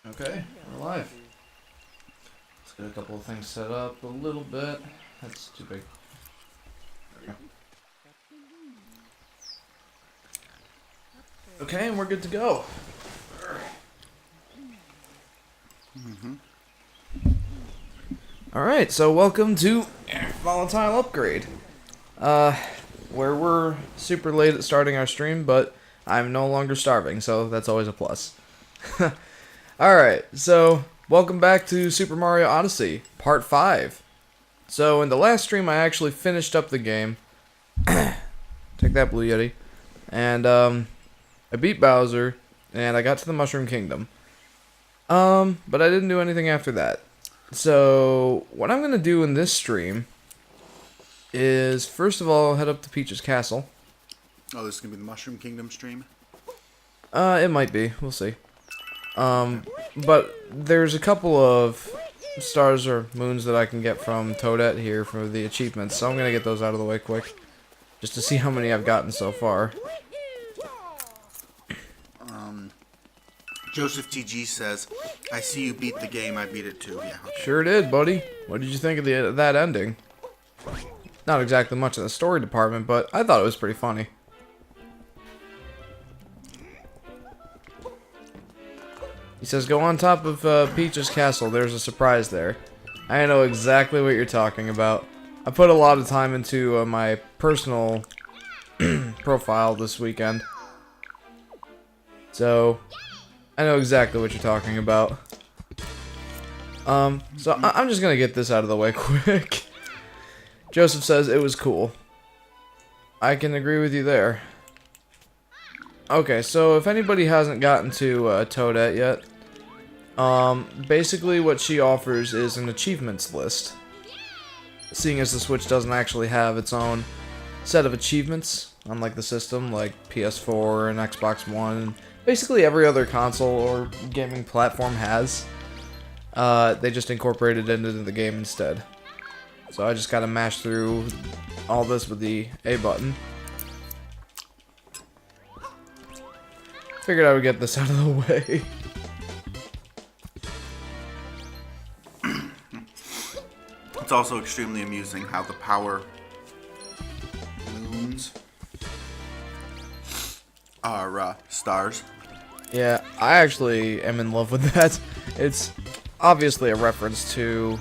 Okay, we're live. Let's get a couple of things set up a little bit. That's too big. There we go. Okay, and we're good to go. Alright, so welcome to Volatile Upgrade. Where we're super late at starting our stream, but I'm no longer starving, so that's always a plus. Alright, so welcome back to Super Mario Odyssey, Part 5. So in the last stream I actually finished up the game. Take that, Blue Yeti. And I beat Bowser, and I got to the Mushroom Kingdom. But I didn't do anything after that. So what I'm going to do in this stream is, first of all, head up to Peach's Castle. Oh, this is going to be the Mushroom Kingdom stream? It might be. We'll see. But there's a couple of stars or moons that I can get from Toadette here for the achievements, so I'm going to get those out of the way quick. Just to see how many I've gotten so far. Joseph TG says, I see you beat the game, I beat it too. Yeah, okay. Sure did, buddy. What did you think of that ending? Not exactly much in the story department, but I thought it was pretty funny. He says, go on top of Peach's Castle. There's a surprise there. I know exactly what you're talking about. I put a lot of time into my personal profile this weekend. So, I know exactly what you're talking about. So I'm just gonna get this out of the way quick. Joseph says it was cool. I can agree with you there. Okay, so if anybody hasn't gotten to Toadette yet, basically what she offers is an achievements list. Seeing as the Switch doesn't actually have its own set of achievements, unlike the system, like PS4 and Xbox One, and basically every other console or gaming platform has. They just incorporated it into the game instead. So I just gotta mash through all this with the A button. Figured I would get this out of the way. It's also extremely amusing how the power moons are stars. Yeah, I actually am in love with that. It's obviously a reference to,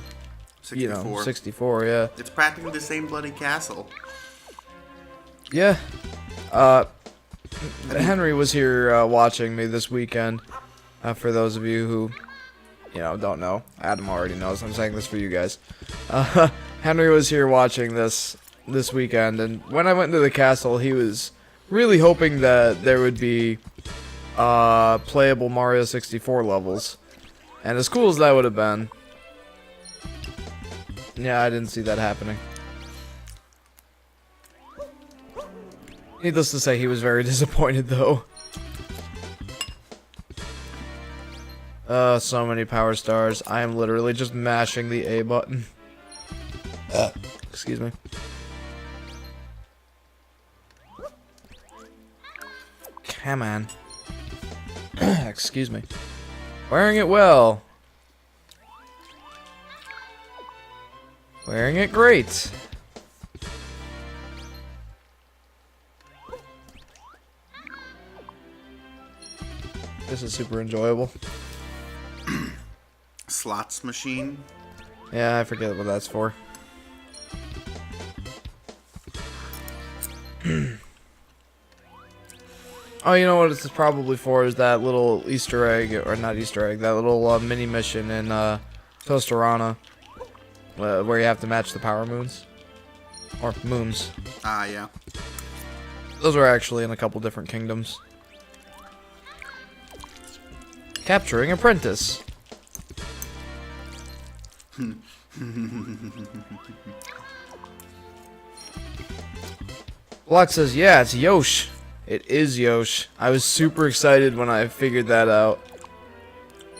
64. you know, 64, yeah. It's practically the same bloody castle. Yeah. Henry was here watching me this weekend. For those of you who, you know, don't know. Adam already knows. I'm saying this for you guys. Henry was here watching this weekend, and when I went into the castle, he was really hoping that there would be playable Mario 64 levels. And as cool as that would have been, yeah, I didn't see that happening. Needless to say, he was very disappointed, though. So many power stars. I am literally just mashing the A button. Excuse me. Come on. Excuse me. Wearing it well. Wearing it great. This is super enjoyable. Slots machine. Yeah, I forget what that's for. Oh, you know what it's probably for is that little Easter egg, or not Easter egg, that little mini mission in Tostarana, where you have to match the power moons. Or moons. Ah, yeah. Those are actually in a couple different kingdoms. Capturing Apprentice. Block says, yeah, it's Yosh. It is Yosh. I was super excited when I figured that out.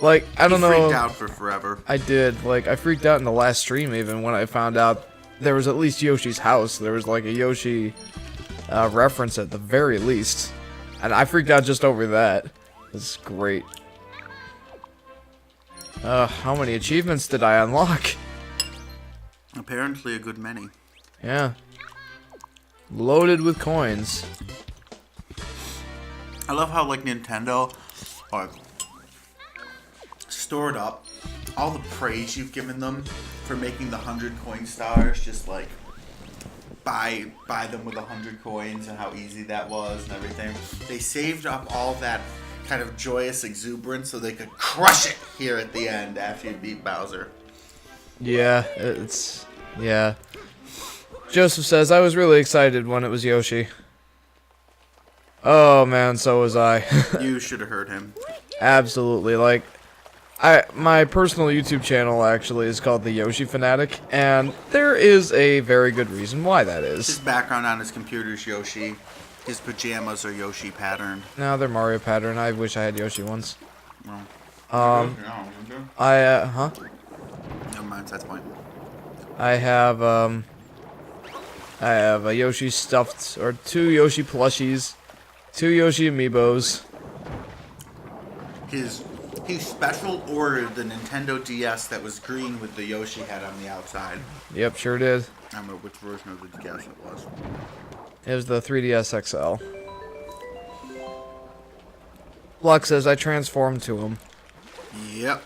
Like, I don't know. You freaked out for forever. I did. Like, I freaked out in the last stream even when I found out there was at least Yoshi's house. There was like a Yoshi reference at the very least. And I freaked out just over that. This is great. How many achievements did I unlock? Apparently a good many. Yeah. Loaded with coins. I love how, like, Nintendo, like, stored up all the praise you've given them for making the 100 coin stars, just, like, buy them with 100 coins and how easy that was and everything. They saved up all that kind of joyous exuberance so they could crush it here at the end after you beat Bowser. Yeah, yeah. Joseph says, I was really excited when it was Yoshi. Oh man, so was I. You should have heard him. Absolutely, like, my personal YouTube channel actually is called The Yoshi Fanatic, and there is a very good reason why that His is. background on his computer is Yoshi. His pajamas are Yoshi patterned. Now they're Mario pattern. I wish I had Yoshi ones. Well, Huh? never mind, that's fine. I have a Yoshi stuffed, or 2 Yoshi plushies, 2 Yoshi amiibos. He special ordered the Nintendo DS that was green with the Yoshi head on the outside. Yep, sure did. I don't know which version of the DS it was. It was the 3DS XL. Luck says I transformed to him. Yep.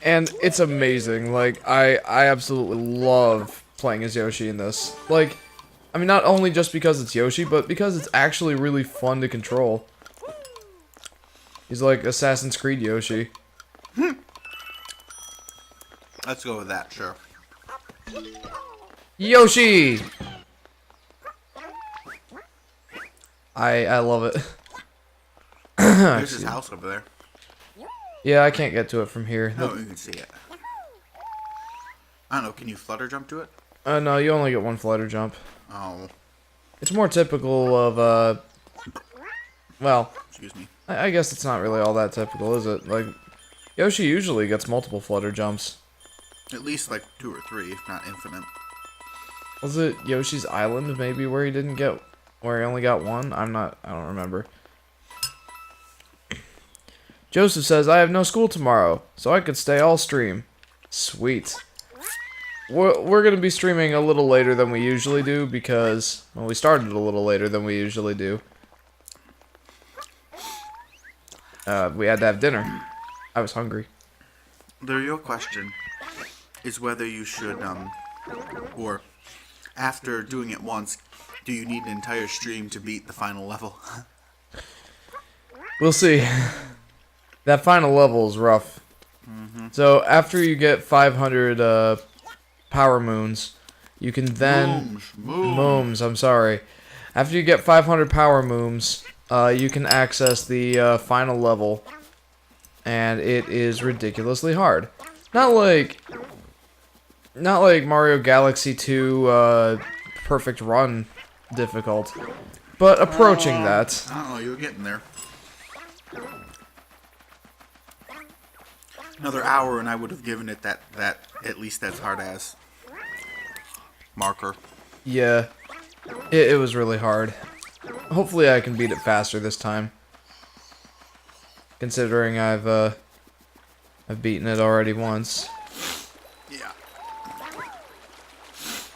And it's amazing. Like, I absolutely love playing as Yoshi in this. Like, I mean, not only just because it's Yoshi, but because it's actually really fun to control. He's like Assassin's Creed Yoshi. Let's go with that, sure. Yoshi! I love it. There's his house over there. Yeah, I can't get to it from here. No, you can see it. I don't know, can you flutter jump to it? No, you only get 1 flutter jump. Oh. It's more typical of, well, Excuse me. I guess it's not really all that typical, is it? Like, Yoshi usually gets multiple flutter jumps. At least like 2 or 3, if not infinite. Was it Yoshi's Island, maybe, where he only got 1? I don't remember. Joseph says, I have no school tomorrow, so I could stay all stream. Sweet. We're going to be streaming a little later than we usually do because, well, we started a little later than we usually do. We had to have dinner. I was hungry. The real question is whether you should, or after doing it once, do you need an entire stream to beat the final level? We'll see. That final level is rough. So after you get 500 power moons, you can then mooms. I'm sorry. After you get 500 power moons, you can access the final level, and it is ridiculously hard. Not like Mario Galaxy 2 Perfect Run difficult, but approaching that. Oh, you're getting there. Another hour and I would have given it that at least as hard as marker. Yeah, it was really hard. Hopefully I can beat it faster this time. Considering I've beaten it already once. Yeah.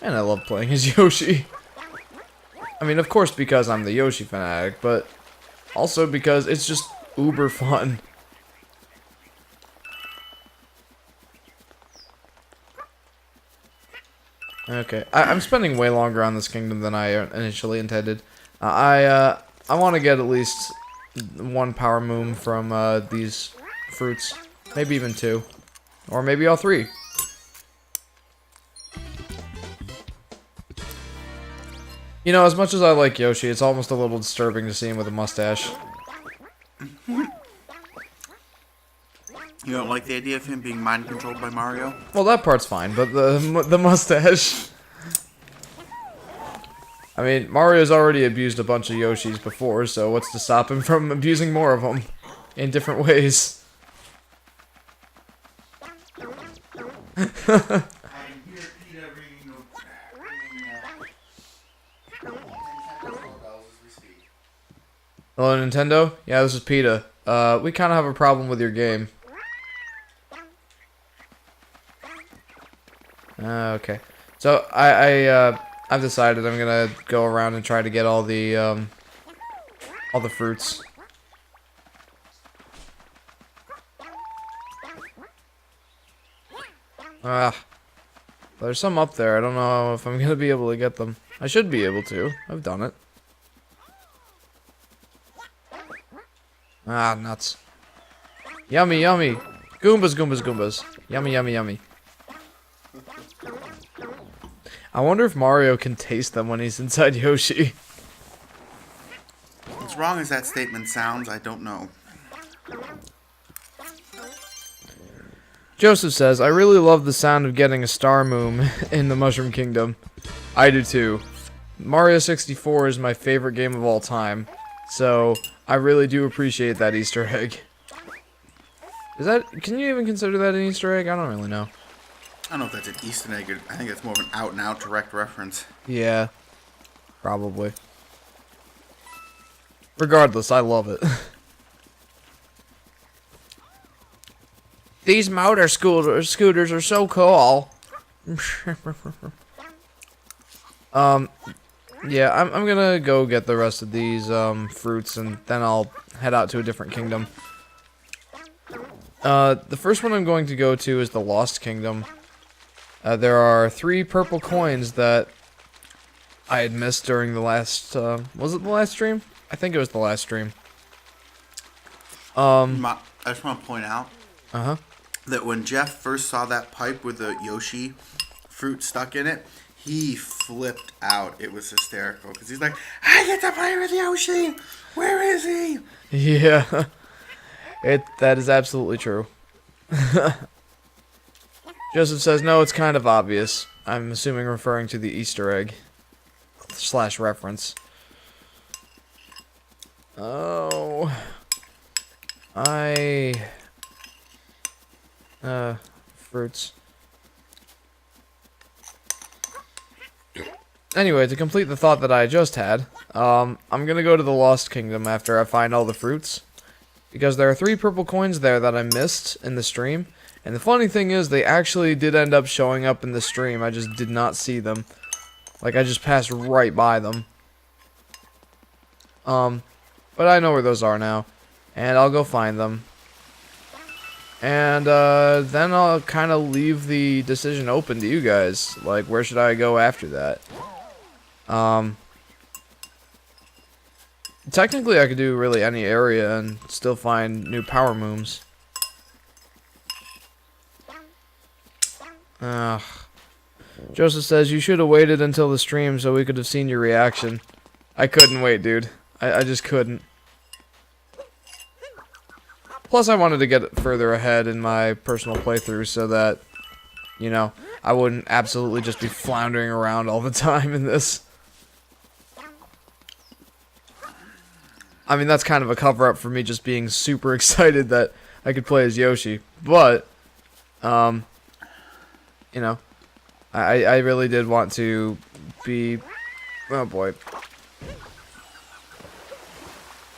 And I love playing as Yoshi. I mean, of course because I'm the Yoshi fanatic, but also because it's just uber fun. Okay, I'm spending way longer on this kingdom than I initially intended. I want to get at least 1 power moon from these fruits. Maybe even 2. Or maybe all 3. You know, as much as I like Yoshi, it's almost a little disturbing to see him with a mustache. You don't like the idea of him being mind controlled by Mario? Well, that part's fine, but the mustache. I mean, Mario's already abused a bunch of Yoshis before, so what's to stop him from abusing more of them in different ways? I can hear Peter ringing Nintendo bells as we speak. Hello, Nintendo? Yeah, this is PETA. We kind of have a problem with your game. Okay. So, I've decided I'm gonna go around and try to get all the fruits. Ah. There's some up there. I don't know if I'm gonna be able to get them. I should be able to. I've done it. Ah, nuts. Yummy, yummy. Goombas, Goombas, Goombas. Yummy, yummy, yummy. I wonder if Mario can taste them when he's inside Yoshi. As wrong as that statement sounds, I don't know. Joseph says, I really love the sound of getting a star moon in the Mushroom Kingdom. I do too. Mario 64 is my favorite game of all time, so I really do appreciate that Easter egg. Is that, can you even consider that an Easter egg? I don't really know. I don't know if that's an Easter egg. I think it's more of an out-and-out direct reference. Yeah, probably. Regardless, I love it. These motor scooters are so cool. Yeah, I'm gonna go get the rest of these fruits, and then I'll head out to a different kingdom. The first one I'm going to go to is the Lost Kingdom. There are 3 purple coins that I had missed during the last, was it the last stream? I think it was the last stream. I just want to point out Uh-huh. that when Jeff first saw that pipe with the Yoshi fruit stuck in it, he flipped out. It was hysterical because he's like, I get to play with Yoshi! Where is he? Yeah. That is absolutely true. Joseph says, no, it's kind of obvious. I'm assuming referring to the Easter egg. / reference. Oh. Fruits. Anyway, to complete the thought that I just had, I'm gonna go to the Lost Kingdom after I find all the fruits. Because there are 3 purple coins there that I missed in the stream. And the funny thing is, they actually did end up showing up in the stream. I just did not see them. Like, I just passed right by them. But I know where those are now. And I'll go find them. And, then I'll kind of leave the decision open to you guys. Like, where should I go after that? Technically, I could do really any area and still find new power moons. Ugh. Joseph says, you should have waited until the stream so we could have seen your reaction. I couldn't wait, dude. I just couldn't. Plus, I wanted to get further ahead in my personal playthrough so that, you know, I wouldn't absolutely just be floundering around all the time in this. I mean, that's kind of a cover-up for me just being super excited that I could play as Yoshi. But, you know, I really did want to be... Oh, boy.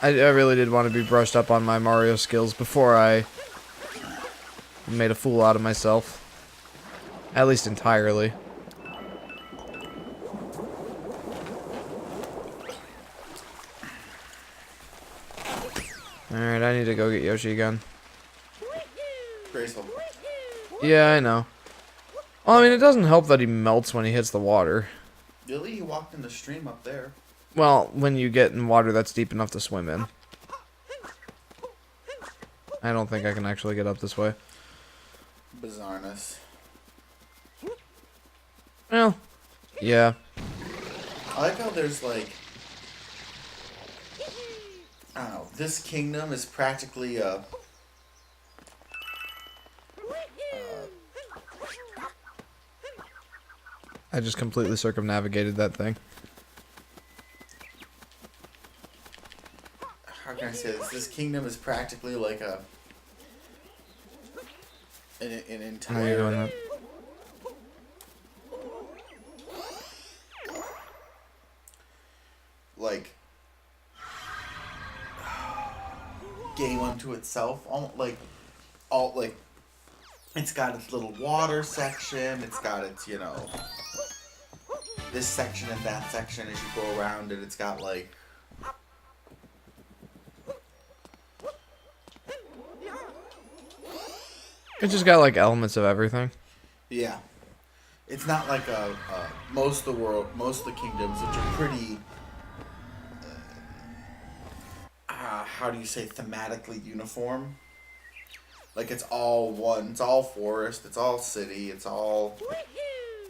I really did want to be brushed up on my Mario skills before I made a fool out of myself. At least entirely. Alright, I need to go get Yoshi again. Graceful. Yeah, I know. Well, I mean, it doesn't help that he melts when he hits the water. Really? You walked in the stream up there. Well, when you get in water that's deep enough to swim in. I don't think I can actually get up this way. Bizarreness. Well, yeah. I like how there's like... I don't know. This kingdom is practically a... I just completely circumnavigated that thing. How can I say this? This kingdom is practically like a... An entire... How are you doing that? Like... game unto itself. All like it's got its little water section. It's got its this section and that section as you go around it. It's got like It just got like elements of everything. yeah. It's not like most of the kingdoms, which are pretty. How do you say thematically uniform? Like it's all one. It's all forest. It's all city. It's all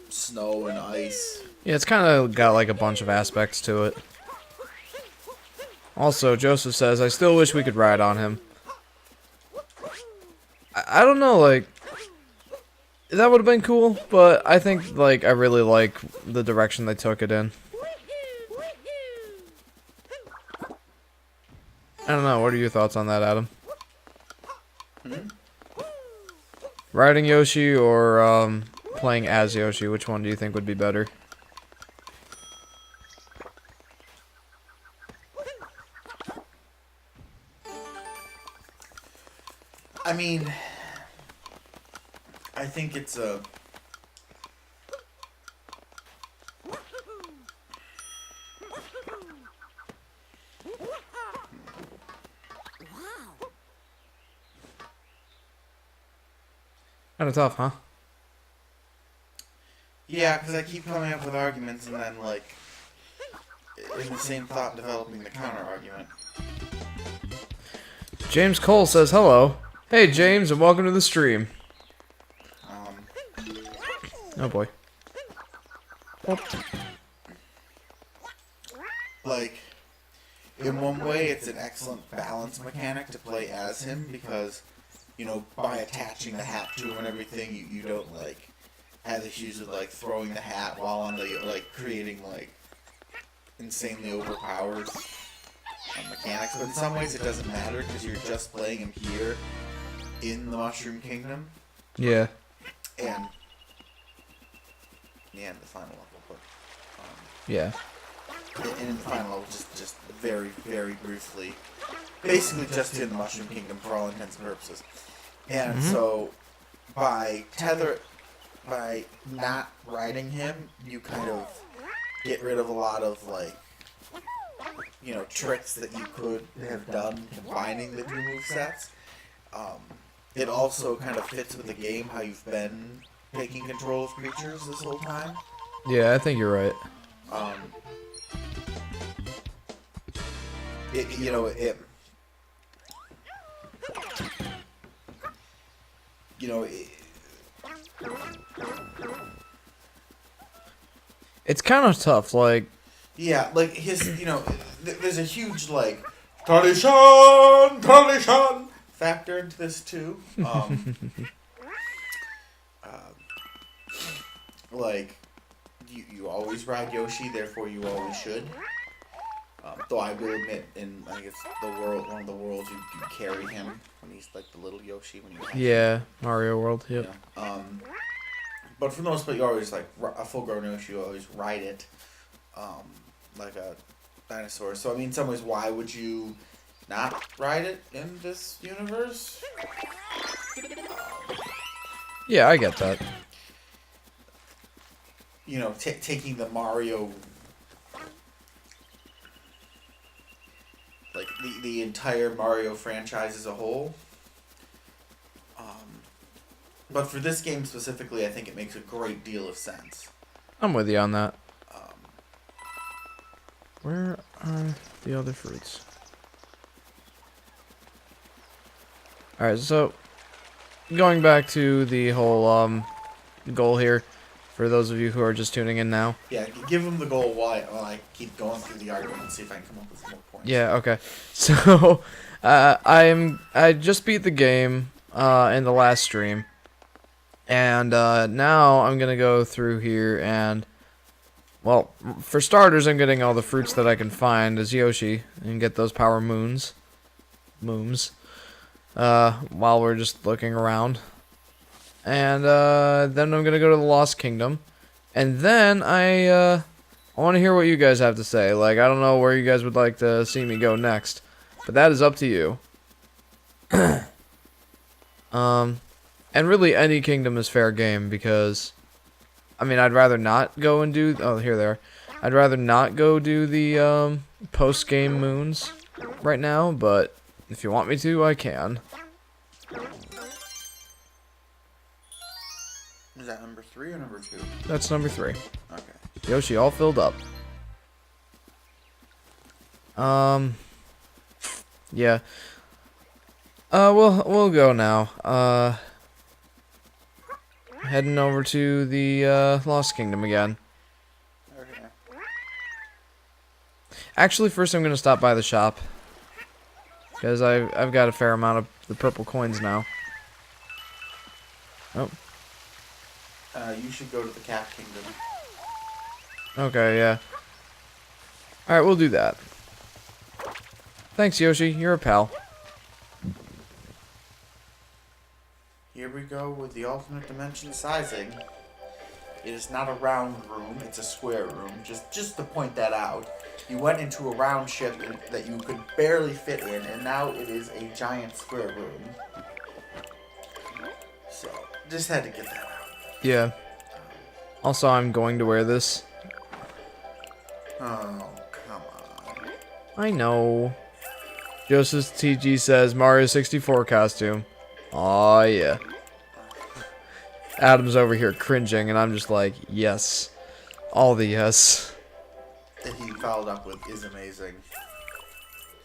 snow and ice. Yeah, it's kind of got like a bunch of aspects to it. Also, Joseph says, I still wish we could ride on him. I don't know, like, that would have been cool, but I think, like, I really like the direction they took it in. I don't know, what are your thoughts on that, Adam? Riding Yoshi or playing as Yoshi, which one do you think would be better? I mean, I think it's a. Kind of tough, huh? Yeah, because I keep coming up with arguments and then, like, in the same thought, developing the counter argument. James Cole says hello. Hey, James, and welcome to the stream. Oh boy. Like, in one way, it's an excellent balance mechanic to play as him because, by attaching the hat to him and everything, you don't, like, have issues with, like, throwing the hat while on the, like, creating, like, insanely overpowered mechanics. But in some ways, it doesn't matter because you're just playing him here in the Mushroom Kingdom. Yeah. And in the final level, but Yeah. And in the final level, just very, very briefly, basically just in the Mushroom Kingdom for all intents and purposes. And so, by not riding him, you kind of get rid of a lot of, like, tricks that you could have done combining the two movesets. It also kind of fits with the game how you've been taking control of creatures this whole time. Yeah, I think you're right. It's kind of tough, like... Yeah, like, there's a huge, like, tradition factor into this, too. Like, you always ride Yoshi, therefore you always should. Though I will admit, I guess one of the worlds, you carry him when he's like the little Yoshi when you. Yeah, Mario World. Yep. Yeah. But for the most part, you always like a full-grown Yoshi. You always ride it, like a dinosaur. So I mean, in some ways, why would you not ride it in this universe? Yeah, I get that. Taking the Mario, like the entire Mario franchise as a whole. But for this game specifically, I think it makes a great deal of sense. I'm with you on that. Where are the other fruits? Alright, so going back to the whole goal here. For those of you who are just tuning in now. Yeah, give them the goal while I keep going through the argument and see if I can come up with more points. Yeah, okay. So, I just beat the game in the last stream. And now I'm going to go through here and... Well, for starters, I'm getting all the fruits that I can find as Yoshi. And get those power mooms. While we're just looking around. And then I'm gonna go to the Lost Kingdom, and then I want to hear what you guys have to say. Like, I don't know where you guys would like to see me go next, but that is up to you. And really any kingdom is fair game because, I mean, I'd rather not go and do, oh, here they are. I'd rather not go do the, post-game moons right now, but if you want me to, I can. Is that number 3 or number 2? That's number 3. Okay. Yoshi all filled up. Yeah. We'll go now. Heading over to the, Lost Kingdom again. Okay. Actually, first I'm gonna stop by the shop. Because I've got a fair amount of the purple coins now. Oh. You should go to the Cat Kingdom. Okay, yeah. Alright, we'll do that. Thanks, Yoshi. You're a pal. Here we go with the alternate dimension sizing. It is not a round room, it's a square room. Just to point that out. You went into a round ship that you could barely fit in, and now it is a giant square room. So, just had to get that out. Yeah. Also, I'm going to wear this. Oh, come on. I know. Joseph TG says Mario 64 costume. Aw, yeah. Adam's over here cringing, and I'm just like, yes. All the yes. That he followed up with is amazing.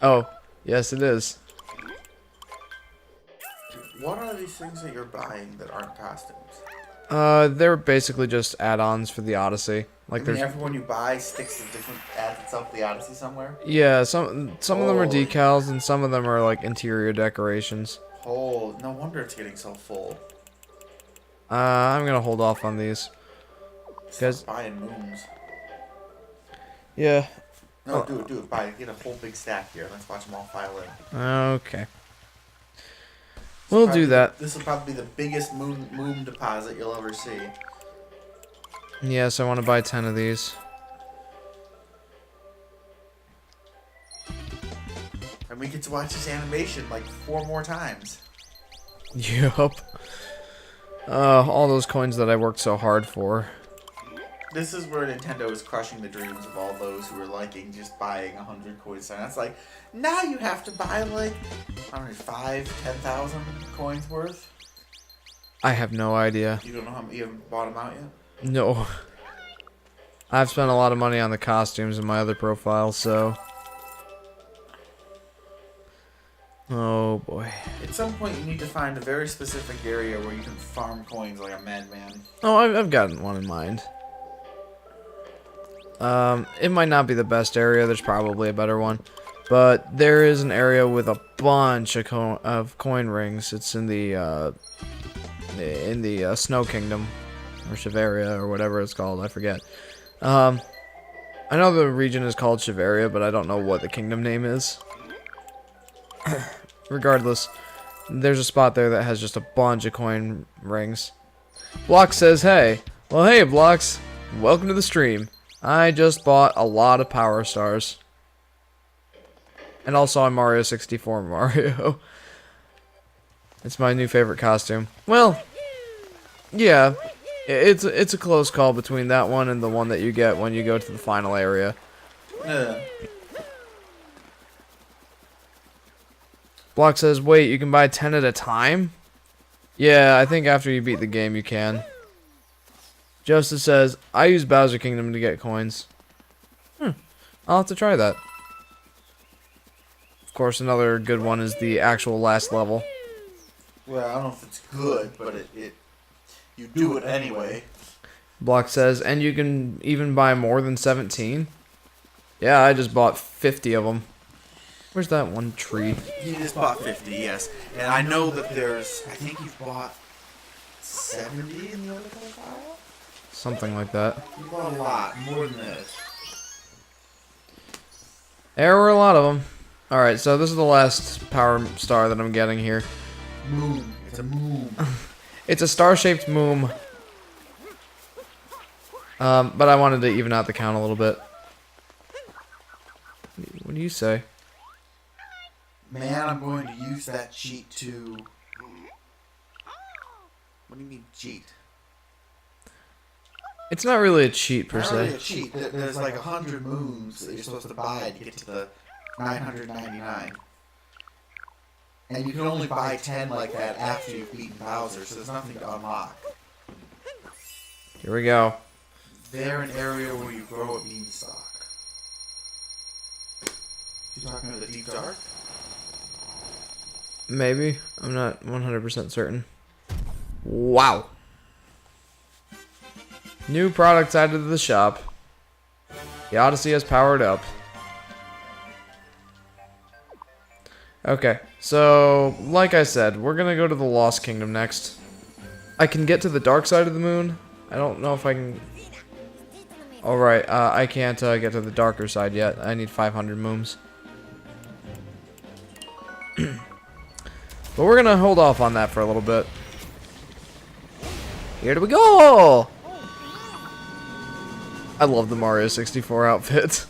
Oh, yes it is. What are these things that you're buying that aren't costumes? They're basically just add-ons for the Odyssey. Like I mean, there's, everyone you buy sticks to different adds itself to the Odyssey somewhere? yeah, some of them are Holy. decals, and some of them are like interior decorations. Oh, no wonder it's getting so full. I'm gonna hold off on these. Guys- Stop buying moons. Yeah. No, do it. Buy it. Get a whole big stack here. Let's watch them all file in. Okay. We'll do that. This will probably be the biggest moon deposit you'll ever see. Yes, I want to buy 10 of these. And we get to watch this animation like 4 more times. Yup. All those coins that I worked so hard for. This is where Nintendo is crushing the dreams of all those who are liking just buying 100 coins. And that's like, now you have to buy like, I don't know, 5,000, 10,000 coins worth? I have no idea. You don't know how many, you haven't bought them out yet? No. I've spent a lot of money on the costumes in my other profile, so... Oh boy. At some point you need to find a very specific area where you can farm coins like a madman. Oh, I've gotten one in mind. It might not be the best area. There's probably a better one, but there is an area with a bunch of coin rings. It's in the Snow Kingdom, or Shiveria, or whatever it's called. I forget. I know the region is called Shiveria, but I don't know what the kingdom name is. Regardless, there's a spot there that has just a bunch of coin rings. Blocks says, "Hey, well, hey, Blocks, welcome to the stream. I just bought a lot of Power Stars. And also I'm Mario 64 Mario. It's my new favorite costume. Well, yeah, it's a close call between that one and the one that you get when you go to the final area. Block says, wait, you can buy 10 at a time? Yeah, I think after you beat the game you can. Joseph says, I use Bowser Kingdom to get coins. I'll have to try that. Of course, another good one is the actual last level. Well, I don't know if it's good, but you do it anyway. Block says, and you can even buy more than 17? Yeah, I just bought 50 of them. Where's that one tree? He just bought 50, yes. And I know that there's, I think you've bought 70 in the other profile? Something like that. You bought a lot, more than this. There were a lot of them. Alright, so this is the last Power Star that I'm getting here. Moon. It's a moon. It's a star-shaped moon. But I wanted to even out the count a little bit. What do you say? Man, I'm going to use that cheat to... What do you mean cheat? It's not really a cheat per Not se. really a cheat. There's like 100 moons that you're supposed to buy to get to the 999. And you can only buy 10 like that after you've beaten Bowser, so there's nothing to unlock. Here we go. They're an area where you grow a beanstalk. You talking about the deep dark? Maybe. I'm not 100% certain. Wow. New products added to the shop. The Odyssey has powered up. Okay, so like I said, we're gonna go to the Lost Kingdom next. I can get to the dark side of the moon. I don't know if I can... Alright, I can't get to the darker side yet. I need 500 mooms. But we're gonna hold off on that for a little bit. Here we go! I love the Mario 64 outfit.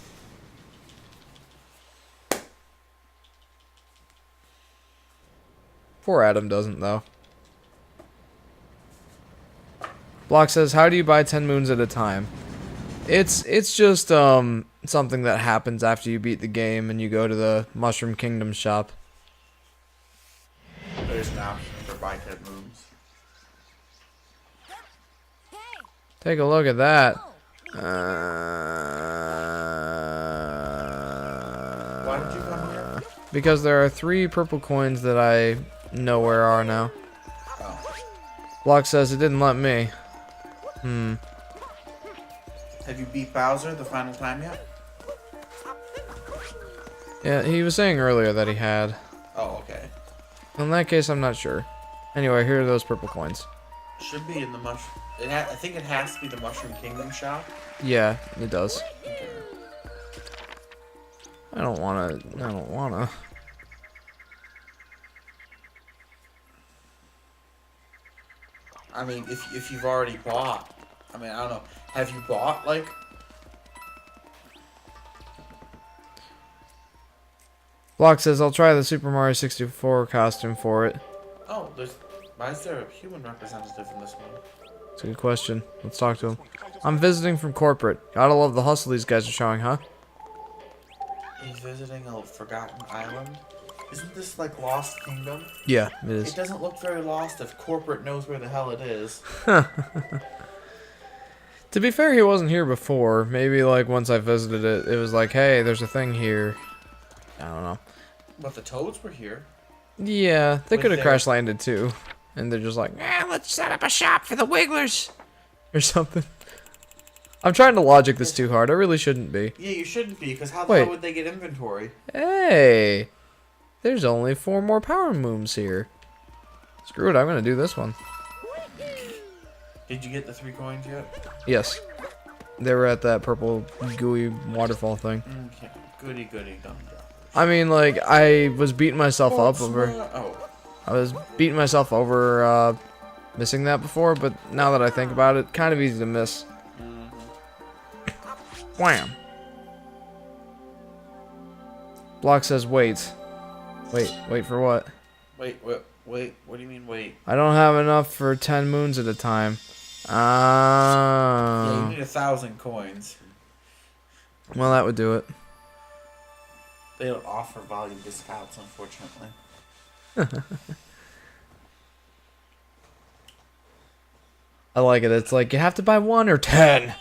Poor Adam doesn't, though. Block says, how do you buy 10 moons at a time? It's just, something that happens after you beat the game and you go to the Mushroom Kingdom shop. There's an option for buy 10 moons. Take a look at that. Why did you come here? Because there are 3 purple coins that I know where are now. Oh. Block says it didn't let me. Have you beat Bowser the final time yet? Yeah, he was saying earlier that he had. Oh, okay. In that case, I'm not sure. Anyway, here are those purple coins. Should be in the mushroom. I think it has to be the Mushroom Kingdom shop. Yeah, it does. Okay. I don't wanna. I mean, if you've already bought, I mean, I don't know. Have you bought like? Block says I'll try the Super Mario 64 costume for it. Oh, why is there a human representative in this one? It's a good question. Let's talk to him. I'm visiting from corporate. Gotta love the hustle these guys are showing, huh? He's visiting a forgotten island. Isn't this like Lost Kingdom? Yeah, it is. It doesn't look very lost if corporate knows where the hell it is. To be fair, he wasn't here before. Maybe like once I visited it, it was like, hey, there's a thing here. I don't know. But the Toads were here. Yeah, they With could have their- crash landed too. And they're just like, let's set up a shop for the Wigglers. Or something. I'm trying to logic this too hard. I really shouldn't be. Yeah, you shouldn't be, because how the Wait. hell would they get inventory? Hey! There's only 4 more power mooms here. Screw it, I'm gonna do this one. Did you get the 3 coins yet? Yes. They were at that purple gooey waterfall thing. Okay, goody goody gumdroppers. I mean, like, I was beating myself up over... Oh. I was beating myself over, missing that before, but now that I think about it, kind of easy to miss. Wham! Block says wait. Wait for what? Wait, what do you mean wait? I don't have enough for 10 moons at a time. Yeah, you need 1,000 coins. Well, that would do it. They don't offer volume discounts, unfortunately. I like it. It's like you have to buy 1 or 10.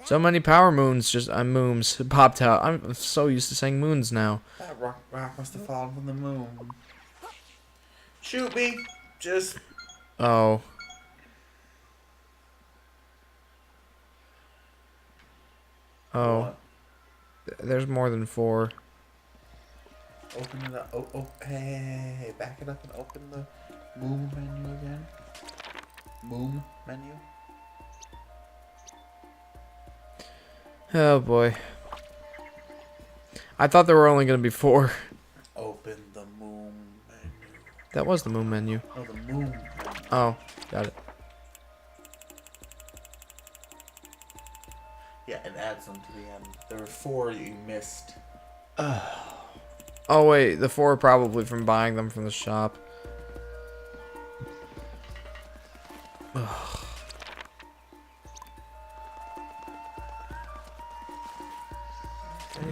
So many power moons, just mooms popped out. I'm so used to saying moons now. That rock must have fallen from the moon. Shoot me! Just... Oh. Oh. What? There's more than 4. Open it up. Oh, hey, back it up and open the moon menu again. Moon menu. Oh boy. I thought there were only going to be 4. Open the moon menu. That was the moon menu. No, the moon menu. Oh, got it. Yeah, it adds them to the end. There were 4 that you missed. Oh wait, the 4 are probably from buying them from the shop.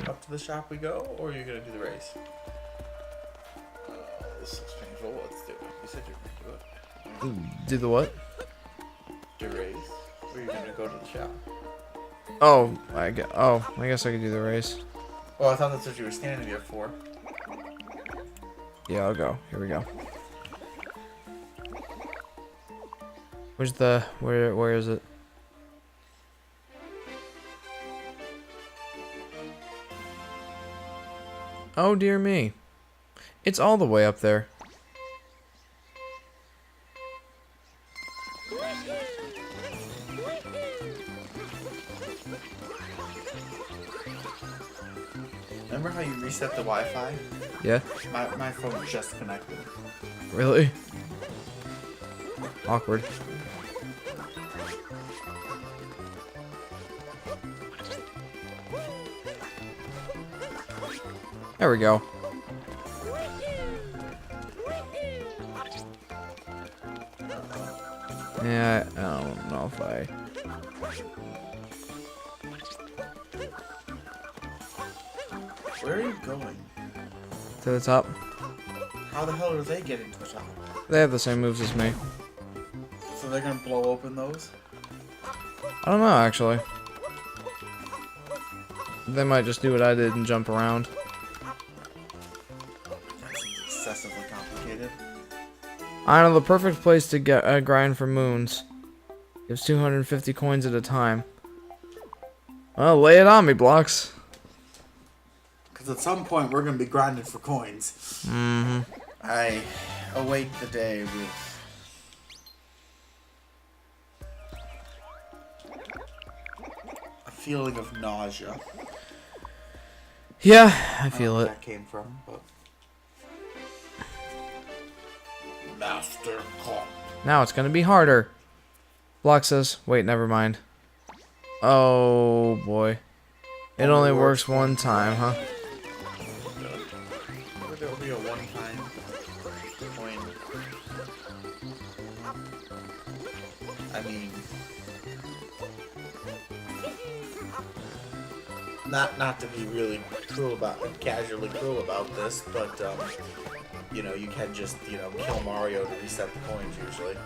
Up to the shop we go, or are you gonna do the race? This looks painful. Let's do it. You said you were gonna do it. Do the what? Do race, or are you gonna go to the shop? Oh, I guess I could do the race. Well, I thought that's what you were standing there for. Yeah, I'll go. Here we go. Where is it? Oh dear me. It's all the way up there. Remember how you reset the Wi-Fi? Yeah? My phone just connected. Really? Awkward. There we go. Yeah, I don't know if I... Where are you going? To the top. How the hell are they getting to the top? They have the same moves as me. So they're gonna blow open those? I don't know, actually. They might just do what I did and jump around. That seems excessively complicated. I know the perfect place to get a grind for moons. Gives 250 coins at a time. Well, lay it on me, Blocks. Because at some point we're gonna be grinding for coins. Mm-hmm. I await the day with a feeling of nausea. Yeah, I feel don't know where it. that came from, but Master Clock. Now it's gonna be harder. Block says, wait, never mind. Oh boy. It only works one time, huh? There'll be a one-time coin. I mean, not to be really cruel about, casually cruel about this, but you know, you can just, you know, kill Mario to reset the coins usually. It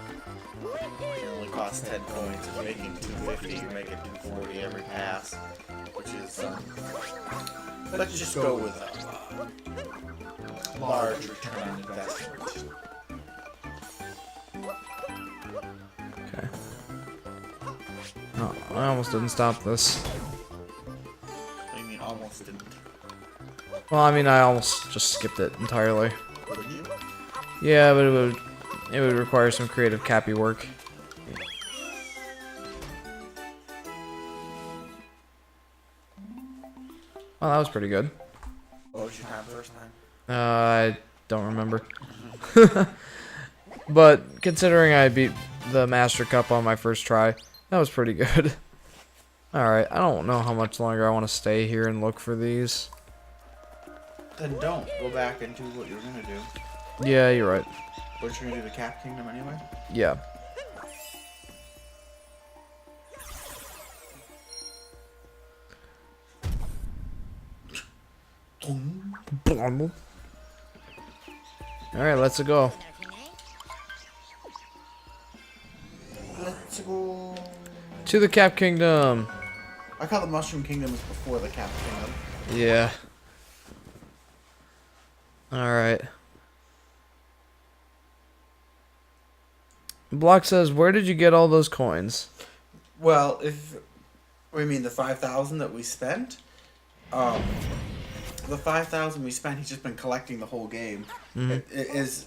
only costs 10 coins. If you're making 250, you're making 240 every pass, which is let's just go with a large return on investment. Okay. Oh, I almost didn't stop this. I mean, almost didn't. Well, I mean, I almost just skipped it entirely. Would you? Yeah, but it would require some creative cappy work. Well, that was pretty good. What was your time first time? I don't remember. But considering I beat the Master Cup on my first try, that was pretty good. Alright, I don't know how much longer I want to stay here and look for these. Then don't. Go back and do what you're gonna do. Yeah, you're right. But you're gonna do the Cap Kingdom anyway? Yeah. Alright, let's go. Let's go. To the Cap Kingdom. I thought the Mushroom Kingdom was before the Cap Kingdom. Yeah. Alright. Block says, where did you get all those coins? Well, if we mean the 5,000 that we spent, the 5,000 we spent, he's just been collecting the whole game. Mhm. It is,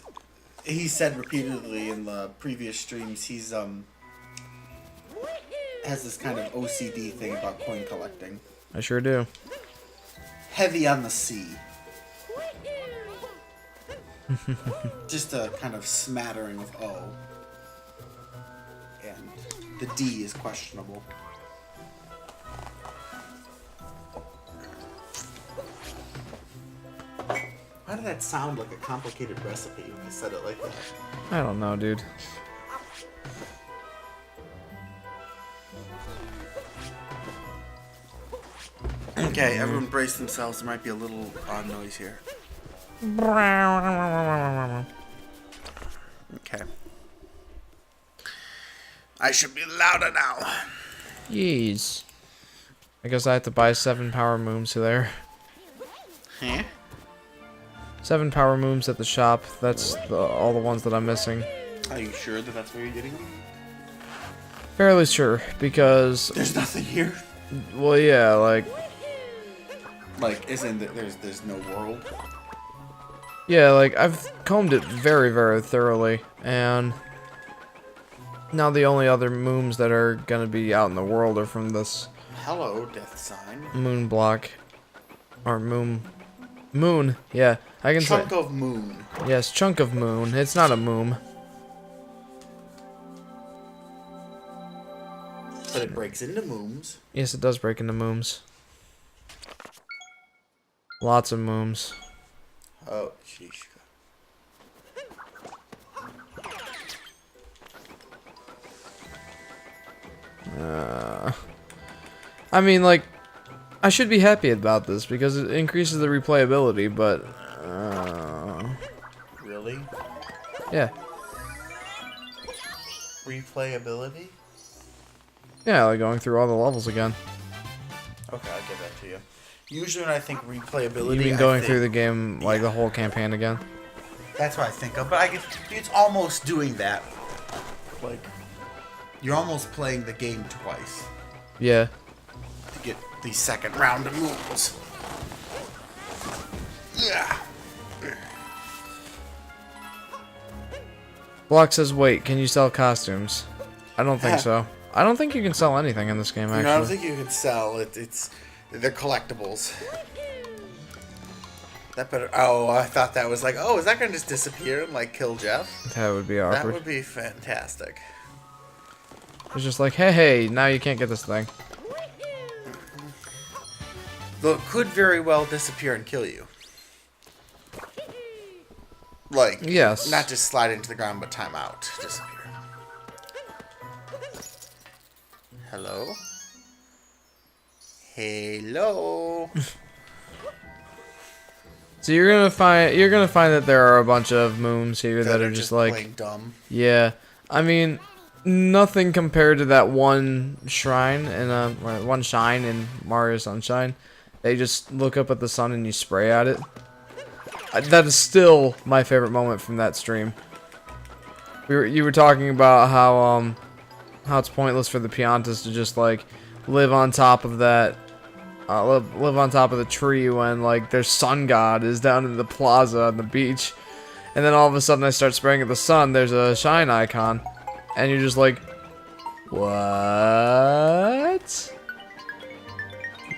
he said repeatedly in the previous streams, he's has this kind of OCD thing about coin collecting. I sure do. Heavy on the C. Just a kind of smattering of O. And the D is questionable. Why did that sound like a complicated recipe when I said it like that? I don't know, dude. Okay, everyone brace themselves. There might be a little odd noise here. Okay. I should be louder now. Yeez. I guess I have to buy 7 power mooms there. Huh? 7 power mooms at the shop. That's all the ones that I'm missing. Are you sure that that's where you're getting them? Fairly sure, because... There's nothing here. Well, yeah, like... Like, isn't there's no world? Yeah, like, I've combed it very, very thoroughly, and... Now the only other mooms that are gonna be out in the world are from this... Hello, death sign. Moon block. Or moon... Moon, yeah. I can say... Chunk of moon. Yes, chunk of moon. It's not a moom. But it breaks into mooms. Yes, it does break into mooms. Lots of mooms. Oh, sheesh. I mean, like, I should be happy about this because it increases the replayability, but... Really? Yeah. Replayability? Yeah, like going through all the levels again. Okay, I'll give that to you. Usually when I think replayability, You mean going through the game, like the whole campaign again? That's what I think of, but I guess it's almost doing that. Like, you're almost playing the game twice Yeah. to get the second round of moves. Yeah. Block says, wait, can you sell costumes? I don't think so. I don't think you can sell anything in this game, actually. I don't think you can sell it. They're collectibles. That better. Oh, I thought that was like, oh, is that gonna just disappear and like kill Jeff? That would be That awkward. would be fantastic. It's just like, hey, now you can't get this thing. Though it could very well disappear and kill you. Like, Yes. not just slide into the ground, but time out. Disappear. Hello? Hello? So you're gonna find that there are a bunch of mooms here that are just like plain dumb. Yeah. I mean, nothing compared to that one shrine in one shine in Mario Sunshine. They just look up at the sun and you spray at it. That is still my favorite moment from that stream. You were talking about how it's pointless for the Piantas to just like live on top of that live on top of the tree when like their sun god is down in the plaza on the beach. And then all of a sudden I start spraying at the sun, there's a shine icon. And you're just like, what?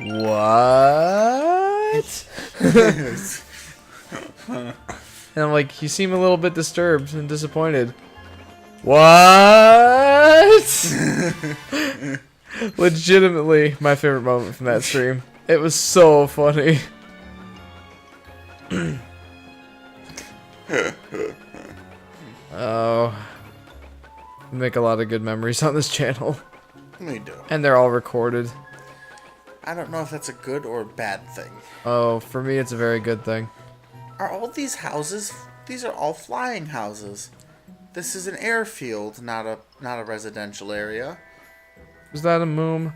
What? And I'm like, you seem a little bit disturbed and disappointed. What? Legitimately my favorite moment from that stream. It was so funny. Oh. Make a lot of good memories on this channel. We do. And they're all recorded. I don't know if that's a good or a bad thing. Oh, for me it's a very good thing. Are all these houses? These are all flying houses. This is an airfield, not a residential area. Is that a moom?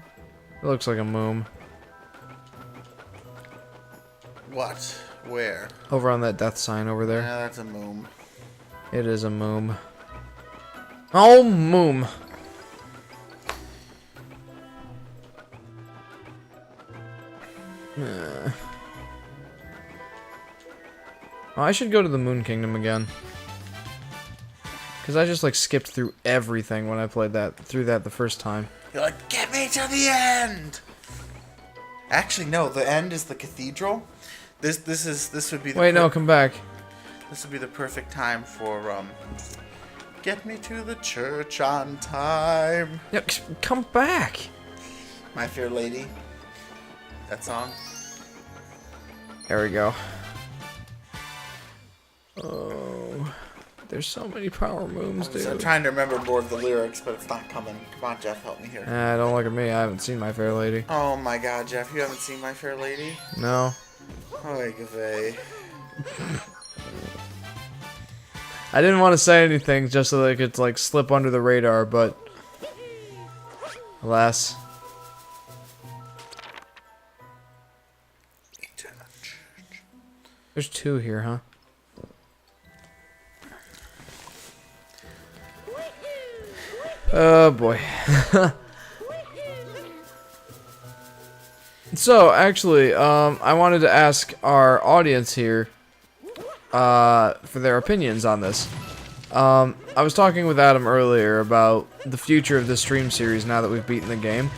It looks like a moom. What? Where? Over on that death sign over there. Yeah, that's a moom. It is a moom. Oh, moom. Oh, I should go to the Moon Kingdom again. Because I just like skipped through everything when I played through that the first time. You're like, get me to the end! Actually, no, the end is the cathedral. This would be the Wait, no, come back. This would be the perfect time for get me to the church on time. Yeah, come back. My Fair Lady. That song. There we go. Oh, there's so many power moves, dude. I'm trying to remember more of the lyrics, but it's not coming. Come on, Jeff, help me here. Don't look at me. I haven't seen My Fair Lady. Oh my God, Jeff, you haven't seen My Fair Lady? No. Oh, Gave. I didn't want to say anything just so that it could like slip under the radar, but alas. There's 2 here, huh? Oh boy. So, actually, I wanted to ask our audience here for their opinions on this. I was talking with Adam earlier about the future of this stream series now that we've beaten the game.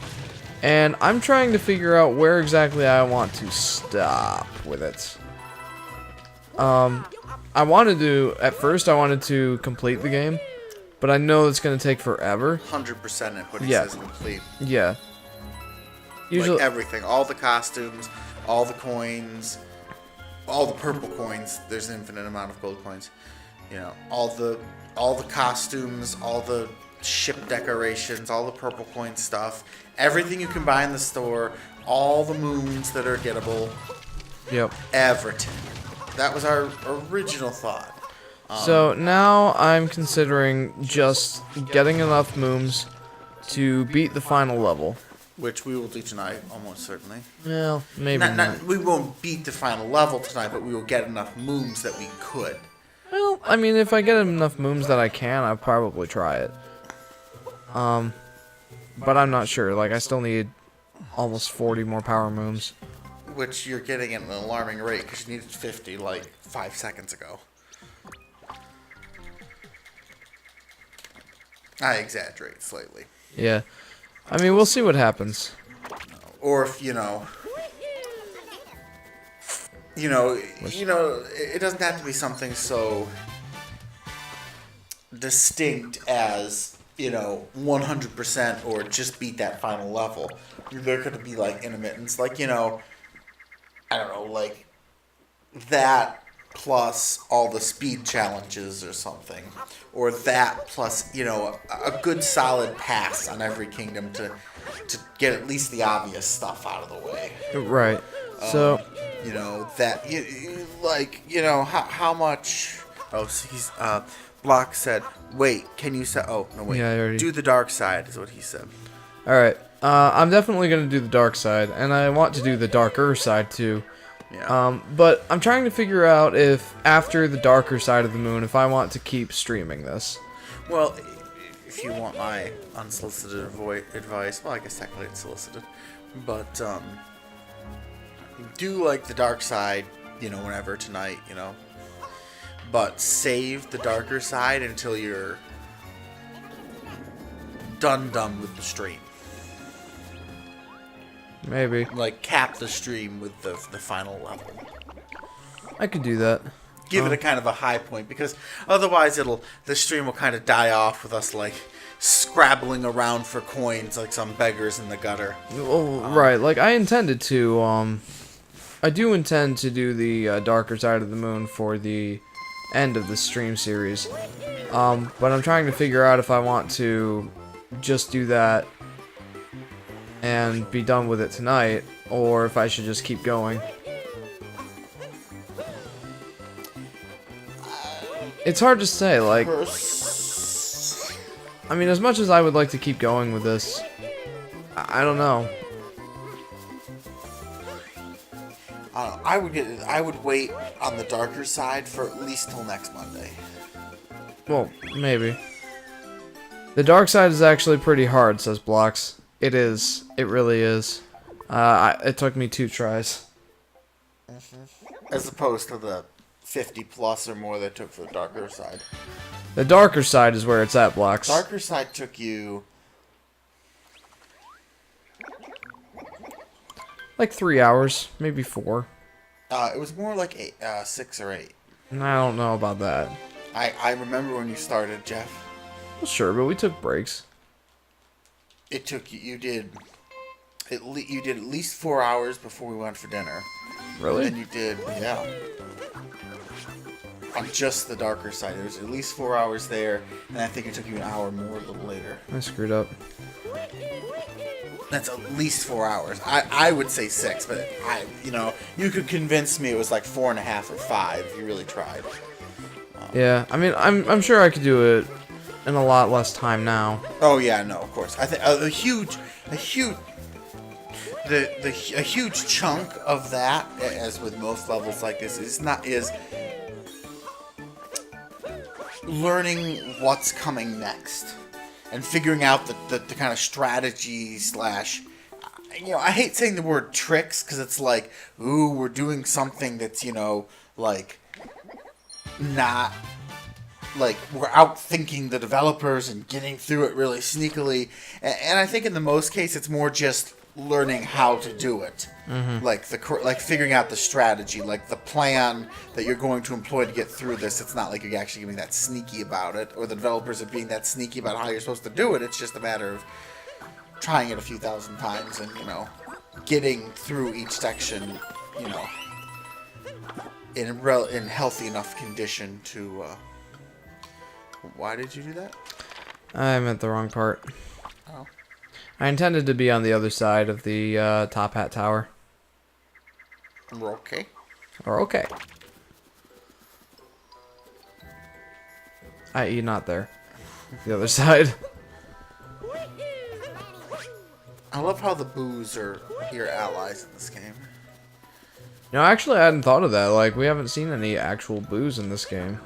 And I'm trying to figure out where exactly I want to stop with it. At first I wanted to complete the game, but I know it's going to take forever. 100% it, but he Yeah. says complete. Yeah. Usually, Like everything, all the costumes, all the coins, all the purple coins. There's an infinite amount of gold coins. You know, all the costumes, all the ship decorations, all the purple coin stuff, everything you can buy in the store, all the moons that are gettable. Yep. Everything. That was our original thought. So now I'm considering just getting enough moons to beat the final level. Which we will do tonight, almost certainly. Well, maybe not. We won't beat the final level tonight, but we will get enough moons that we could. Well, I mean, if I get enough moons that I can, I'll probably try it. But I'm not sure. Like, I still need almost 40 more power moons. Which you're getting at an alarming rate, because you needed 50, like, 5 seconds ago. I exaggerate slightly. Yeah. I mean, we'll see what happens. Or if, it doesn't have to be something so distinct as, 100% or just beat that final level. There could be, like, intermittents, like, I don't know, like, that plus all the speed challenges or something. Or that plus, a good solid pass on every kingdom to get at least the obvious stuff out of the way. Right. So... how much... Oh, so he's... Block said, wait, can you say... Oh, no, wait. Yeah, I already... Do the dark side is what he said. Alright. I'm definitely going to do the dark side, and I want to do the darker side, too. Yeah. But I'm trying to figure out if, after the darker side of the moon, if I want to keep streaming this. Well, if you want my unsolicited advice, well, I guess technically it's solicited, but, do, like, the dark side, whenever tonight, but save the darker side until you're done with the stream. Maybe. Like, cap the stream with the final level. I could do that. Give it a kind of a high point, because otherwise the stream will kind of die off with us, like, scrabbling around for coins like some beggars in the gutter. Oh, right. Like, I intended to, I do intend to do the darker side of the moon for the end of the stream series. But I'm trying to figure out if I want to just do that and be done with it tonight, or if I should just keep going. It's hard to say, like... I mean, as much as I would like to keep going with this, I don't know. I would wait on the darker side for at least till next Monday. Well, maybe. The dark side is actually pretty hard, says Blocks. It is. It really is. It took me 2 tries. As opposed to the 50 plus or more that took for the darker side. The darker side is where it's at, Blocks. Darker side took you... Like 3 hours, maybe 4. It was more like 6 or 8. I don't know about that. I remember when you started, Jeff. Well, sure, but we took breaks. It took you. You did at least 4 hours before we went for dinner. Really? And then you did, yeah. on just the darker side. There was at least 4 hours there, and I think it took you an hour more a little later. I screwed up. That's at least 4 hours. I would say 6, but you could convince me it was like 4.5 or 5 if you really tried. Yeah, I mean, I'm sure I could do it in a lot less time now. Oh yeah, no, of course. I think a huge chunk of that, as with most levels like this, is learning what's coming next and figuring out the kind of strategy slash. I hate saying the word tricks because it's like, ooh, we're doing something that's like not. Like, we're out thinking the developers and getting through it really sneakily. And I think in the most case, it's more just learning how to do it. Mm-hmm. Like figuring out the strategy, like the plan that you're going to employ to get through this. It's not like you're actually being that sneaky about it, or the developers are being that sneaky about how you're supposed to do it. It's just a matter of trying it a few thousand times and, getting through each section, in healthy enough condition to... Why did you do that? I meant the wrong part. Oh. I intended to be on the other side of the Top Hat Tower. Okay. Or okay. I.e. not there. The other side. I love how the boos are your allies in this game. Actually, I hadn't thought of that. Like, we haven't seen any actual boos in this game.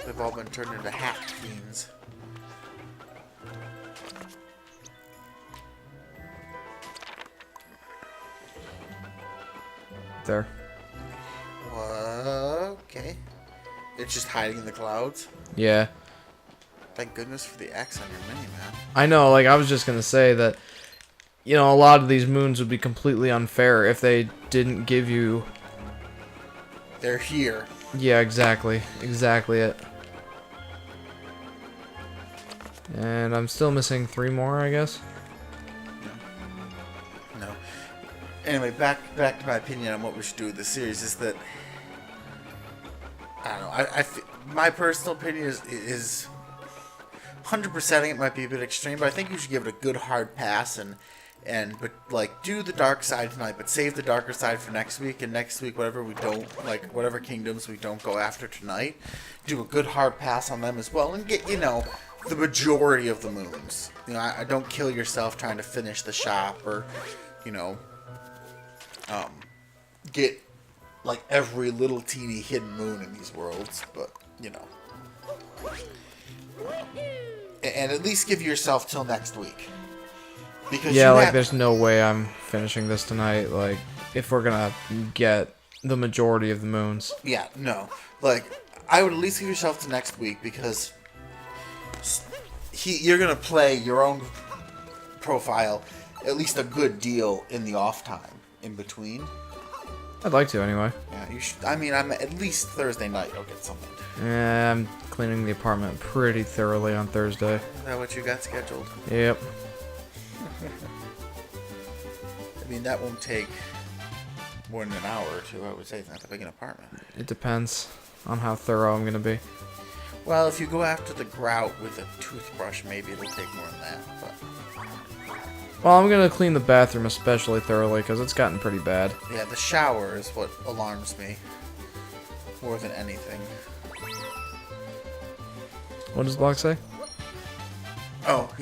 They've all been turned into hat fiends. There. Okay. It's just hiding in the clouds? Yeah. Thank goodness for the X on your mini-map. I know, like, I was just gonna say that, a lot of these moons would be completely unfair if they didn't give you... They're here. Yeah, exactly. Exactly it. And I'm still missing 3 more, I guess. No. Anyway, back to my opinion on what we should do with this series is that I don't know. My personal opinion is 100%ing it might be a bit extreme, but I think you should give it a good hard pass but like do the dark side tonight, but save the darker side for next week. And next week, whatever kingdoms we don't go after tonight, do a good hard pass on them as well, and get the majority of the moons. I don't kill yourself trying to finish the shop or, get like every little teeny hidden moon in these worlds, but and at least give yourself till next week. Because there's no way I'm finishing this tonight. Like, if we're gonna get the majority of the moons. Yeah, no. Like, I would at least give yourself to next week because you're gonna play your own profile at least a good deal in the off time in between. I'd like to anyway. Yeah, you should. I mean, I'm at least Thursday night. I'll get something. Yeah, I'm cleaning the apartment pretty thoroughly on Thursday. Is that what you got scheduled? Yep. I mean, that won't take more than an hour or two. I would say it's not that big an apartment. It depends on how thorough I'm gonna be. Well, if you go after the grout with a toothbrush, maybe it'll take more than that. But well, I'm gonna clean the bathroom especially thoroughly because it's gotten pretty bad. yeah, the shower is what alarms me more than anything. What does Block say? Oh,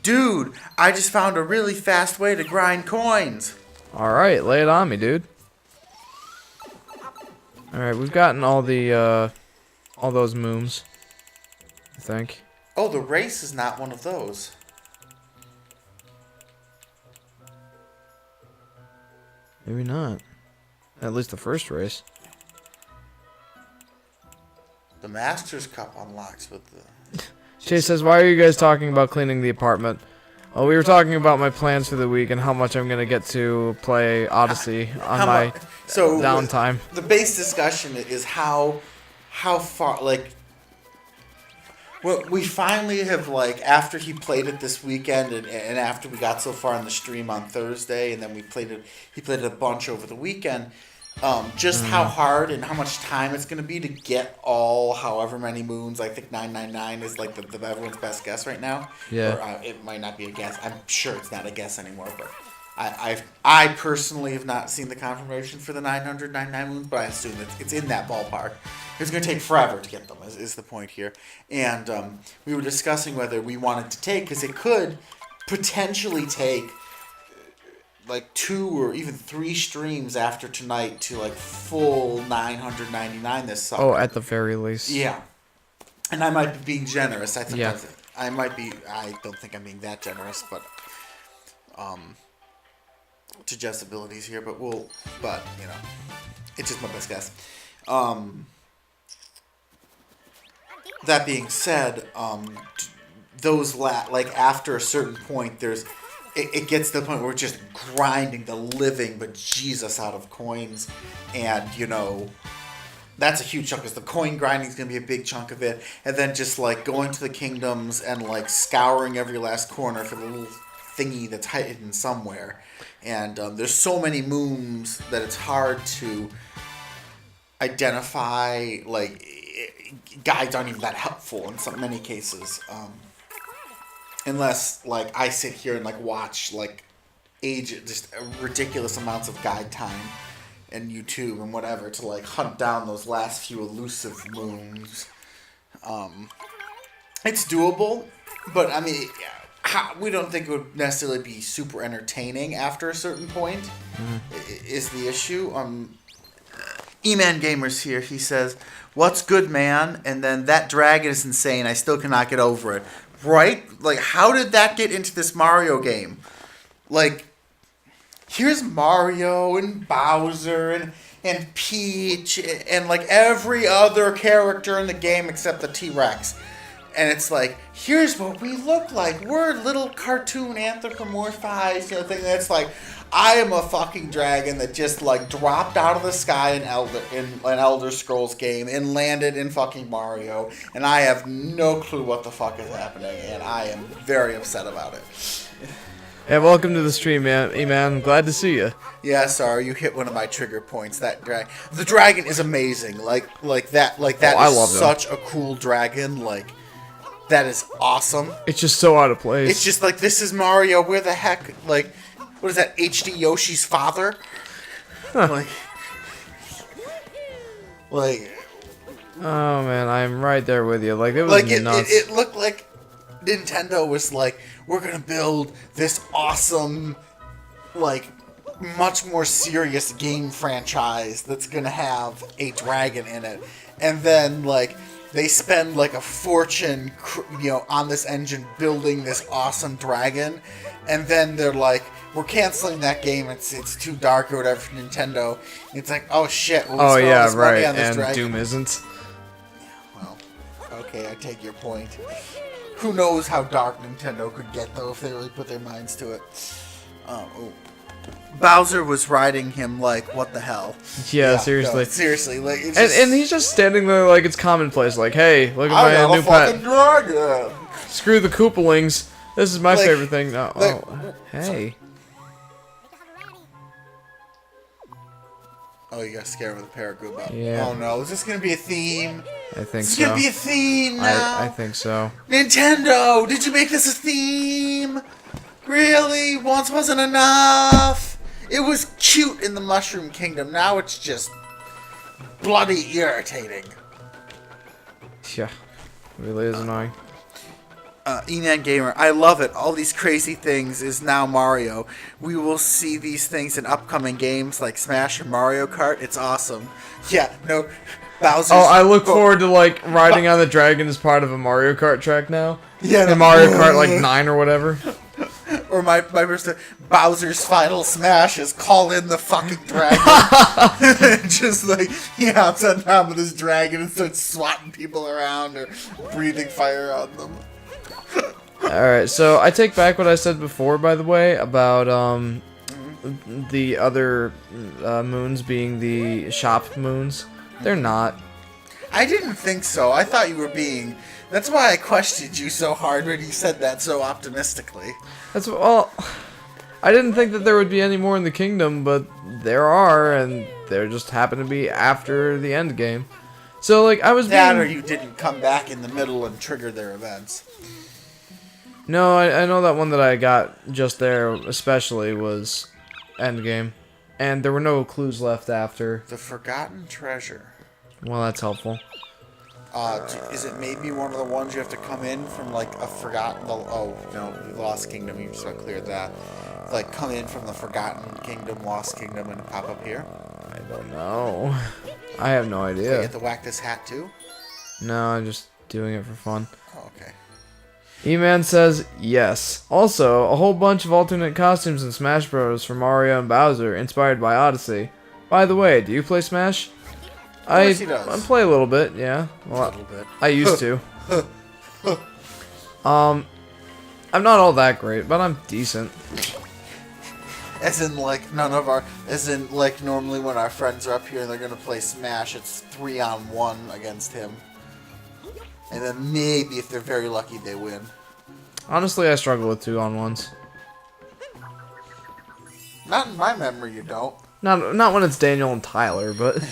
dude, I just found a really fast way to grind coins. Alright, lay it on me, dude. Alright, we've gotten all the, all those mooms, I think. Oh, the race is not one of those. Maybe not. At least the first race. The Masters Cup unlocks with the... Chase says, why are you guys talking about cleaning the apartment? Well, we were talking about my plans for the week and how much I'm going to get to play Odyssey on my downtime. The base discussion is how far, like... Well, we finally have, like, after he played it this weekend and after we got so far in the stream on Thursday and then he played it a bunch over the weekend, Just how hard and how much time it's going to be to get all however many moons. I think 999 is like the everyone's best guess right now. Yeah. Or, it might not be a guess. I'm sure it's not a guess anymore, but I personally have not seen the confirmation for the 999 moons, but I assume it's in that ballpark. It's going to take forever to get them, is the point here. And we were discussing whether we wanted to take, because it could potentially take like 2 or even 3 streams after tonight to like full 999 this summer. Oh, at the very least. Yeah. And I might be being generous. I think Yeah. I might be. I don't think I'm being that generous, but to Jeff's abilities here, but you know, it's just my best guess. That being said, those like after a certain point, it gets to the point where we're just grinding the living bejesus out of coins, and you know, that's a huge chunk, because the coin grinding is going to be a big chunk of it, and then just like going to the kingdoms and like scouring every last corner for the little thingy that's hidden somewhere. And there's so many moons that it's hard to identify. Like, guides aren't even that helpful in many cases, unless like I sit here and like watch like just ridiculous amounts of guide time and YouTube and whatever to like hunt down those last few elusive moons. It's doable, but I mean, we don't think it would necessarily be super entertaining after a certain point. Is the issue. E-Man Gamers here, he says, "What's good, man?" And then, "That dragon is insane. I still cannot get over it." Right? Like, how did that get into this Mario game? Like, here's Mario and Bowser and Peach and like every other character in the game except the T-Rex. And it's like, here's what we look like. We're little cartoon anthropomorphized, you know, thing that's like, I am a fucking dragon that just like dropped out of the sky in an Elder Scrolls game and landed in fucking Mario, and I have no clue what the fuck is happening, and I am very upset about it. Hey, welcome to the stream, man. Hey, man, glad to see you. Yeah, sorry, you hit one of my trigger points. The dragon is amazing. Like that I is love them. such a cool dragon. Like, that is awesome. It's just so out of place. It's just like, this is Mario. Where the heck? Like, what is that? HD Yoshi's father? Huh. Like. Oh man, I'm right there with you. Like, it was Like nuts. it looked like Nintendo was like, we're gonna build this awesome, like, much more serious game franchise that's gonna have a dragon in it, and then like they spend like a fortune, you know, on this engine building this awesome dragon, and then they're like, we're canceling that game. It's too dark or whatever for Nintendo. It's like, oh shit. Well, oh yeah, all this money right. on this And dragon. Doom isn't. Well, okay, I take your point. Who knows how dark Nintendo could get, though, if they really put their minds to it. Bowser was riding him like, what the hell? Yeah, seriously. No, seriously, like, it's And he's just standing there like it's commonplace. Like, hey, look at my new pet. Dragon. Screw the Koopalings. This is my Like- favorite thing. No, like- hey. Oh, you got scared with a Paragoomba. Yeah. Oh no, is this gonna be a theme? I think Is so. this gonna be a theme now? I think so. Nintendo, did you make this a theme? Really? Once wasn't enough? It was cute in the Mushroom Kingdom. Now it's just bloody irritating. Yeah, really is annoying. E-Man Gamer, I love it. All these crazy things is now Mario. We will see these things in upcoming games like Smash and Mario Kart. It's awesome. Yeah, no, Bowser's... Oh, I look forward to like riding on the dragon as part of a Mario Kart track now. Yeah, the Mario Kart like 9 or whatever. Or my first Bowser's final smash is call in the fucking dragon. Just like he hops on top of this dragon and starts swatting people around or breathing fire on them. Alright, so I take back what I said before, by the way, about the other moons being the shop moons. They're not. I didn't think so. I thought you were being... That's why I questioned you so hard when you said that so optimistically. Well, I didn't think that there would be any more in the kingdom, but there are, and there just happened to be after the end game. So, like, I was That being... or you didn't come back in the middle and trigger their events. No, I know that one that I got just there, especially, was endgame. And there were no clues left after. The Forgotten Treasure. Well, that's helpful. Is it maybe one of the ones you have to come in from, like, a forgotten... Oh, no, Lost Kingdom, you just got cleared that. Like, come in from the Forgotten Kingdom, Lost Kingdom, and pop up here? I don't know. I have no Do you idea. get to whack this hat, too? No, I'm just doing it for fun. Oh, okay. E-Man says yes. Also, a whole bunch of alternate costumes in Smash Bros. For Mario and Bowser, inspired by Odyssey. By the way, do you play Smash? Of course he does. I play a little bit, yeah. Well, A little bit. I used to. I'm not all that great, but I'm decent. As in, like, like, normally when our friends are up here and they're gonna play Smash, it's 3-on-1 against him. And then maybe, if they're very lucky, they win. Honestly, I struggle with 2-on-1s. Not in my memory, you don't. Not when it's Daniel and Tyler, but...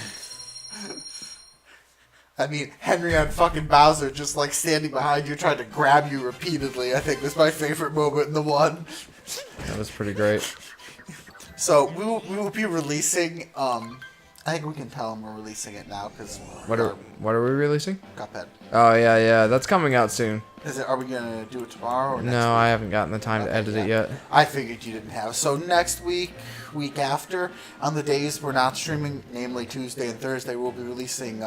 I mean, Henry on fucking Bowser just, like, standing behind you trying to grab you repeatedly, I think was my favorite moment in the one. That was pretty great. So, we will be releasing, I think we can tell them we're releasing it now, because... What are we releasing? Cuphead. Oh, yeah, that's coming out soon. Are we going to do it tomorrow or next No, week? I haven't gotten the time to edit it yet. I figured you didn't have. So next week after, on the days we're not streaming, namely Tuesday and Thursday, we'll be releasing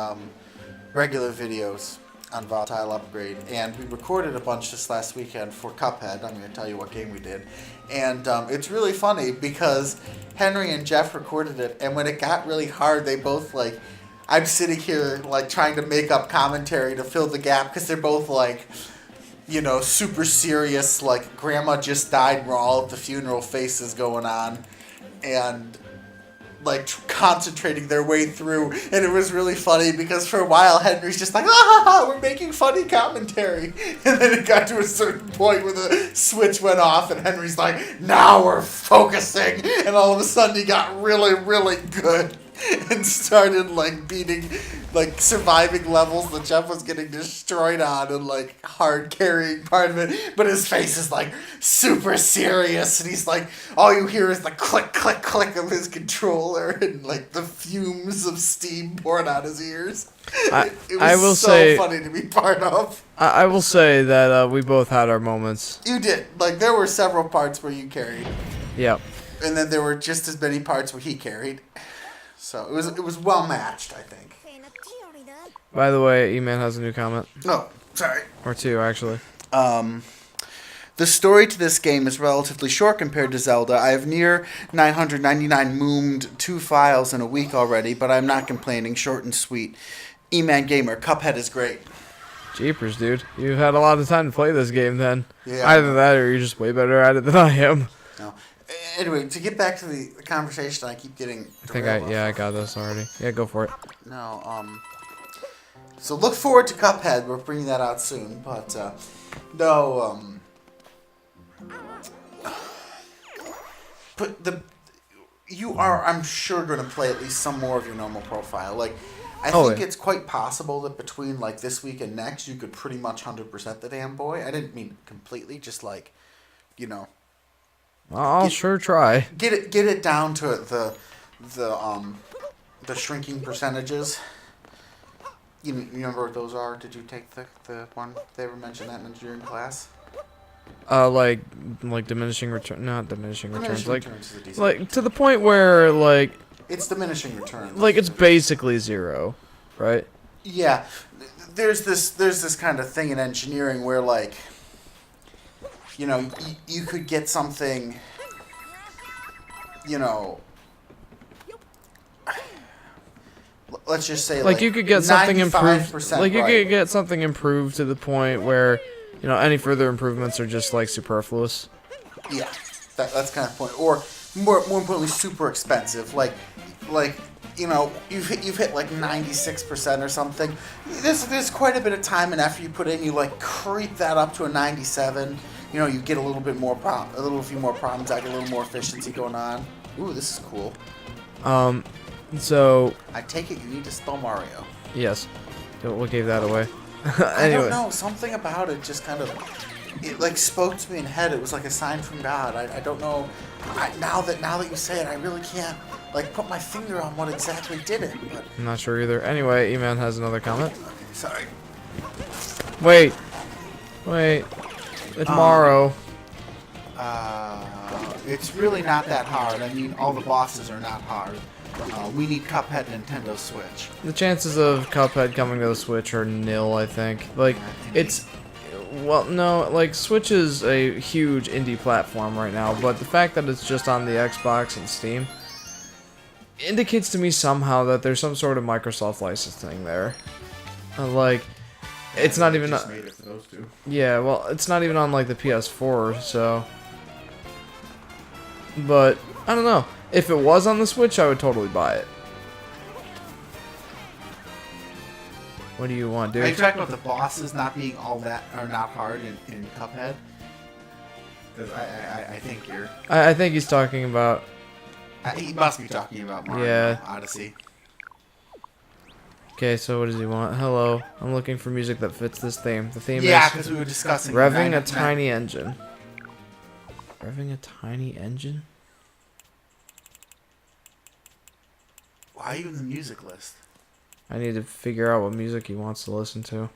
regular videos on Volatile Upgrade. And we recorded a bunch this last weekend for Cuphead. I'm going to tell you what game we did. And it's really funny because Henry and Jeff recorded it, and when it got really hard, they both, like... I'm sitting here, like, trying to make up commentary to fill the gap because they're both, like... You know, super serious, like, grandma just died, we're all at the funeral faces going on, and, like, concentrating their way through, and it was really funny, because for a while, Henry's just like, we're making funny commentary, and then it got to a certain point where the switch went off, and Henry's like, now we're focusing, and all of a sudden he got really, really good. And started, like, beating, like, surviving levels that Jeff was getting destroyed on and, like, hard carrying part of it. But his face is, like, super serious. And he's like, all you hear is the click, click, click of his controller and, like, the fumes of steam pouring out his ears. It was so funny to be part of. I will say that we both had our moments. You did. Like, there were several parts where you carried. Yep. And then there were just as many parts where he carried. So it was well matched, I think. By the way, E-Man has a new comment. Oh, sorry. Or two, actually. The story to this game is relatively short compared to Zelda. I have near 999 moomed 2 files in a week already, but I'm not complaining. Short and sweet. E-Man Gamer, Cuphead is great. Jeepers, dude. You've had a lot of time to play this game, then. Yeah. Either that or you're just way better at it than I am. No. Anyway, to get back to the conversation, I keep getting... I got this already. Yeah, go for it. No, so look forward to Cuphead. We're bringing that out soon, but, no, but you are, I'm sure, going to play at least some more of your normal profile. Like, I think it's quite possible that between, like, this week and next, you could pretty much 100% the damn boy. I didn't mean completely, just, like, you know... I'll sure try. Get it down to the shrinking percentages. You remember what those are? Did you take the one they ever mentioned that in engineering class? Like diminishing return, not diminishing returns. Diminishing returns is a decent like to the point where like it's diminishing returns. Like it's basically 0, right? Yeah, there's this kind of thing in engineering where like. You know, you could get something, you know, let's just say like you could get something improved. Like you could get something improved to the point where, you know, any further improvements are just like superfluous. Yeah, that's kind of the point. Or more importantly, super expensive. Like you know, you've hit like 96% or something. There's quite a bit of time and effort you put in. You like creep that up to a 97. You know, you get a little bit more few more problems. I get a little more efficiency going on. Ooh, this is cool. So, I take it you need to spell Mario. yes. What gave that away? I Anyway. don't know. Something about it just kind of, it like spoke to me in the head. It was like a sign from God. I don't know. Now that you say it, I really can't like put my finger on what exactly did it. But I'm not sure either. Anyway, E-Man has another comment. okay, sorry. Wait. It's Morrow. It's really not that hard. I mean, all the bosses are not hard. We need Cuphead Nintendo Switch. The chances of Cuphead coming to the Switch are nil, I think. Like, it's... Well, no, like, Switch is a huge indie platform right now, but the fact that it's just on the Xbox and Steam indicates to me somehow that there's some sort of Microsoft licensing there. Like, it's not even... Just made it for those two. Yeah, well, it's not even on, like, the PS4, so... But, I don't know. If it was on the Switch, I would totally buy it. What do you want, dude? Are you talking about the bosses not being all that, or not hard in Cuphead? Because I think you're... I think he's talking about... he must be talking about Mario Yeah. Odyssey. Okay, so what does he want? Hello, I'm looking for music that fits this theme. The theme Yeah, is because we were discussing... revving a tiny engine. Revving a tiny engine? Why are you in the music list? I need to figure out what music he wants to listen to.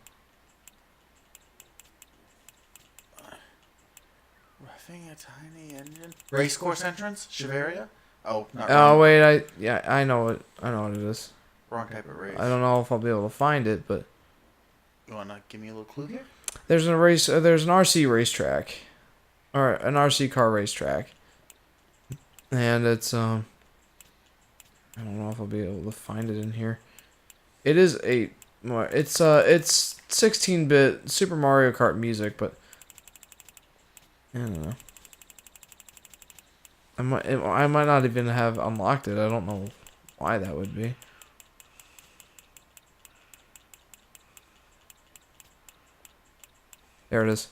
Revving a tiny engine? Racecourse entrance? Shiveria? Oh, not Oh wrong. wait, I know it. I know what it is. Wrong type of race. I don't know if I'll be able to find it, but You want to give me a little clue here? there's an RC racetrack, or an RC car racetrack, and it's I don't know if I'll be able to find it in here. It is it's 16-bit Super Mario Kart music, but I don't know. I might not even have unlocked it. I don't know why that would be. There it is.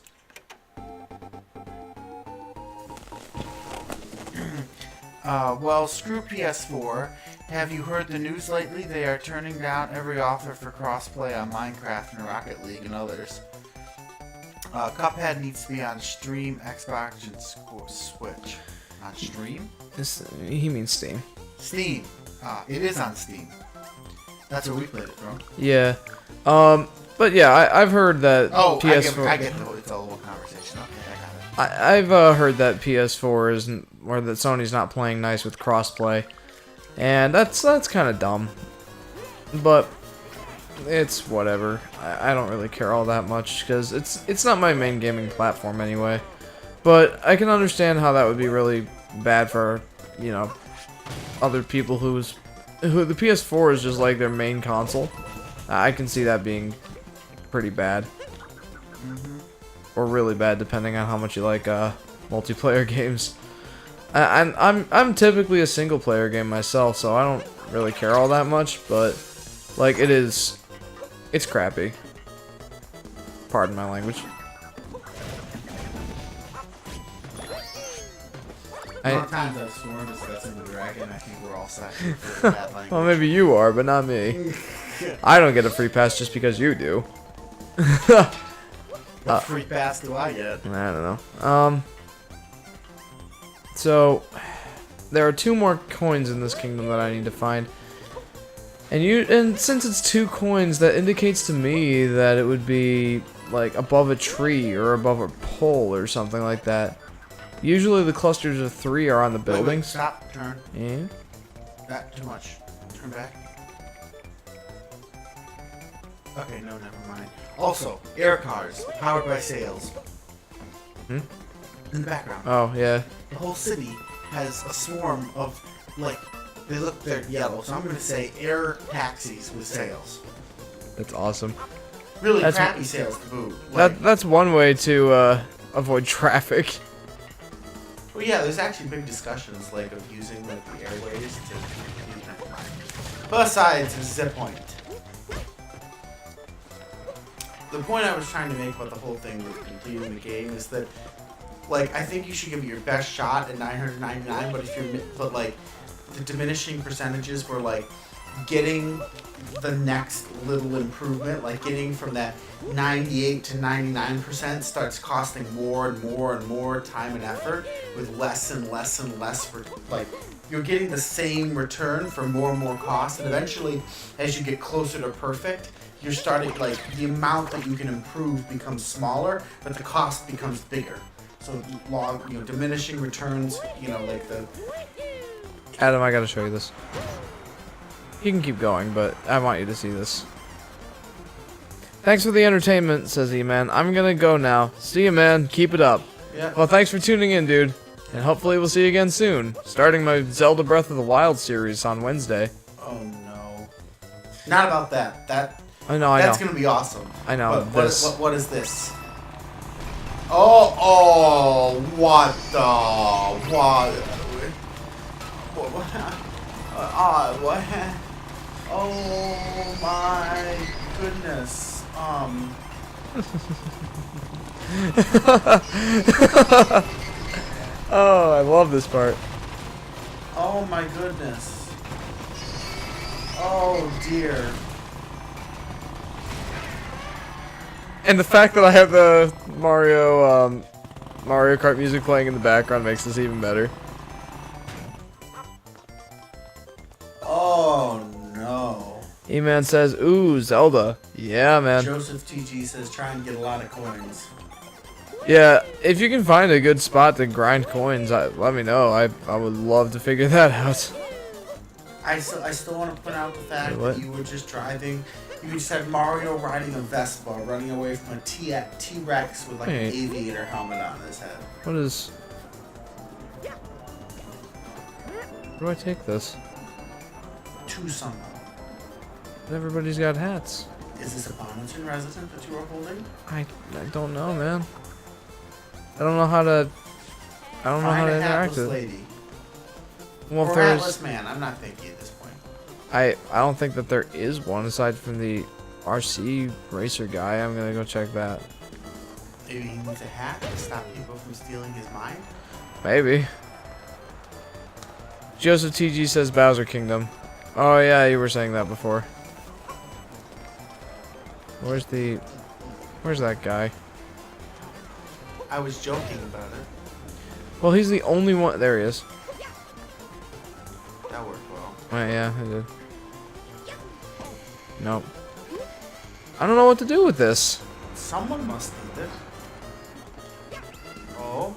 Well, screw PS4. Have you heard the news lately? They are turning down every offer for crossplay on Minecraft and Rocket League and others. Cuphead needs to be on Stream, Xbox, and Switch. On Stream? He means Steam. Steam. It is on Steam. That's where we played it from. Yeah. But yeah, I've heard that PS4... I get the it's a little conversation. Okay, I got it. I've heard that PS4 isn't, or that Sony's not playing nice with crossplay, and that's kind of dumb. But it's whatever. I don't really care all that much because it's not my main gaming platform anyway. But I can understand how that would be really bad for, you know, other people who the PS4 is just like their main console. I can see that being pretty bad. Or really bad, depending on how much you like multiplayer games. I'm typically a single player game myself, so I don't really care all that much. But like it's crappy. Pardon my language. More times I've sworn discussing the dragon. I think we're all set for bad language. Well, maybe you are, but not me. I don't get a free pass just because you do. What free pass do I get? I don't know. So there are 2 more coins in this kingdom that I need to find. And since it's 2 coins, that indicates to me that it would be like above a tree or above a pole or something like that. Usually the clusters of 3 are on the buildings. Wait, stop. Turn. Yeah. That too much. Turn back. Okay, no, never mind. Also, air cars powered by sails. Hmm? In the background. Oh yeah. The whole city has a swarm of, like, they're yellow, so I'm gonna say air taxis with sails. That's awesome. Really That's- crappy sails to boot. Like, That's one way to avoid traffic. well, yeah, there's actually big discussions, like, of using, like, the airways to... Never mind. Besides the point. The point I was trying to make about the whole thing with completing the game is that, like, I think you should give it your best shot at 999, but if you're, but like, the diminishing percentages were like getting the next little improvement, like getting from that 98 to 99% starts costing more and more and more time and effort with less and less and less. Like you're getting the same return for more and more cost, and eventually, as you get closer to perfect, you're starting like the amount that you can improve becomes smaller, but the cost becomes bigger. So diminishing returns, like the. Adam, I gotta show you this. You can keep going, but I want you to see this. Thanks for the entertainment, says E-Man. I'm gonna go now. See you, man. Keep it up. Yeah. Well, thanks for tuning in, dude. And hopefully we'll see you again soon. Starting my Zelda Breath of the Wild series on Wednesday. Oh no. Not about that. I know. That's gonna be awesome. I know. What is this? Oh, what the? What? What? Oh my goodness. Oh, I love this part. Oh my goodness. Oh dear. And the fact that I have the Mario Kart music playing in the background makes this even better. Oh no. E-Man says, ooh, Zelda. Yeah, man. Joseph TG says try and get a lot of coins. Yeah, if you can find a good spot to grind coins, let me know. I would love to figure that out. I still want to point out the fact Wait, what? that you were just driving. You just had Mario riding a Vespa, running away from a T-Rex with like an aviator helmet on his head. What is... Where do I take this? To someone. Everybody's got hats. Is this a Bonington resident that you are holding? I don't know, man. I don't know how to... I don't know how to interact with it. Lady. Well, if or there's... hatless man. I'm not thinking at this point. I don't think that there is one aside from the RC racer guy. I'm gonna go check that. Maybe he needs a hat to stop people from stealing his mind? Maybe. Joseph TG says Bowser Kingdom. Oh yeah, you were saying that before. Where's that guy? I was joking about it. Well, he's the only one. There he is. That worked well. Oh, yeah, it did. Nope. I don't know what to do with this. Someone must need it. Oh.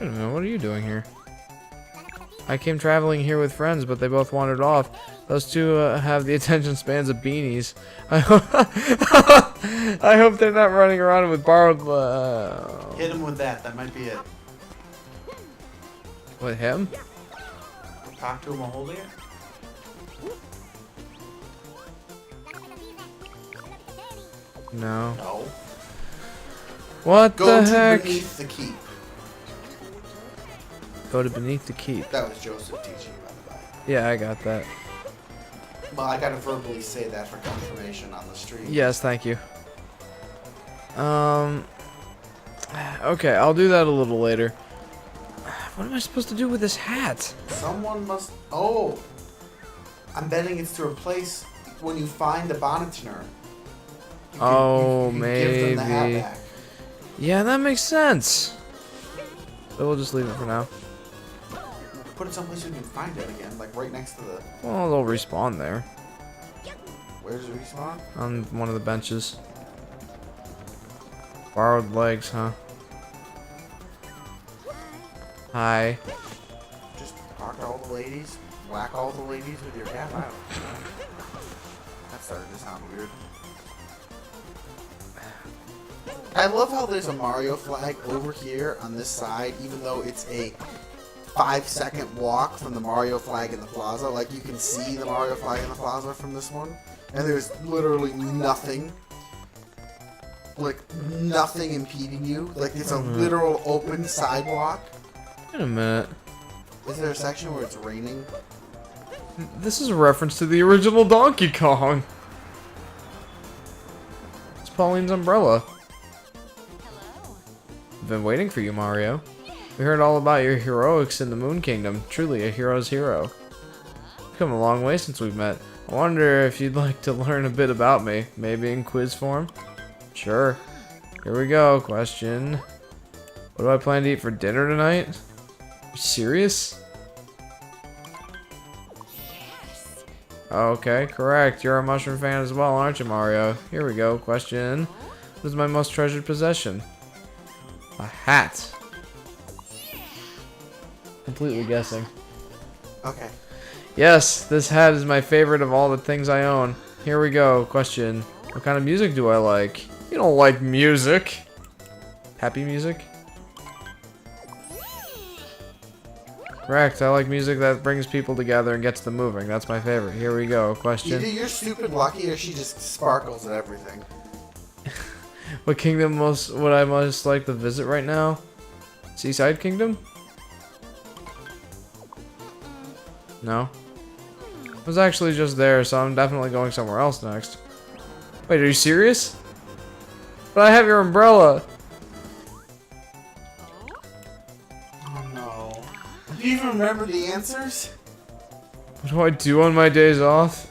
Wait a minute, what are you doing here? I came traveling here with friends, but they both wandered off. Those two have the attention spans of beanies. I hope they're not running around with borrowed... Hit him with that. That might be it. With him? Talk to him while holding it? No. No. What Go the to heck? beneath the keep. Go to beneath the keep. That was Joseph teaching, by the way. Yeah, I got that. Well, I gotta verbally say that for confirmation on the stream. Yes, thank you. Okay, I'll do that a little later. What am I supposed to do with this hat? Someone must... Oh! I'm betting it's to replace when you find the Bonnetener. Oh, Give them the hat maybe. back. Yeah, that makes sense. So we'll just leave it for now. Put it someplace you can find it again, like right next to the... Well, they'll respawn there. Where's the respawn? On one of the benches. Borrowed legs, huh? Hi. Just talk to all the ladies, whack all the ladies with your hat. Wow. That started to sound weird. I love how there's a Mario flag over here on this side, even though it's a 5-second walk from the Mario flag in the plaza. Like, you can see the Mario flag in the plaza from this one. And there's literally nothing. Like, nothing impeding you. Like, it's a literal open sidewalk. Wait a minute. Is there a section where it's raining? This is a reference to the original Donkey Kong. It's Pauline's umbrella. I've been waiting for you, Mario. We heard all about your heroics in the Moon Kingdom. Truly a hero's hero. come a long way since we've met. I wonder if you'd like to learn a bit about me, maybe in quiz form? Sure. Here we go. Question. What do I plan to eat for dinner tonight? Are you serious? Okay, correct. You're a mushroom fan as well, aren't you, Mario? Here we go. Question. What is my most treasured possession? A hat. Completely guessing. Okay. Yes, this hat is my favorite of all the things I own. Here we go. Question. What kind of music do I like? You don't like music. Happy music? Correct. I like music that brings people together and gets them moving. That's my favorite. Here we go. Question. Either you're stupid lucky or she just sparkles at everything. What kingdom would I most like to visit right now? Seaside Kingdom? No. I was actually just there, so I'm definitely going somewhere else next. Wait, are you serious? But I have your umbrella. Oh no. Do you even remember the answers? What do I do on my days off?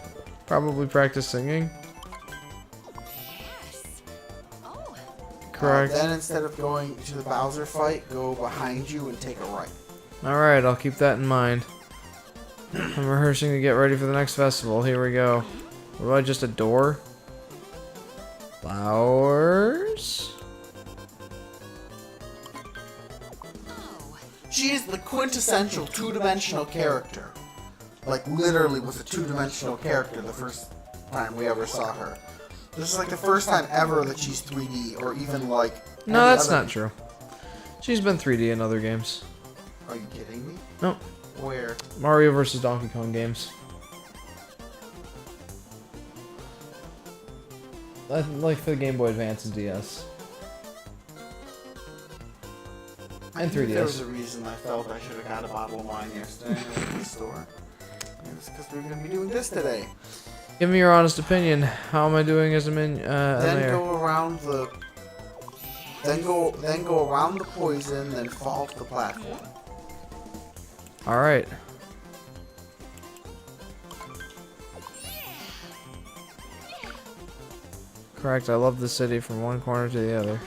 Probably practice singing. Correct. Then instead of going to the Bowser fight, go behind you and take a right. Alright, I'll keep that in mind. I'm rehearsing to get ready for the next festival. Here we go. What do I just adore? Flowers? She is the quintessential two-dimensional character. Like, literally was a two-dimensional character the first time we ever saw her. This is like the first time ever that she's 3D, or even like... No, that's not true. She's been 3D in other games. Are you kidding me? No. Where? Mario vs. Donkey Kong games. Like for the Game Boy Advance and DS. And 3DS. There was a reason I felt I should have got a bottle of wine yesterday at the store. It's because we're going to be doing this today. Give me your honest opinion. How am I doing as a Then go around the... Then go around the poison, then fall to the platform. Alright. Correct, I love the city from one corner to the other.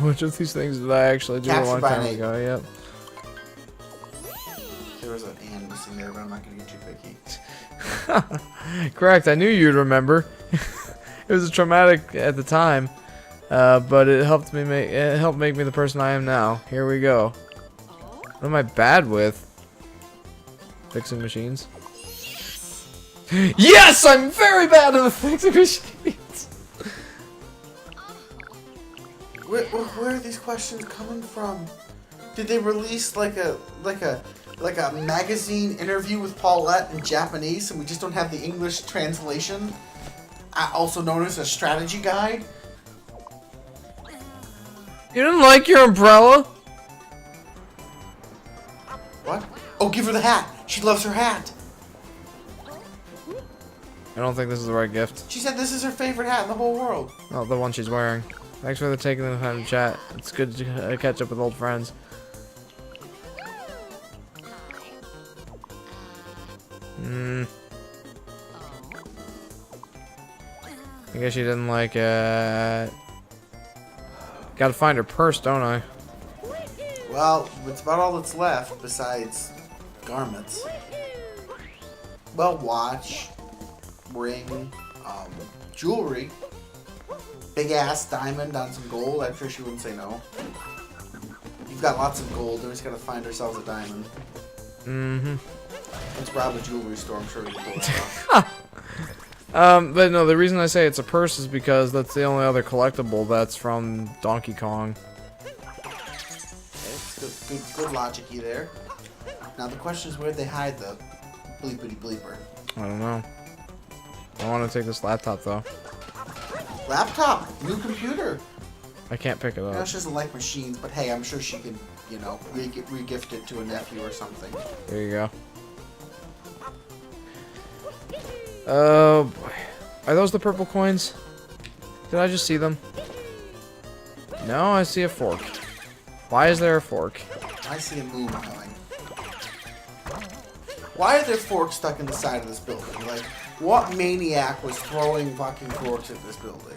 Which of these things did I actually do a long time ago? Yep. There was an and missing there, but I'm not going to get too picky. Correct, I knew you'd remember. It was traumatic at the time, but it helped make me the person I am now. Here we go. What am I bad with? Fixing machines. Yes, I'm very bad at fixing machines. Where are these questions coming from? Did they release like a magazine interview with Paulette in Japanese, and we just don't have the English translation? Also known as a strategy guide. You didn't like your umbrella? What? Oh, give her the hat. She loves her hat. I don't think this is the right gift. She said this is her favorite hat in the whole world. Oh, the one she's wearing. Thanks for taking the time to chat. It's good to catch up with old friends. I guess you didn't like it. Gotta find her purse, don't I? Well, it's about all that's left besides garments. Well, watch, ring, jewelry, big ass diamond on some gold. I'm sure she wouldn't say no. You've got lots of gold. We just gotta find ourselves a diamond. Let's rob a jewelry store. I'm sure we can pull that off. But no, the reason I say it's a purse is because that's the only other collectible that's from Donkey Kong. Okay, good logic-y there. Now the question is, where'd they hide the bleepity bleeper? I don't know. I want to take this laptop though. Laptop, new computer. I can't pick it You know, up. she doesn't like machines, but hey, I'm sure she can, you know, re-gift it to a nephew or something. There you go. Oh boy. Are those the purple coins? Did I just see them? No, I see a fork. Why is there a fork? I see a moon coming. Why are there forks stuck in the side of this building? Like, what maniac was throwing fucking forks at this building?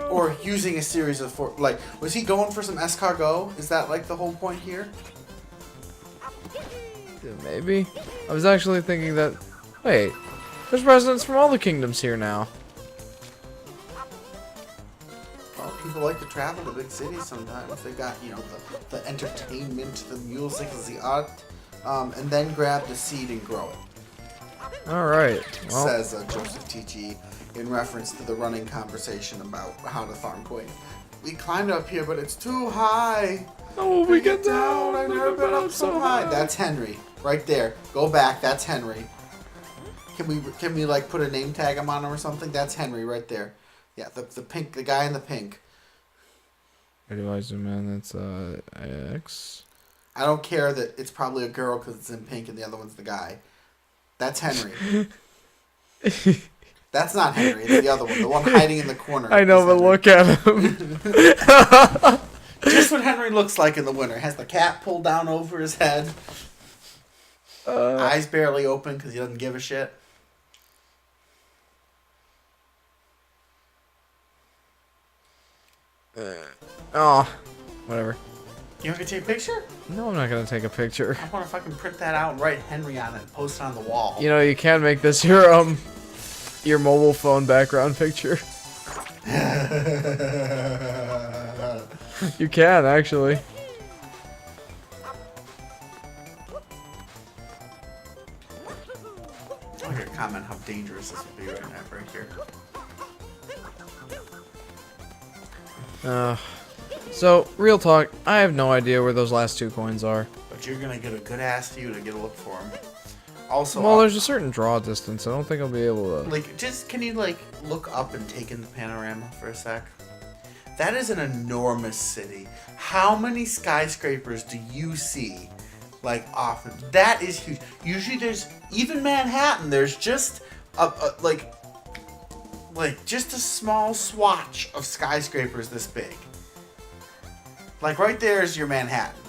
Or using a series of forks? Like, was he going for some escargot? Is that like the whole point here? Maybe. I was actually thinking that. Wait, there's residents from all the kingdoms here now. Well, people like to travel to big cities sometimes. They got, you know, the entertainment, the music, the art, and then grab the seed and grow it. All right. Well, Says Joseph T.G. in reference to the running conversation about how to farm coin. We climbed up here, but it's too high. oh, we get down. I've never been up so high. That's Henry, right there. Go back. That's Henry. Can we like put a name tag on him or something? That's Henry right there. Yeah, the pink, the guy in the pink. Where do I zoom in? That's X. I don't care that it's probably a girl because it's in pink and the other one's the guy. That's Henry. That's not Henry. It's the other one. The one hiding in the corner. I know, but Henry. look at him. Just what Henry looks like in the winter. Has the cap pulled down over his head. Eyes barely open because he doesn't give a shit. Oh, whatever. You want to take a picture? No, I'm not gonna take a picture. I wonder if I can print that out and write Henry on it and post it on the wall. You know, you can make this your mobile phone background picture. You can actually. I'm gonna comment how dangerous this would be right here. So real talk, I have no idea where those last 2 coins are. But you're gonna get a good ass view to get a look for them. Also, Well, there's a certain draw distance. I don't think I'll be able to. like, just can you like look up and take in the panorama for a sec? That is an enormous city. How many skyscrapers do you see? Like often, that is huge. Usually, there's even Manhattan. There's just like just a small swatch of skyscrapers this big. Like right there is your Manhattan.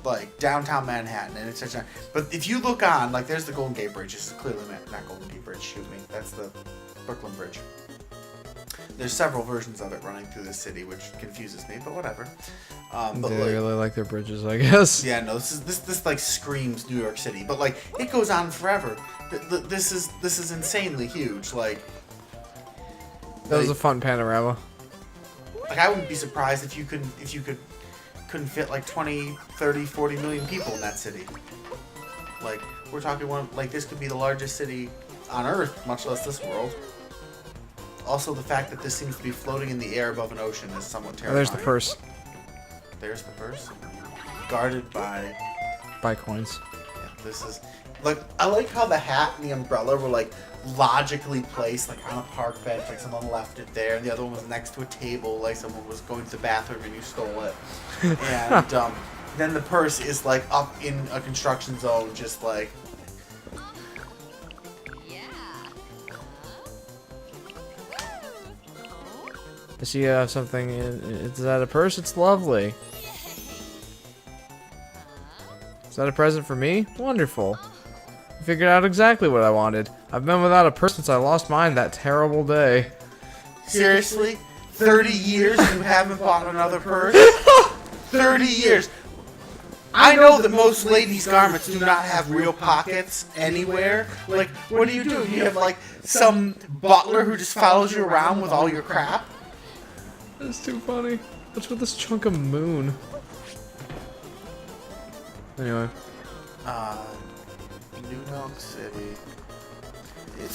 Like downtown Manhattan, and it's such a. But if you look on, like there's the Golden Gate Bridge. This is clearly not Golden Gate Bridge. Shoot me, that's the Brooklyn Bridge. There's several versions of it running through the city, which confuses me, but whatever. But They like, really like their bridges, I guess. yeah, no, this like screams New York City, but like it goes on forever. This is insanely huge. Like That was a fun panorama. Like I wouldn't be surprised if you couldn't fit like 20, 30, 40 million people in that city. Like we're talking this could be the largest city on Earth, much less this world. Also, the fact that this seems to be floating in the air above an ocean is somewhat Oh, terrifying. there's the purse. There's the purse. Guarded by coins. Yeah, this is like I like how the hat and the umbrella were like logically placed like on a park bench, like someone left it there, and the other one was next to a table, like someone was going to the bathroom and you stole it. And then the purse is like up in a construction zone, just like. I see you have something. Is that a purse? It's lovely. Is that a present for me? Wonderful. I figured out exactly what I wanted. I've been without a purse since I lost mine that terrible day. Seriously? 30 years you haven't bought another purse? 30 years. I know that most ladies' garments do not have real pockets anywhere. Like, what do? You have, like, some butler who just follows you around with all your crap? That's too funny. What's with this chunk of moon? Anyway. New York City.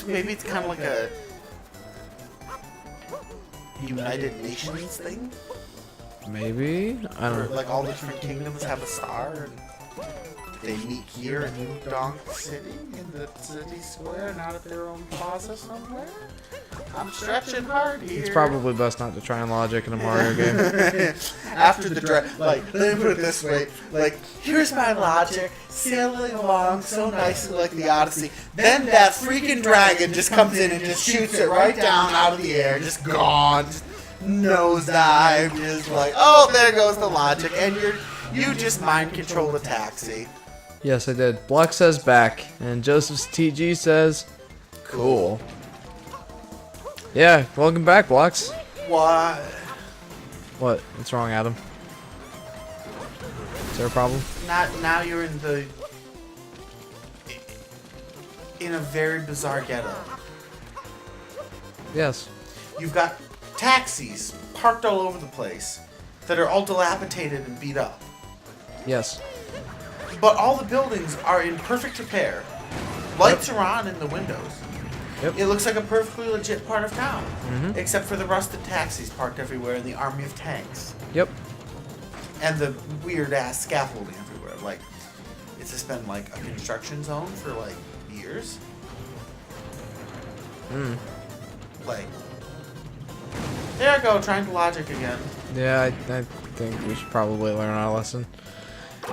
Maybe it's kind of like a United Nations thing? Maybe? I Where, don't know. like, all the different kingdoms have a star, and they meet here in New Donk City, in the city square, not at their own plaza somewhere? I'm stretching hard here. It's probably best not to try and logic in a Mario game. After the draft, like, let me put it this way, like, here's my logic, sailing along so nicely like the Odyssey, then that freaking dragon just comes in and just shoots it right down out of the air, just gone, just nosedive, just like, oh, there goes the logic, and you just mind control the taxi. Yes, I did. Block says back, and Joseph's TG says cool. Yeah, welcome back, Blocks. What? What? What's wrong, Adam? Is there a problem? Now you're in a very bizarre ghetto. Yes. You've got taxis parked all over the place that are all dilapidated and beat up. Yes. But all the buildings are in perfect repair. Lights are on in the windows. Yep. It looks like a perfectly legit part of town. Mm-hmm. Except for the rusted taxis parked everywhere and the army of tanks. Yep. And the weird-ass scaffolding everywhere. Like, it's just been, like, a construction zone for, like, years. Mm. Like, there I go, trying to logic again. Yeah, I think we should probably learn our lesson.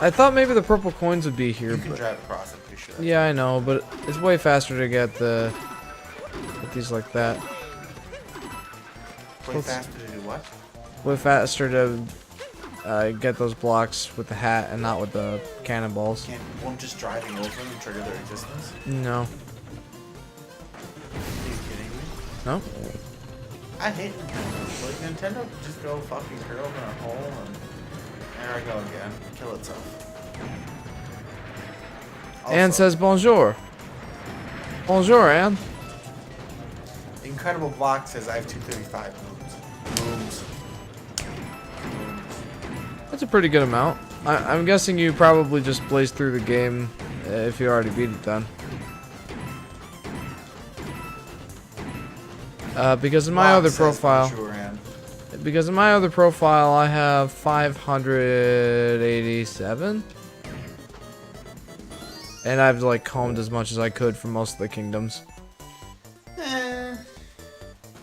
I thought maybe the purple coins would be here, You can but drive across it, pretty sure. yeah, I know, but it's way faster to get these like that. Way faster to do what? Way faster to get those blocks with the hat and not with the cannonballs. Won't just driving over them trigger their existence? No. Are you kidding me? No? I hate Nintendo. Like, Nintendo could just go fucking curl in a hole and there I go again. Kill itself. Anne Also, says bonjour. Bonjour, Anne. Incredible Block says I have 235 moons. That's a pretty good amount. I'm guessing you probably just blazed through the game if you already beat it then. Because in my Block other says profile, bonjour, Ann. because in my other profile I have 587, and I've like combed as much as I could for most of the kingdoms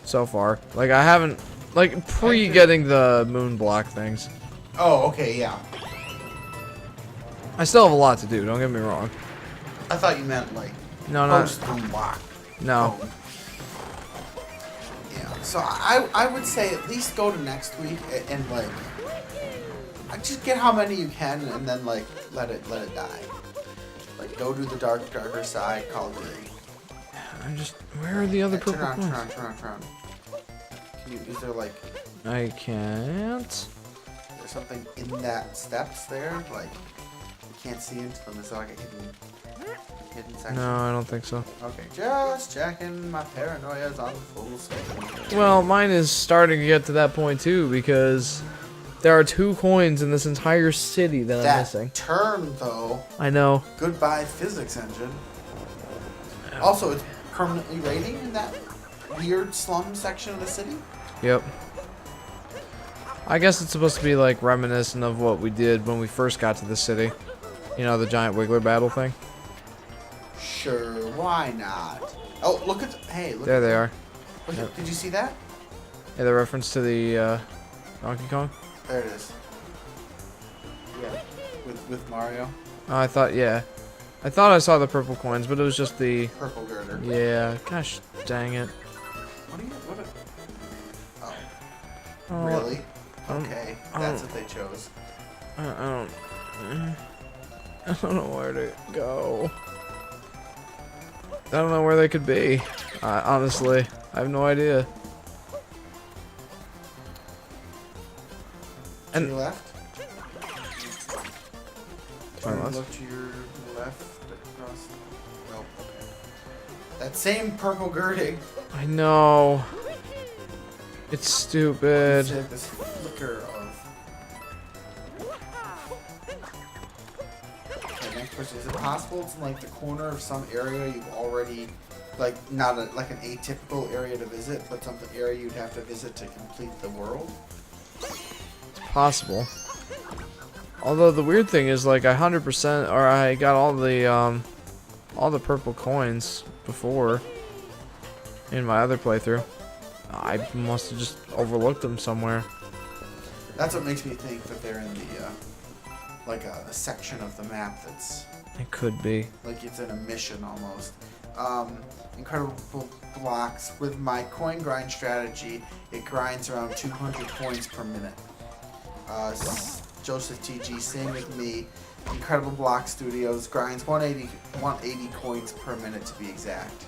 so far. Like I haven't, like pre-getting the moon block things. Oh, okay, yeah. I still have a lot to do. Don't get me wrong. I thought you meant like No, not post moon block. no. Oh. Yeah. So I would say at least go to next week and like just get how many you can and then like let it die. Like go to the darker side, call it a day. I'm just. Where are the other purple Turn coins? on. Can you? Is there like? I can't. There's something in that steps there, like you can't see into them. Is there like a hidden section? No, I don't think so. Okay, just checking. My paranoia's on full screen. Well, mine is starting to get to that point too because there are 2 coins in this entire city that I'm missing. Turn though. I know. Goodbye physics engine. Also, it's permanently raining in that weird slum section of the city. Yep. I guess it's supposed to be like reminiscent of what we did when we first got to the city. You know, the giant wiggler battle thing. Sure, why not? Oh, look at hey, look. There they are. Look Yep. at, did you see that? Yeah, the reference to the Donkey Kong. There it is. Yeah, with Mario. Oh, I thought I thought I saw the purple coins, but it was just the. Purple girder. Yeah. Gosh, dang it. Oh, Really? Um, Okay, that's what they chose. I don't know where to go. I don't know where they could be. Honestly, I have no idea. To And your left? to my left? Look to your left across. Nope, okay. That same purple girding. I know. It's stupid. It's like this flicker of. Okay, next question. Is it possible it's in like the corner of some area you've already, like not like an atypical area to visit, but some area you'd have to visit to complete the world? It's possible. Although the weird thing is, like, I 100% or I got all the purple coins before in my other playthrough. I must have just overlooked them somewhere. That's what makes me think that they're in the like a section of the map that's It could be. like it's in a mission almost. Incredible blocks. With my coin grind strategy, it grinds around 200 coins per minute. Joseph TG, same with me. Incredible Block Studios grinds 180 coins per minute to be exact.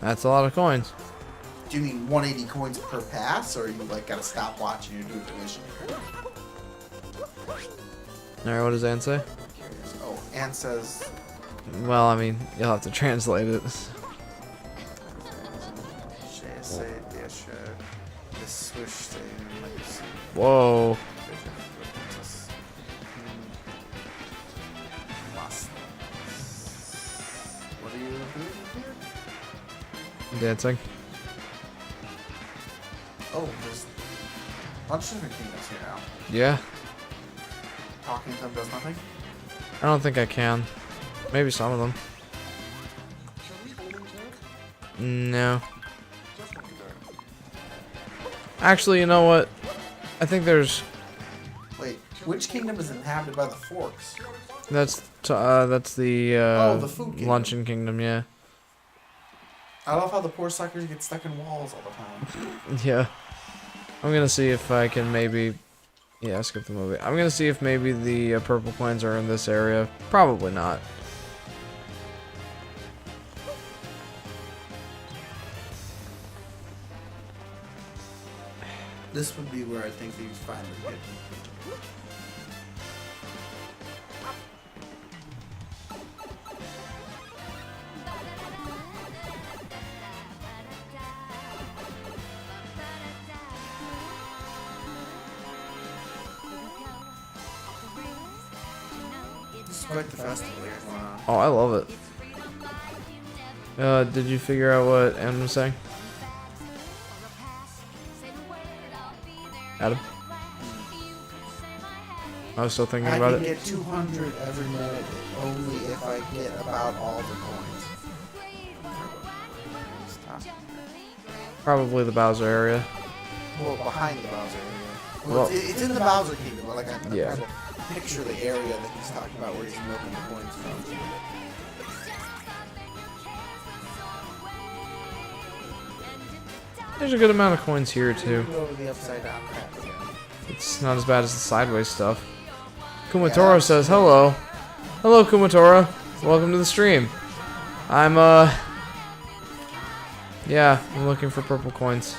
That's a lot of coins. Do you mean 180 coins per pass, or you like gotta stop watching and do the mission? Alright, what does Ann say? Curious. Oh, Ann says. Well, I mean, you'll have to translate it. Whoa. What are you doing here? Dancing. Oh, there's a bunch of different kingdoms here now. Yeah. Talking to them does nothing? I don't think I can. Maybe some of them. No. Actually, you know what? I think there's... Wait, which kingdom is inhabited by the forks? That's the the food kingdom. luncheon kingdom, yeah. I love how the poor suckers get stuck in walls all the time. Yeah. I'm gonna see if I can maybe... Yeah, skip the movie. I'm gonna see if maybe the purple coins are in this area. Probably not. This would be where I think these finally hit. This is quite the festival here going on. Oh, I love it. Did you figure out what Em was saying? Adam? I was still thinking about I can it. get 200 every minute only if I get about all the coins. Probably the Bowser area. Well, behind the Bowser area. Well, It's in the Bowser Kingdom, but like I'm Yeah. trying to picture the area that he's talking about where he's milking the coins from. There's a good amount of coins here too. Go to the upside down crap again. It's not as bad as the sideways stuff. Kumatora says hello. Hello, Kumatora. Welcome to the stream. I'm yeah, I'm looking for purple coins.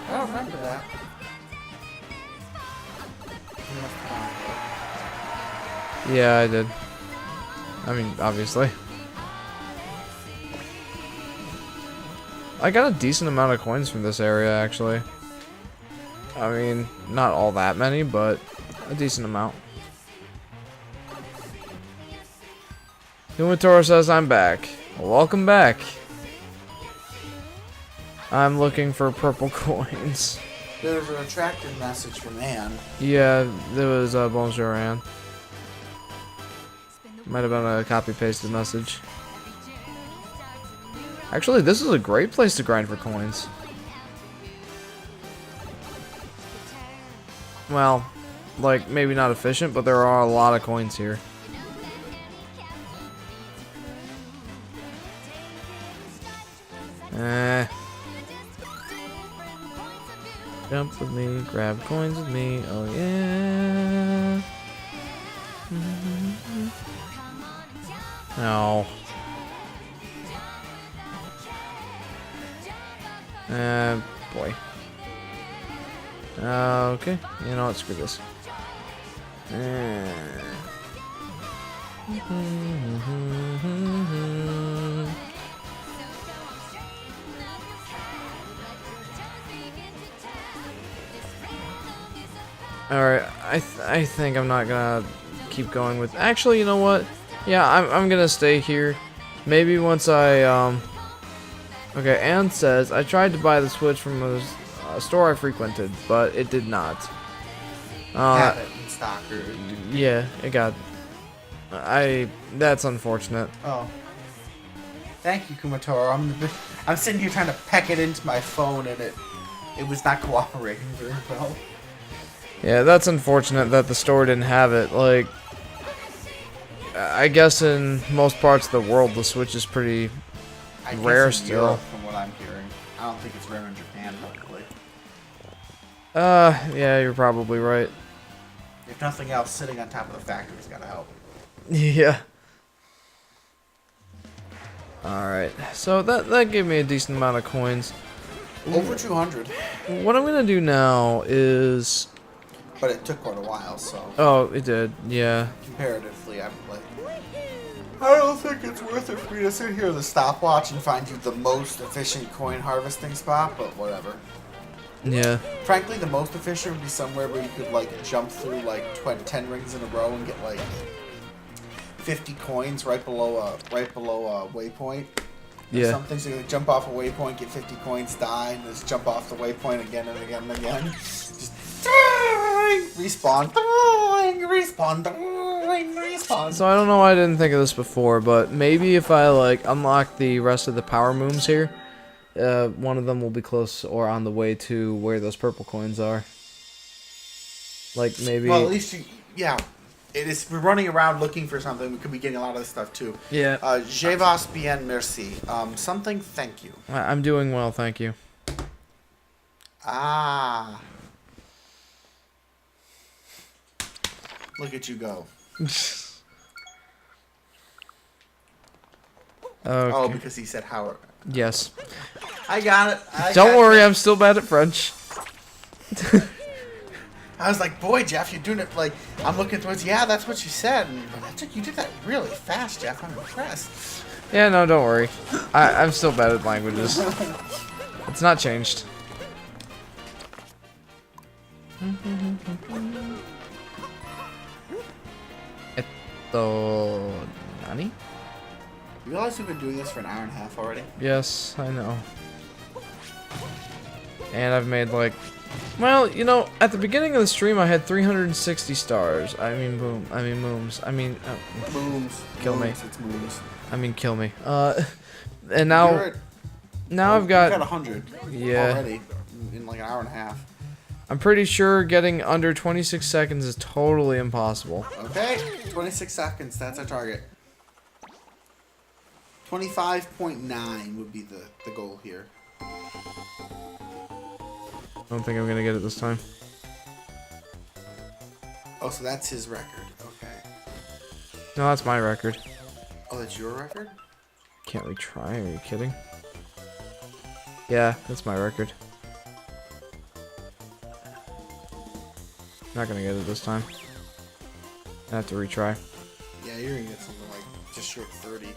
I don't remember that. Yeah, I did. I mean, obviously. I got a decent amount of coins from this area, actually. I mean, not all that many, but a decent amount. Kumatora says I'm back. Welcome back. I'm looking for purple coins. There's an attractive message from Anne. Yeah, there was Bonjour Anne. Might have been a copy-pasted message. Actually, this is a great place to grind for coins. Well, like, maybe not efficient, but there are a lot of coins here. Jump with me, grab coins with me, oh yeah. No. Boy. Okay, you know what, screw this. Alright, I think I'm not gonna keep going with... Actually, you know what? Yeah, I'm gonna stay here. Maybe once I, Okay, Anne says, I tried to buy the Switch from a store I frequented, but it did not. Have it in stock. Yeah, it got... That's unfortunate. Oh. Thank you, Kumatora. I'm sitting here trying to peck it into my phone, and it was not cooperating very well. Yeah, that's unfortunate that the store didn't have it. Like, I guess in most parts of the world, the Switch is pretty rare guess in still. Europe, from what I'm hearing. I don't think it's rare in Japan, probably. Yeah, you're probably right. If nothing else, sitting on top of the factory's gotta help. Yeah. Alright, so that gave me a decent amount of coins. Over 200. What I'm gonna do now is... But it took quite a while, so... Oh, it did, yeah. Comparatively, I'm like... I don't think it's worth it for me to sit here with a stopwatch and find you the most efficient coin harvesting spot, but whatever. Yeah. Frankly, the most efficient would be somewhere where you could, like, jump through, like, 10 rings in a row and get, like, 50 coins right below a waypoint. Yeah. Something, so you like, jump off a waypoint, get 50 coins, die, and just jump off the waypoint again and again and again. Just respawn, respawn, respawn. So I don't know why I didn't think of this before, but maybe if I, like, unlock the rest of the power mooms here, one of them will be close or on the way to where those purple coins are. Like, maybe... Well, at least you... Yeah. It is. We're running around looking for something. We could be getting a lot of this stuff, too. Yeah. Je vas bien, merci. Something, thank you. I'm doing well, thank you. Ah. Look at you go. Okay. Oh, because he said Howard. Yes. I got it. Don't worry, I'm still bad at French. I was like, boy, Jeff, you're doing it like, I'm looking towards, yeah, that's what you said. And you did that really fast, Jeff. I'm impressed. Yeah, no, don't worry. I'm still bad at languages. It's not changed. Nani? You realize we've been doing this for an hour and a half already? Yes, I know. And I've made like... Well, you know, at the beginning of the stream I had 360 stars. I mean, boom. I mean, mooms. I mean... Mooms. Kill me. It's mooms. I mean, kill me. And now... Now I've got... 100 yeah. already in like an hour and a half. I'm pretty sure getting under 26 seconds is totally impossible. Okay, 26 seconds. That's our target. 25.9 would be the goal here. I don't think I'm gonna get it this time. Oh, so that's his record. Okay. No, that's my record. Oh, that's your record? Can't retry? Are you kidding? Yeah, that's my record. Not gonna get it this time. I have to retry. Yeah, you're gonna get something like just short of 30.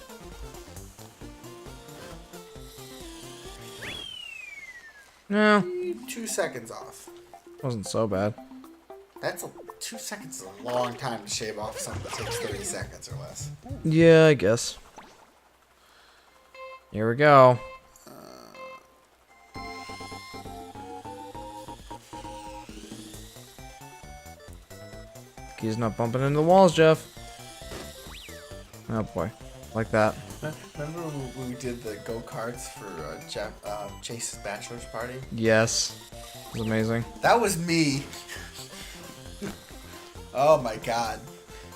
No, 2 seconds off. wasn't so bad. That's 2 seconds is a long time to shave off something that takes 30 seconds or less. Yeah, I guess. Here we go. He's not bumping into the walls, Jeff. Oh boy, like that. Remember when we did the go-karts for Chase's bachelor's party? Yes, it was amazing. That was me. Oh my god.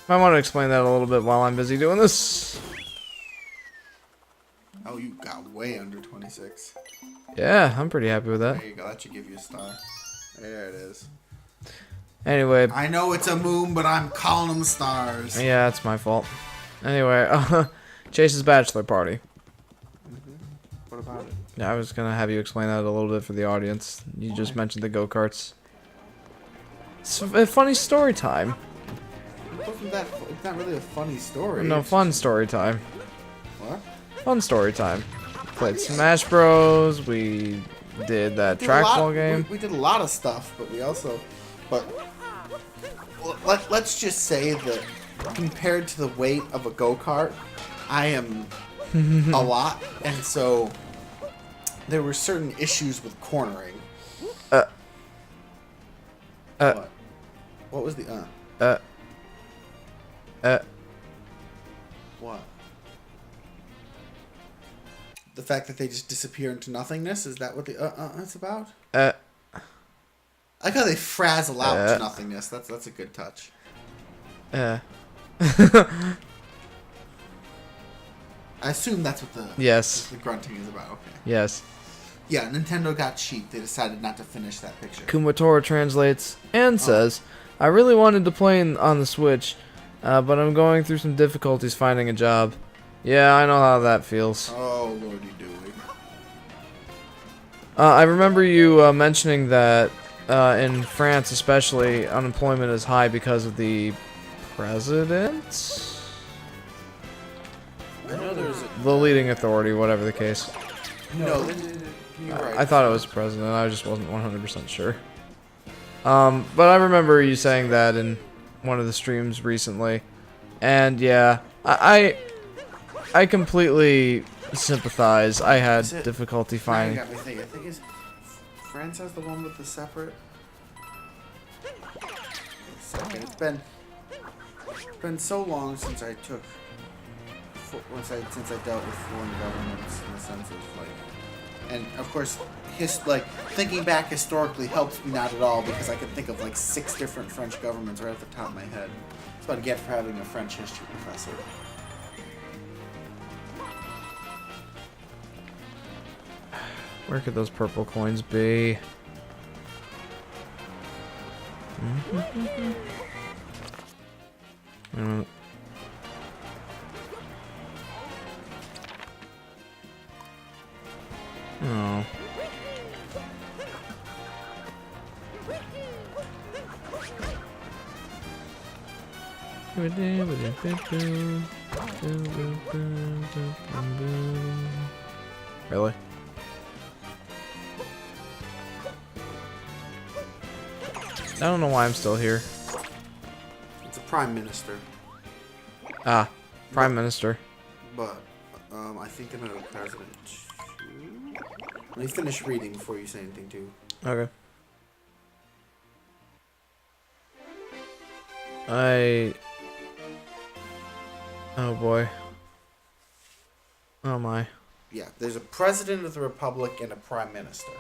I want to explain that a little bit while I'm busy doing this. Oh, you got way under 26. Yeah, I'm pretty happy with that. There you go. That should give you a star. There it is. Anyway. I know it's a moon, but I'm calling them stars. Yeah, it's my fault. Anyway, Chase's bachelor party. What about it? Yeah, I was gonna have you explain that a little bit for the audience. You just mentioned the go-karts. It's a funny story time. It's not really a funny story. No, fun story time. What? Fun story time. Played Smash Bros. We did that trackball game. We did a lot of stuff, but we also... But let's just say that compared to the weight of a go-kart, I am a lot, and so there were certain issues with cornering. What was the What? The fact that they just disappear into nothingness? Is that what the is about? I like how they frazzle out to nothingness. That's a good touch. I assume that's what the yes. the grunting is about. Okay. Yes. Yeah, Nintendo got cheap. They decided not to finish that picture. Kumatora translates and says, I really wanted to play on the Switch, but I'm going through some difficulties finding a job. Yeah, I know how that feels. Oh, lordy dooey. I remember you mentioning that in France especially, unemployment is high because of the president? I know there's The leading authority, whatever the case. No, you're right. I thought it was the president, I just wasn't 100% sure. But I remember you saying that in one of the streams recently. And yeah, I completely sympathize. I had difficulty finding. Got me thinking. I think France has the one with the separate. Second, it's been so long since I took. Since I dealt with foreign governments in the sense of like, and of course, thinking back historically helps me not at all because I can think of like 6 different French governments right off the top of my head. That's what I get for having a French history professor. Where could those purple coins be? Oh. Really? I don't know why I'm still here. It's a prime minister. Ah, prime minister. But I think I'm a president. Let me finish reading before you say anything too. Okay. Oh boy. Oh my. Yeah, there's a president of the republic and a prime minister.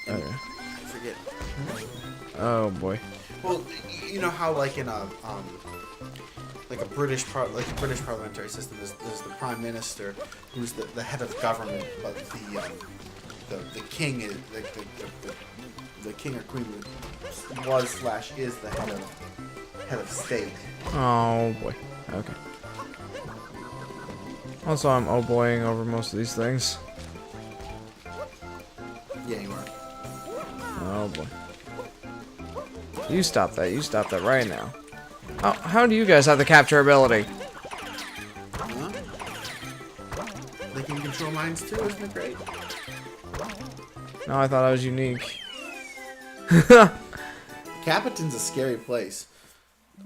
And Okay. I forget. Oh boy. Well, you know how like in a British parliamentary system, there's the prime minister, who's the head of government, but the king is the king or queen is the head of state. Oh boy. Okay. Also, I'm oh-boying over most of these things. Yeah, you are. Oh boy. You stop that. You stop that right now. How do you guys have the capture ability? Huh? They can control minds too, isn't it great? No, I thought I was unique. Capitan's a scary place.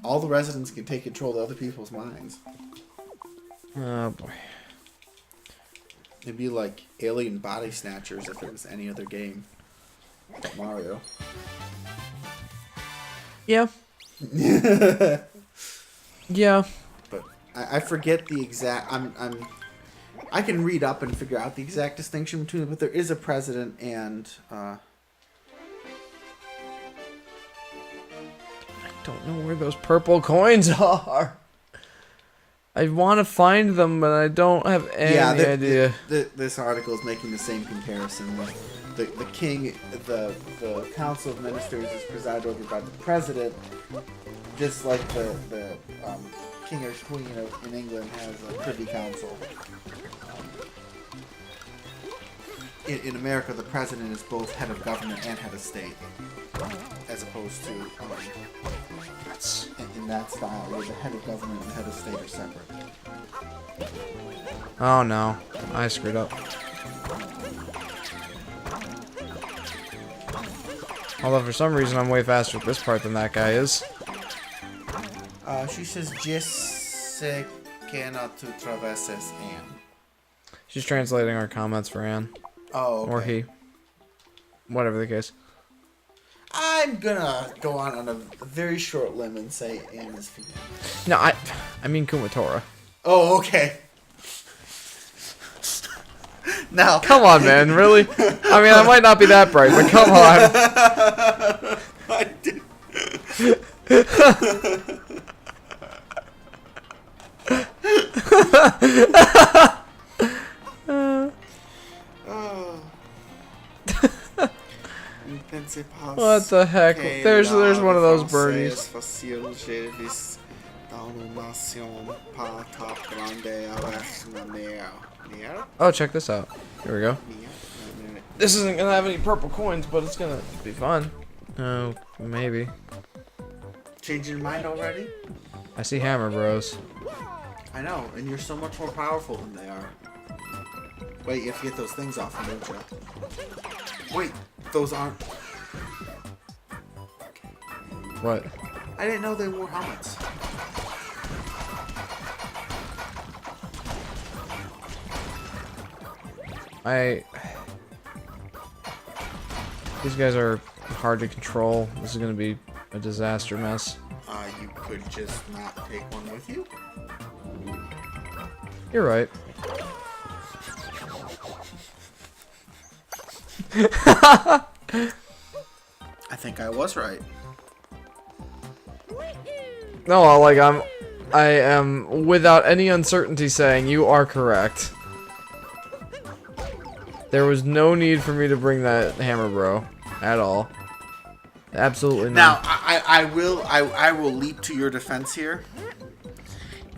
All the residents can take control of other people's minds. Oh boy. It'd be like Alien Body Snatchers if it was any other game. Mario. Yeah. Yeah. But I forget the exact. I can read up and figure out the exact distinction between it, but there is a president and. I don't know where those purple coins are. I want to find them, but I don't have any idea. This article is making the same comparison. The king, the council of ministers is presided over by the president, just like the king or queen in England has a privy council. In America, the president is both head of government and head of state, as opposed to in that style, where the head of government and the head of state are separate. Oh no, I screwed up. Although for some reason I'm way faster at this part than that guy is. She says, "Jesse cannot tu traverses Anne." She's translating our comments for Anne. Oh, okay. Or he. Whatever the case. I'm gonna go on a very short limb and say Anne is female. No, I mean Kumatora. Oh, okay. Now, come on, man, really? I mean, I might not be that bright, but come on. I did. What the heck? There's one of those birdies. Oh, check this out. Here we go. This isn't gonna have any purple coins, but it's gonna be fun. Oh, maybe. Changing your mind already? I see Hammer Bros. I know, and you're so much more powerful than they are. Wait, you have to get those things off, don't you? Wait, those aren't... What? I didn't know they wore helmets. These guys are hard to control. This is gonna be a disaster mess. You could just not take one with you? You're right. I think I was right. No, like I am without any uncertainty saying you are correct. There was no need for me to bring that hammer, bro, at all. Absolutely not. Now, I will leap to your defense here,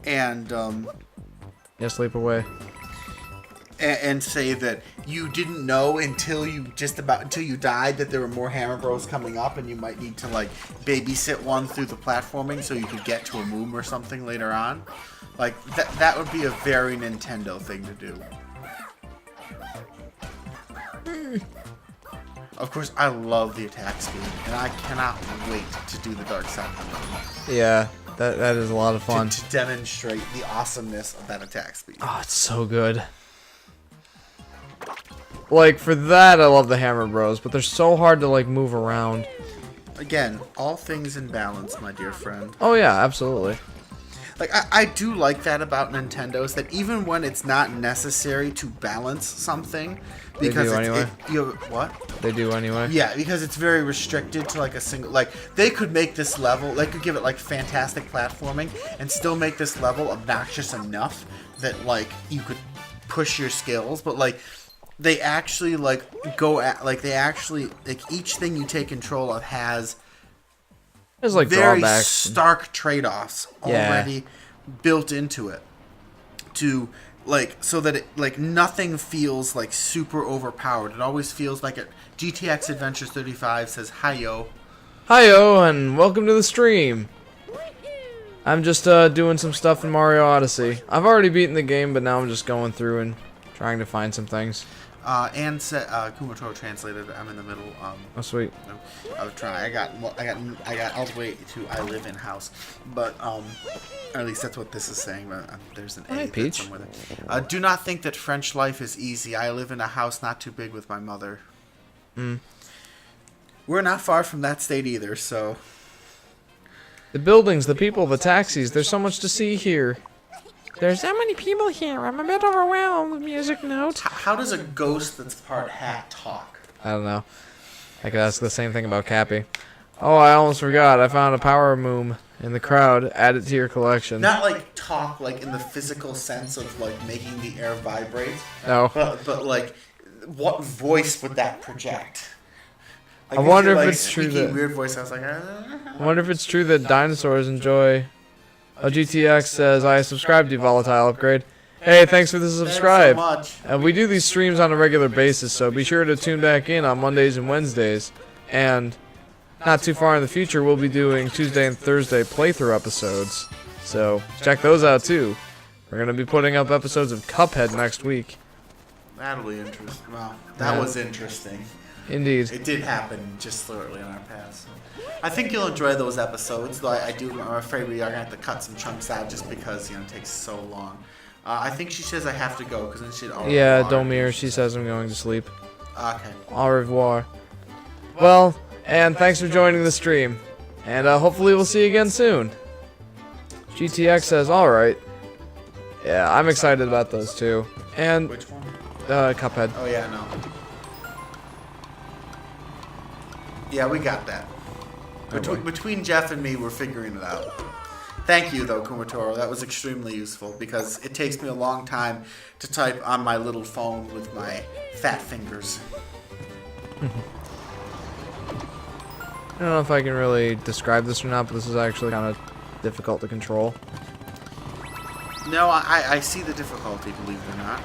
and Yes, leap away. and say that you didn't know until you died that there were more Hammer Bros coming up, and you might need to like babysit one through the platforming so you could get to a moon or something later on. Like that would be a very Nintendo thing to do. Of course, I love the attack speed, and I cannot wait to do the Dark Side of the Moon. Yeah, that is a lot of fun. To demonstrate the awesomeness of that attack speed. Oh, it's so good. Like, for that, I love the Hammer Bros, but they're so hard to, like, move around. Again, all things in balance, my dear friend. Oh, yeah, absolutely. Like, I do like that about Nintendo's, that even when it's not necessary to balance something, because they do anyway. What? They do anyway. Yeah, because it's very restricted to like a single, like they could make this level, they could give it like fantastic platforming and still make this level obnoxious enough that like you could push your skills, but like they actually like go at, like they actually, like each thing you take control of has There's like very drawbacks. stark trade-offs already built into it to like, so that it like nothing feels like super overpowered. It always feels like it. GTX Adventures 35 says hi-yo. Hi-yo, and welcome to the stream. I'm just doing some stuff in Mario Odyssey. I've already beaten the game, but now I'm just going through and trying to find some things. And Kumatoro translated. I'm in the middle. Oh, sweet. I was trying. I got all the way to I live in house, but or at least that's what this is saying. But there's an A Peach. somewhere there. Do not think that French life is easy. I live in a house not too big with my mother. We're not far from that state either. So The buildings, the people, the taxis. There's so much to see here. There's so many people here. I'm a bit overwhelmed. Music note. how does a ghost that's part hat talk? I don't know. I could ask the same thing about Cappy. Oh, I almost forgot. I found a power moom in the crowd. Add it to your collection. Not like talk, like in the physical sense of like making the air vibrate. No. But like, what voice would that project? Like, I wonder if like it's true speaking that. weird voice. I was like, I wonder if it's true that dinosaurs enjoy. Oh, GTX says I subscribe to Volatile Upgrade. Hey, thanks for the subscribe. Thanks so much. And we do these streams on a regular basis, so be sure to tune back in on Mondays and Wednesdays. And not too far in the future, we'll be doing Tuesday and Thursday playthrough episodes. So check those out too. We're gonna be putting up episodes of Cuphead next week. That'll be interesting. Wow, that Yeah. was interesting. Indeed. It did happen just so early in our past. I think you'll enjoy those episodes, though I'm afraid we are gonna have to cut some chunks out just because it takes so long. I think she says I have to go because then she'd already. Yeah, Domir, she says I'm going to sleep. Okay. Au revoir. Well, and thanks for joining the stream. And hopefully we'll see you again soon. GTX says, alright. Yeah, I'm excited about those too. And, Which one? Cuphead. Oh yeah, no. Yeah, we got that. Between Jeff and me, we're figuring it out. Thank you, though, Kumatoro. That was extremely useful because it takes me a long time to type on my little phone with my fat fingers. I don't know if I can really describe this or not, but this is actually kind of difficult to control. No, I see the difficulty, believe it or not.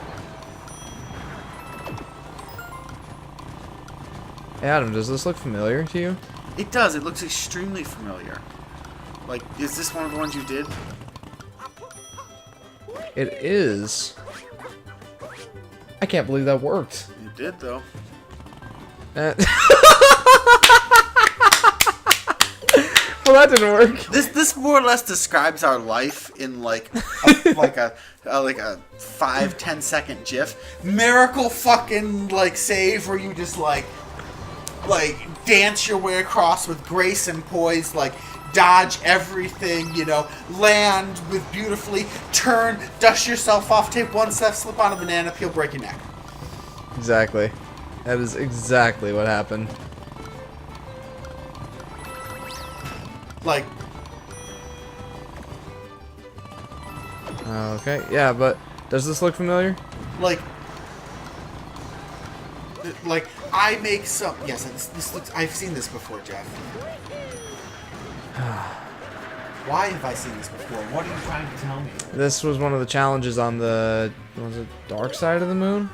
Hey, Adam, does this look familiar to you? It does. It looks extremely familiar. Like, is this one of the ones you did? It is. I can't believe that worked. You did, though. Well, that didn't work. This more or less describes our life in like a 5-10 second GIF. Miracle fucking like save where you just like dance your way across with grace and poise, like dodge everything, you know, land with beautifully, turn, dust yourself off, take one step, slip on a banana peel, break your neck. Exactly. That is exactly what happened. Like, okay, yeah, but does this look familiar? like I make some. Yes, this looks. I've seen this before, Jeff. Why have I seen this before? What are you trying to tell me? This was one of the challenges on the, was it dark side of the moon?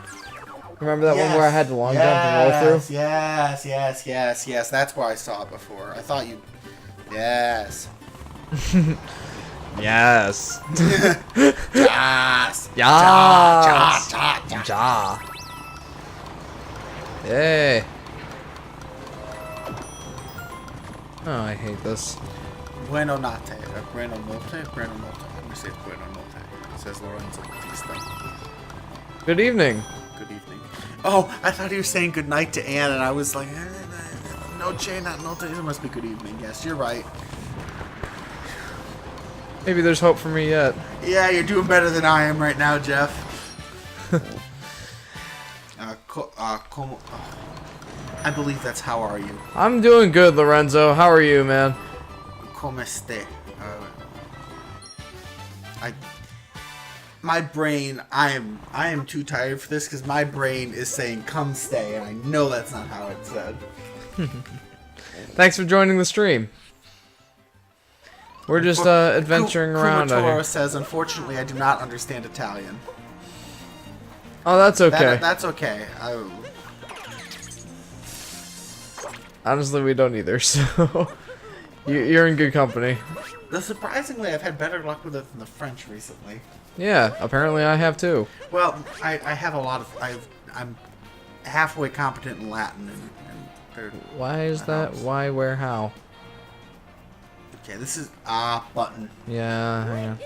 Remember that one where I had to long jump and roll through? Yes. That's where I saw it before. I thought you. Yes. Yes. Yes. Yes. Ja. Ja. Yay. Oh, I hate this. Bueno notte. Bueno notte. Bueno notte. I'm gonna say bueno notte. Says Lorenzo Batista. Good evening. Good evening. Oh, I thought he was saying good night to Anne, and I was like, noche, not notte. It must be good evening. Yes, you're right. Maybe there's hope for me yet. Yeah, you're doing better than I am right now, Jeff. I believe that's how are you. I'm doing good, Lorenzo. How are you, man? Come este? My brain, I am too tired for this because my brain is saying come stay, and I know that's not how it's said. Thanks for joining the stream. We're just adventuring around out Kumatoro here. says, unfortunately, I do not understand Italian. Oh, that's okay. That's okay. Honestly, we don't either, so you're in good company. Surprisingly, I've had better luck with it than the French recently. Yeah, apparently I have too. Well, I have a lot of... I'm halfway competent in Latin. And Why is that? Why, where, how? Okay, this is button. Yeah, hang on.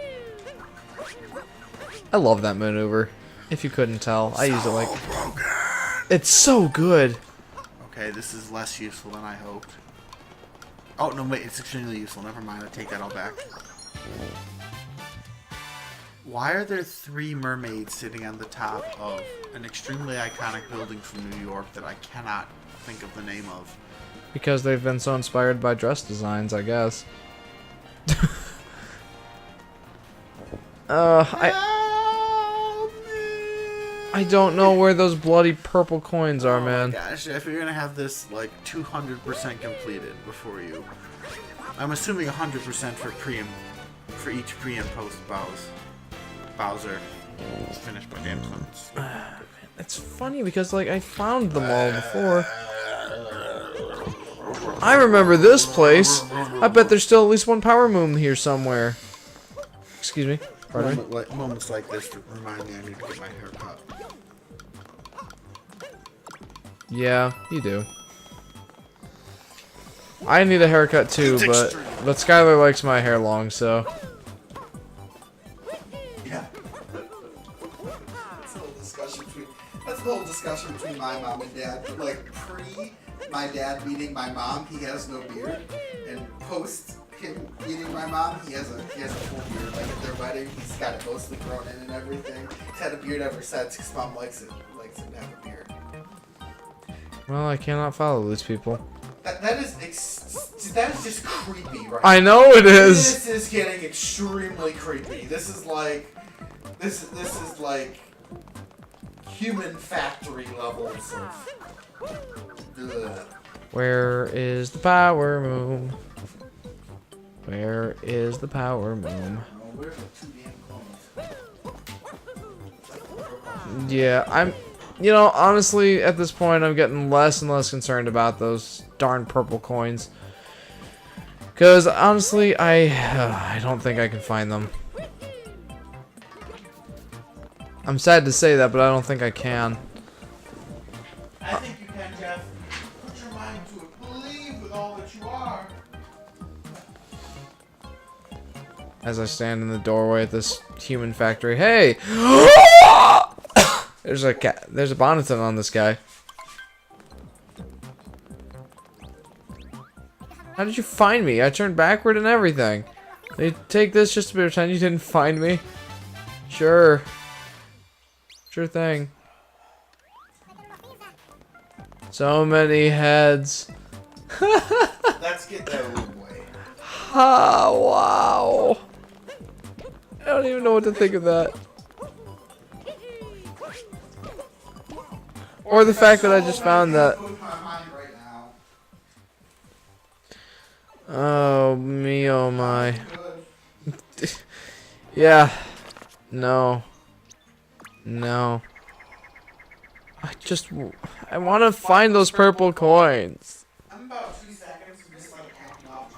I love that maneuver. If you couldn't tell, I use it like... broken. It's so good. Okay, this is less useful than I hoped. Oh, no, wait, it's extremely useful. Never mind, I take that all back. Why are there 3 mermaids sitting on the top of an extremely iconic building from New York that I cannot think of the name of? Because they've been so inspired by dress designs, I guess. I don't know where those bloody purple coins are, man. Oh my gosh, if you're gonna have this like 200% completed before you, I'm assuming 100% for each pre and post Bowser. It's finished by damn Clements. It's funny because like I found them all before. I remember this place. I bet there's still at least one power moon here somewhere. Excuse me. Pardon me. Moments like this to remind me I need to get my hair cut. Yeah, you do. I need a haircut too, but Skylar likes my hair long, so. Yeah. That's a whole discussion between my mom and dad. But like pre my dad meeting my mom, he has no beard, and post him meeting my mom, he has a full beard. Like at their wedding, he's got it mostly grown in and everything. He's had a beard ever since because mom likes him to have a beard. Well, I cannot follow these people. That is just creepy, right? I know it is. This is getting extremely creepy. This is like human factory levels of. Ugh. Where is the power moon? Where is the power moon? Where's the 2 damn coins? Yeah, you know, honestly, at this point, I'm getting less and less concerned about those darn purple coins. Because, honestly, I don't think I can find them. I'm sad to say that, but I don't think I can. I think you can, Jeff. Put your mind to it. Believe with all that you are. As I stand in the doorway at this human factory. Hey! There's a cat. There's a Bonneton on this guy. How did you find me? I turned backward and everything. They take this just to pretend you didn't find me? Sure. Sure thing. So many heads. Let's get that room away. Oh, wow. I don't even know what to think of that. Or the fact that I just found that. Oh, me, oh my. Yeah. No. No. I want to find those purple coins. I'm about 2 seconds from just like hacking off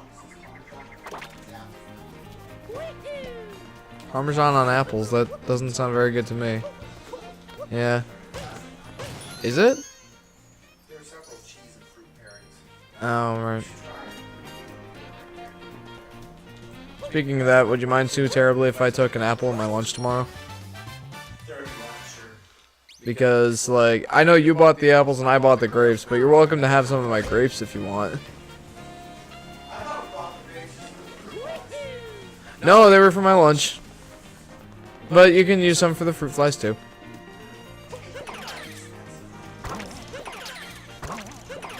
Parmesan on apples, that doesn't sound very good to me. Yeah. Is it? There are several cheese and fruit pairings. Oh, right. Speaking of that, would you mind too terribly if I took an apple at my lunch tomorrow? Because, like, I know you bought the apples and I bought the grapes, but you're welcome to have some of my grapes if you want. No, they were for my lunch. But you can use some for the fruit flies too.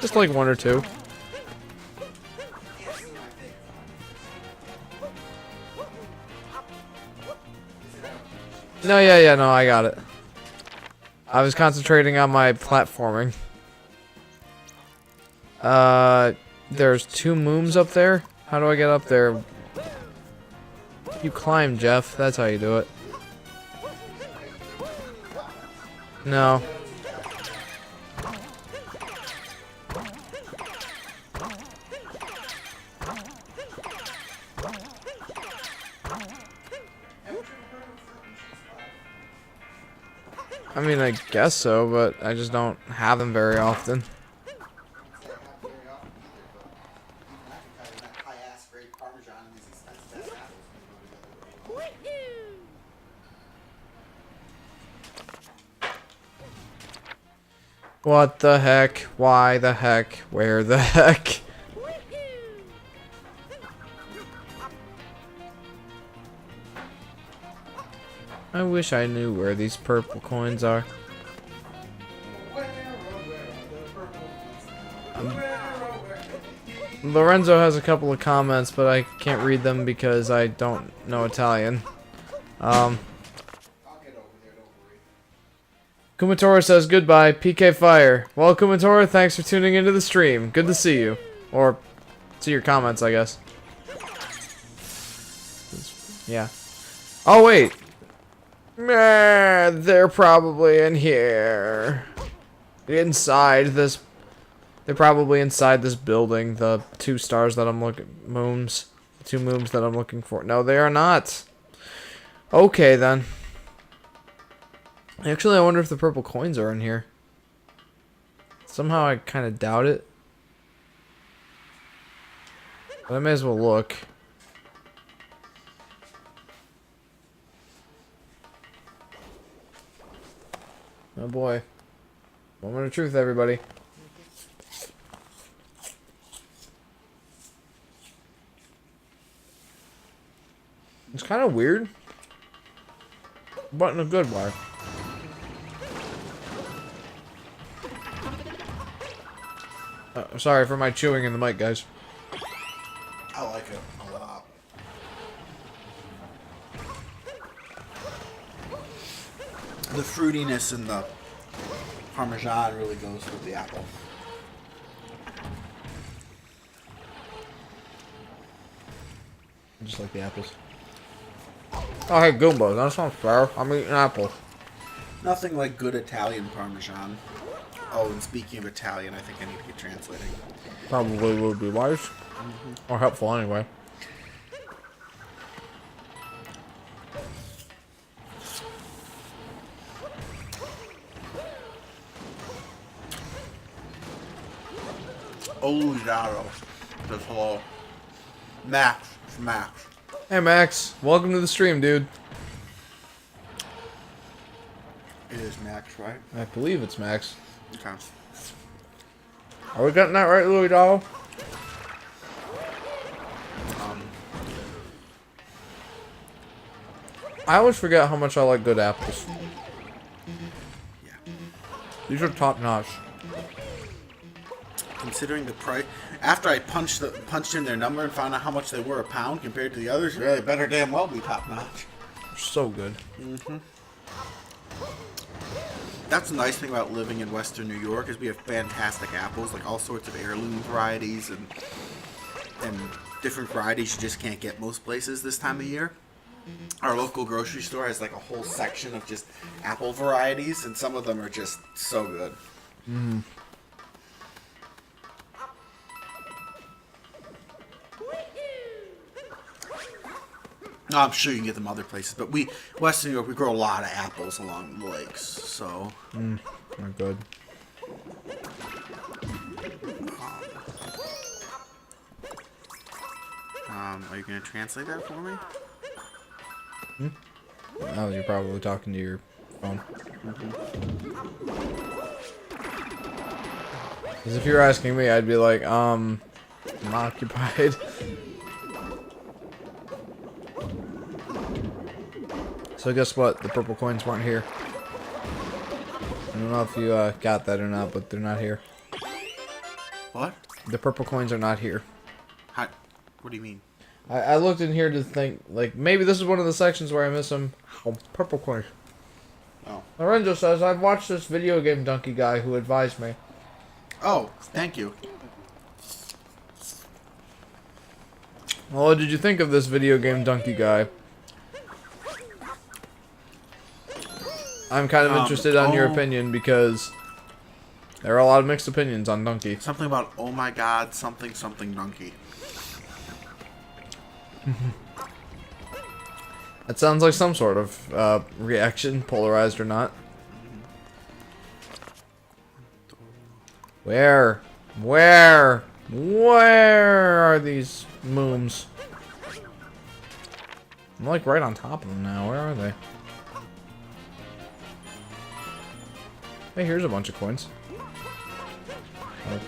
Just like 1 or 2. No, yeah, no, I got it. I was concentrating on my platforming. There's 2 mooms up there. How do I get up there? You climb, Jeff. That's how you do it. No. I mean, I guess so, but I just don't have them very often. What the heck? Why the heck? Where the heck? I wish I knew where these purple coins are. Lorenzo has a couple of comments, but I can't read them because I don't know Italian. Kumatora says goodbye, PK Fire. Well, Kumatora, thanks for tuning into the stream. Good to see you. Or, see your comments, I guess. Yeah. Oh, wait. They're probably in here. Inside this... They're probably inside this building. The 2 stars that I'm looking... Mooms. The 2 mooms that I'm looking for. No, they are not. Okay, then. Actually, I wonder if the purple coins are in here. Somehow I kind of doubt it. But I may as well look. Oh boy. Moment of truth, everybody. It's kind of weird. But in a good way. Sorry for my chewing in the mic, guys. I like it a lot. The fruitiness and the Parmesan really goes with the apple. Just like the apples. Oh, hey, Goombas. That sounds fair. I'm eating apples. Nothing like good Italian Parmesan. Oh, and speaking of Italian, I think I need to get translating. Probably would be wise. Or helpful anyway. Olujaro says hello. Max. It's Max. Hey, Max. Welcome to the stream, dude. It is Max, right? I believe it's Max. Okay. Are we getting that right, Louis Doll? I always forget how much I like good apples. Yeah. These are top notch. Considering the price, after I punched in their number and found out how much they were a pound compared to the others, really better damn well be top notch. So good. That's the nice thing about living in Western New York is we have fantastic apples, like all sorts of heirloom varieties and different varieties you just can't get most places this time of year. Our local grocery store has like a whole section of just apple varieties, and some of them are just so good. No, I'm sure you can get them other places, but Western New York, we grow a lot of apples along the lakes, so. They're good. Are you gonna translate that for me? Oh, you're probably talking to your phone. Because if you're asking me, I'd be like, I'm occupied. So guess what? The purple coins weren't here. I don't know if you got that or not, but they're not here. What? The purple coins are not here. How, what do you mean? I looked in here to think, like, maybe this is one of the sections where I miss them. Oh, purple coins. Oh. Lorenzo says, I've watched this video game donkey guy who advised me. Oh, thank you. Well, what did you think of this video game donkey guy? I'm kind of interested on your opinion because there are a lot of mixed opinions on Donkey. Something about, oh my god, something donkey. That sounds like some sort of reaction, polarized or not. Where are these mooms? I'm like right on top of them now. Where are they? Hey, here's a bunch of coins. Oh.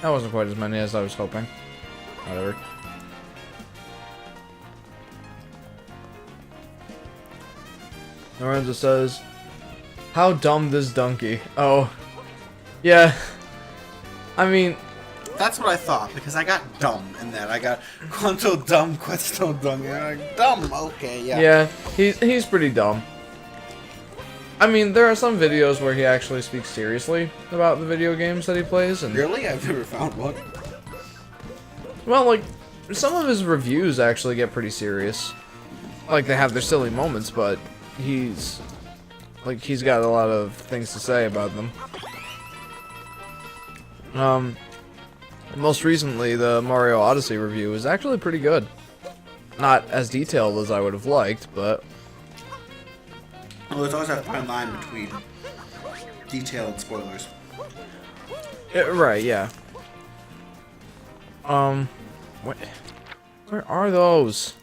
That wasn't quite as many as I was hoping. Whatever. Lorenzo says, how dumb this donkey. Oh. Yeah. I mean... That's what I thought, because I got dumb in that. I got quanto dumb, questo dumb. Dumb, okay, yeah. Yeah, he's pretty dumb. I mean, there are some videos where he actually speaks seriously about the video games that he plays, and Really? I've never found one. well, like some of his reviews actually get pretty serious. Like they have their silly moments, but he's got a lot of things to say about them. Most recently, the Mario Odyssey review is actually pretty good. Not as detailed as I would have liked, but Well, there's always that fine line between detail and spoilers. right, yeah. Where are those?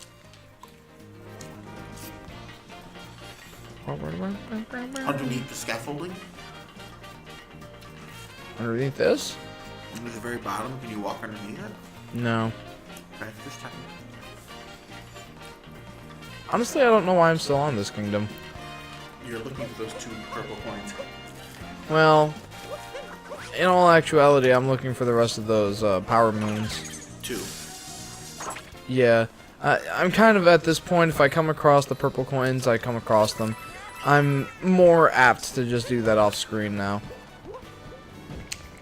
Underneath the scaffolding, Underneath this? at the very bottom, can you walk underneath it? No. Okay, just checking. Honestly, I don't know why I'm still on this kingdom. You're looking for those two purple coins. Well, in all actuality, I'm looking for the rest of those power moons. Two. Yeah. I'm kind of at this point, if I come across the purple coins, I come across them. I'm more apt to just do that off screen now.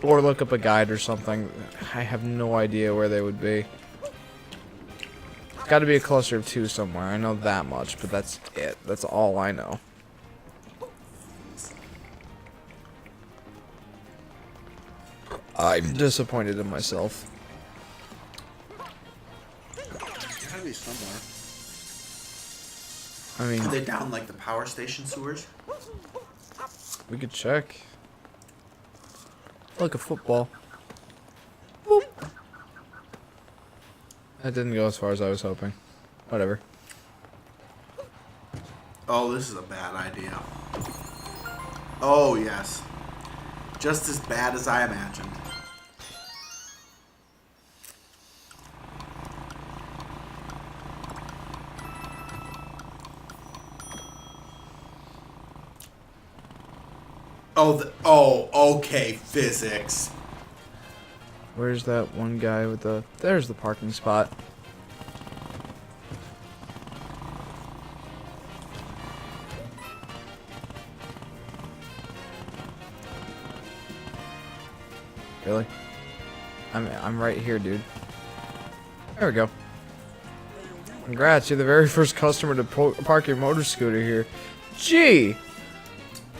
Or look up a guide or something. I have no idea where they would be. got to be a cluster of 2 somewhere. I know that much, but that's it. That's all I know. I'm disappointed in myself. There's gotta be somewhere. I mean, Are they down like the power station sewers? we could check. Look, a football. Boop. That didn't go as far as I was hoping. Whatever. Oh, this is a bad idea. Oh, yes. Just as bad as I imagined. Oh, okay, physics. Where's that one guy with the... There's the parking spot. Really? I'm right here, dude. There we go. Congrats, you're the very first customer to park your motor scooter here. Gee!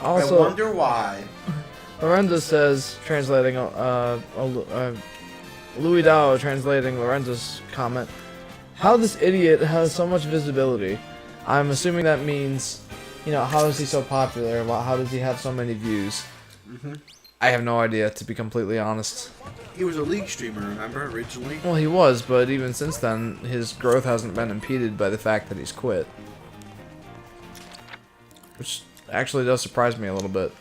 Also, I wonder why. Lorenzo says, translating, Louis Dao translating Lorenzo's comment, how this idiot has so much visibility. I'm assuming that means, you know, how is he so popular? How does he have so many views? I have no idea, to be completely honest. He was a League streamer, remember, originally? Well, he was, but even since then, his growth hasn't been impeded by the fact that he's quit. Which actually does surprise me a little bit.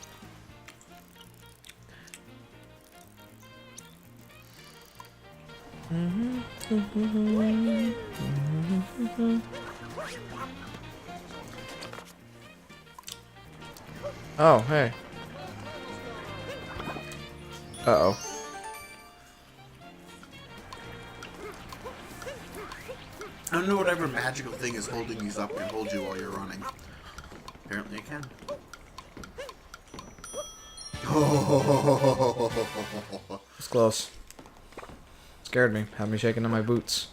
Oh, hey. Uh-oh. I don't know whatever magical thing is holding these up can hold you while you're running. Apparently it can. It's close. Scared me. Had me shaking in my boots.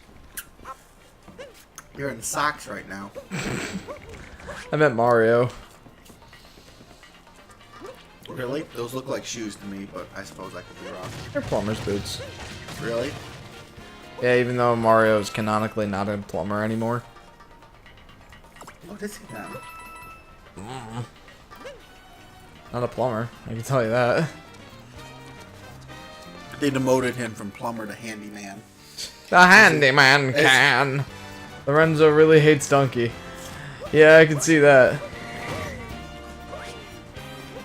You're in socks right now. I meant Mario. Really? Those look like shoes to me, but I suppose I could be wrong. They're plumber's boots. Really? Yeah, even though Mario is canonically not a plumber anymore. What is he now? Not a plumber, I can tell you that. They demoted him from plumber to handyman. The handyman can. Lorenzo really hates Donkey. Yeah, I can see that.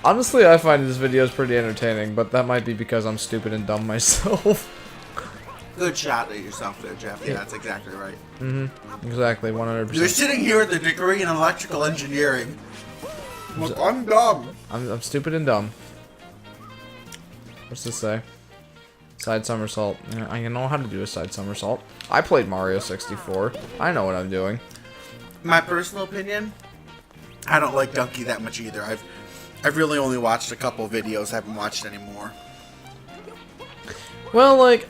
Honestly, I find this videos pretty entertaining, but that might be because I'm stupid and dumb myself. Good shot at yourself there, Jeff. Yeah, that's exactly right. Exactly, 100%. You're sitting here with a degree in electrical engineering. Look, I'm dumb. I'm stupid and dumb. What's this say? Side somersault. Yeah, I know how to do a side somersault. I played Mario 64. I know what I'm doing. My personal opinion, I don't like Donkey that much either. I've really only watched a couple videos. I haven't watched any more. Well, like,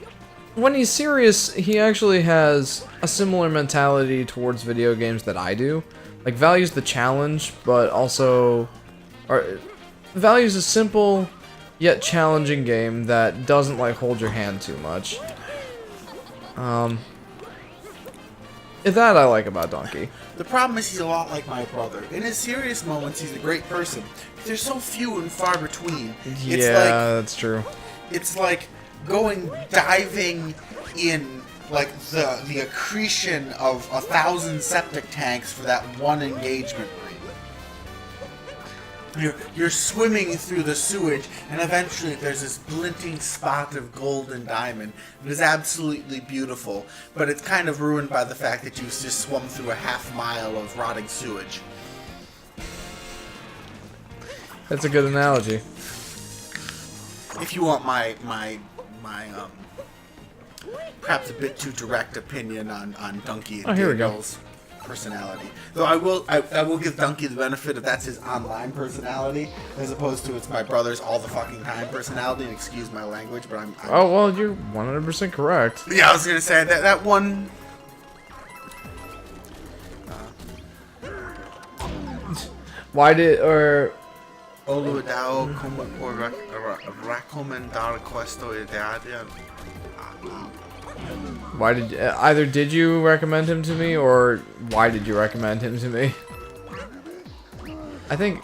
when he's serious, he actually has a similar mentality towards video games that I do. Like, values the challenge, but also... values a simple, yet challenging game that doesn't, like, hold your hand too much. That I like about Donkey. The problem is he's a lot like my brother. In his serious moments, he's a great person. But they're so few and far between. Yeah, that's true. It's like going diving in like the accretion of 1,000 septic tanks for that one engagement ring. You're swimming through the sewage, and eventually there's this glinting spot of gold and diamond. It is absolutely beautiful, but it's kind of ruined by the fact that you just swum through a half mile of rotting sewage. That's a good analogy. If you want my perhaps a bit too direct opinion on Donkey and here we go. Daniel's personality. Though I will give Donkey the benefit of that's his online personality, as opposed to it's my brother's all the fucking time personality. And excuse my language, but I'm oh well, you're 100% correct. yeah, I was gonna say that one. Why did or Oluwadao or recomendar questo idearia. why did either did you recommend him to me or why did you recommend him to me? I think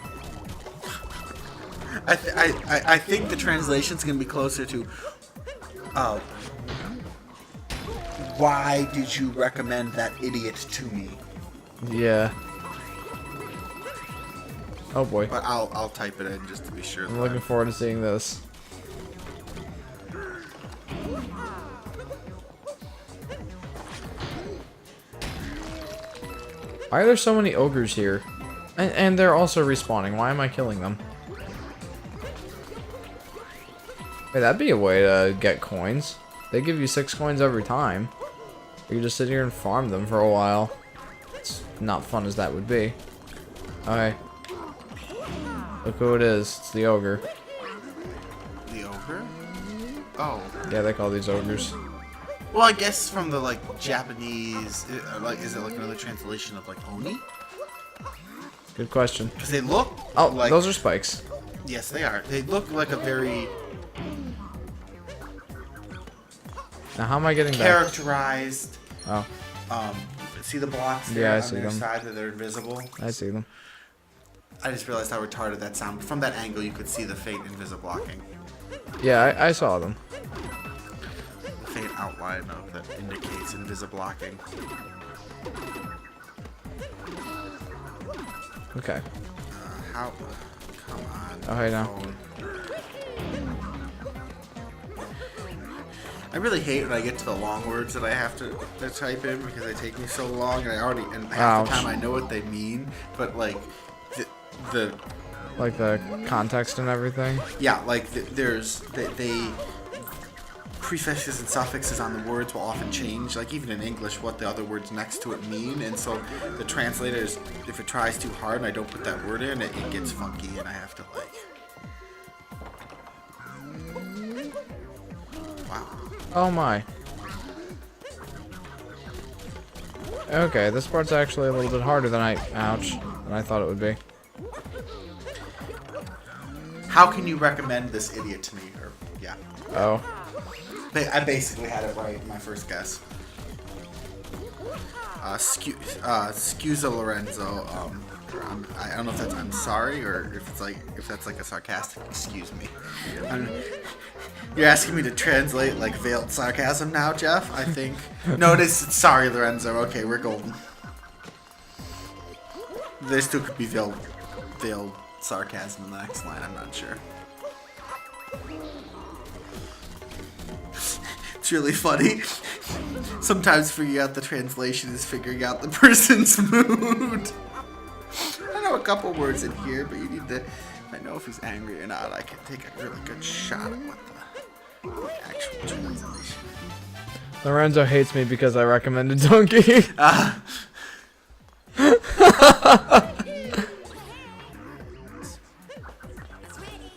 I think the translation's gonna be closer to why did you recommend that idiot to me? yeah. Oh boy. But I'll type it in just to be sure. I'm looking forward to seeing this. Why are there so many ogres here? And they're also respawning. Why am I killing them? Hey, that'd be a way to get coins. They give you 6 coins every time. You just sit here and farm them for a while. It's not fun as that would be. Okay. Look who it is. It's the ogre. The ogre? Oh. Yeah, they call these ogres. Well, I guess from the like Japanese, like is it like another translation of like Oni? Good question. Because they look. Oh, like, those are spikes. Yes, they are. They look like a very Now, how am I getting back? characterized. Oh, See the blocks there Yeah, I on see their them. side that they're invisible. I see them. I just realized how retarded that sound. From that angle, you could see the faint invisible blocking, Yeah, I saw them. the faint outline of that indicates invisible blocking. Okay. How? Come on. Oh, hey, now. phone. I really hate when I get to the long words that I have to type in because they take me so long, and half the Ouch. time I know what they mean, but like the Like the context and everything. yeah, like there's they prefixes and suffixes on the words will often change, like even in English, what the other words next to it mean, and so the translators, if it tries too hard and I don't put that word in, it gets funky, and I have to like. Wow. Oh my. Okay, this part's actually a little bit harder than I thought it would be. How can you recommend this idiot to me? Or yeah, Oh. I basically had it right in my first guess. Scusa Lorenzo. I don't know if that's I'm sorry or if that's like a sarcastic excuse me. You're asking me to translate like veiled sarcasm now, Jeff? I think. No, it's sorry, Lorenzo. Okay, we're golden. There still could be veiled sarcasm in the next line. I'm not sure. It's really funny. Sometimes figuring out the translation is figuring out the person's mood. I know a couple words in here, but you need to. I know if he's angry or not. I can take a really good shot at what the actual translation. Lorenzo hates me because I recommended Donkey.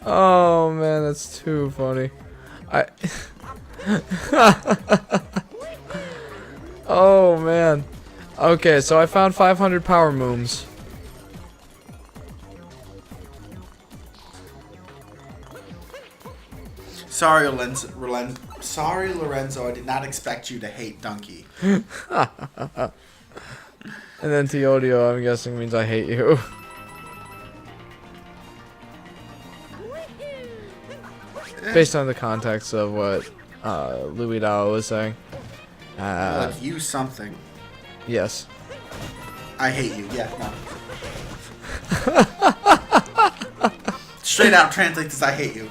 Oh man, that's too funny. Oh man. Okay, so I found 500 power mooms. Sorry, Lorenzo. I did not expect you to hate Donkey. And then Teodio, I'm guessing, means I hate you. Based on the context of what Louis Dao was saying. Like you something. Yes. I hate you. Yeah, no. Straight out translate this. I hate you.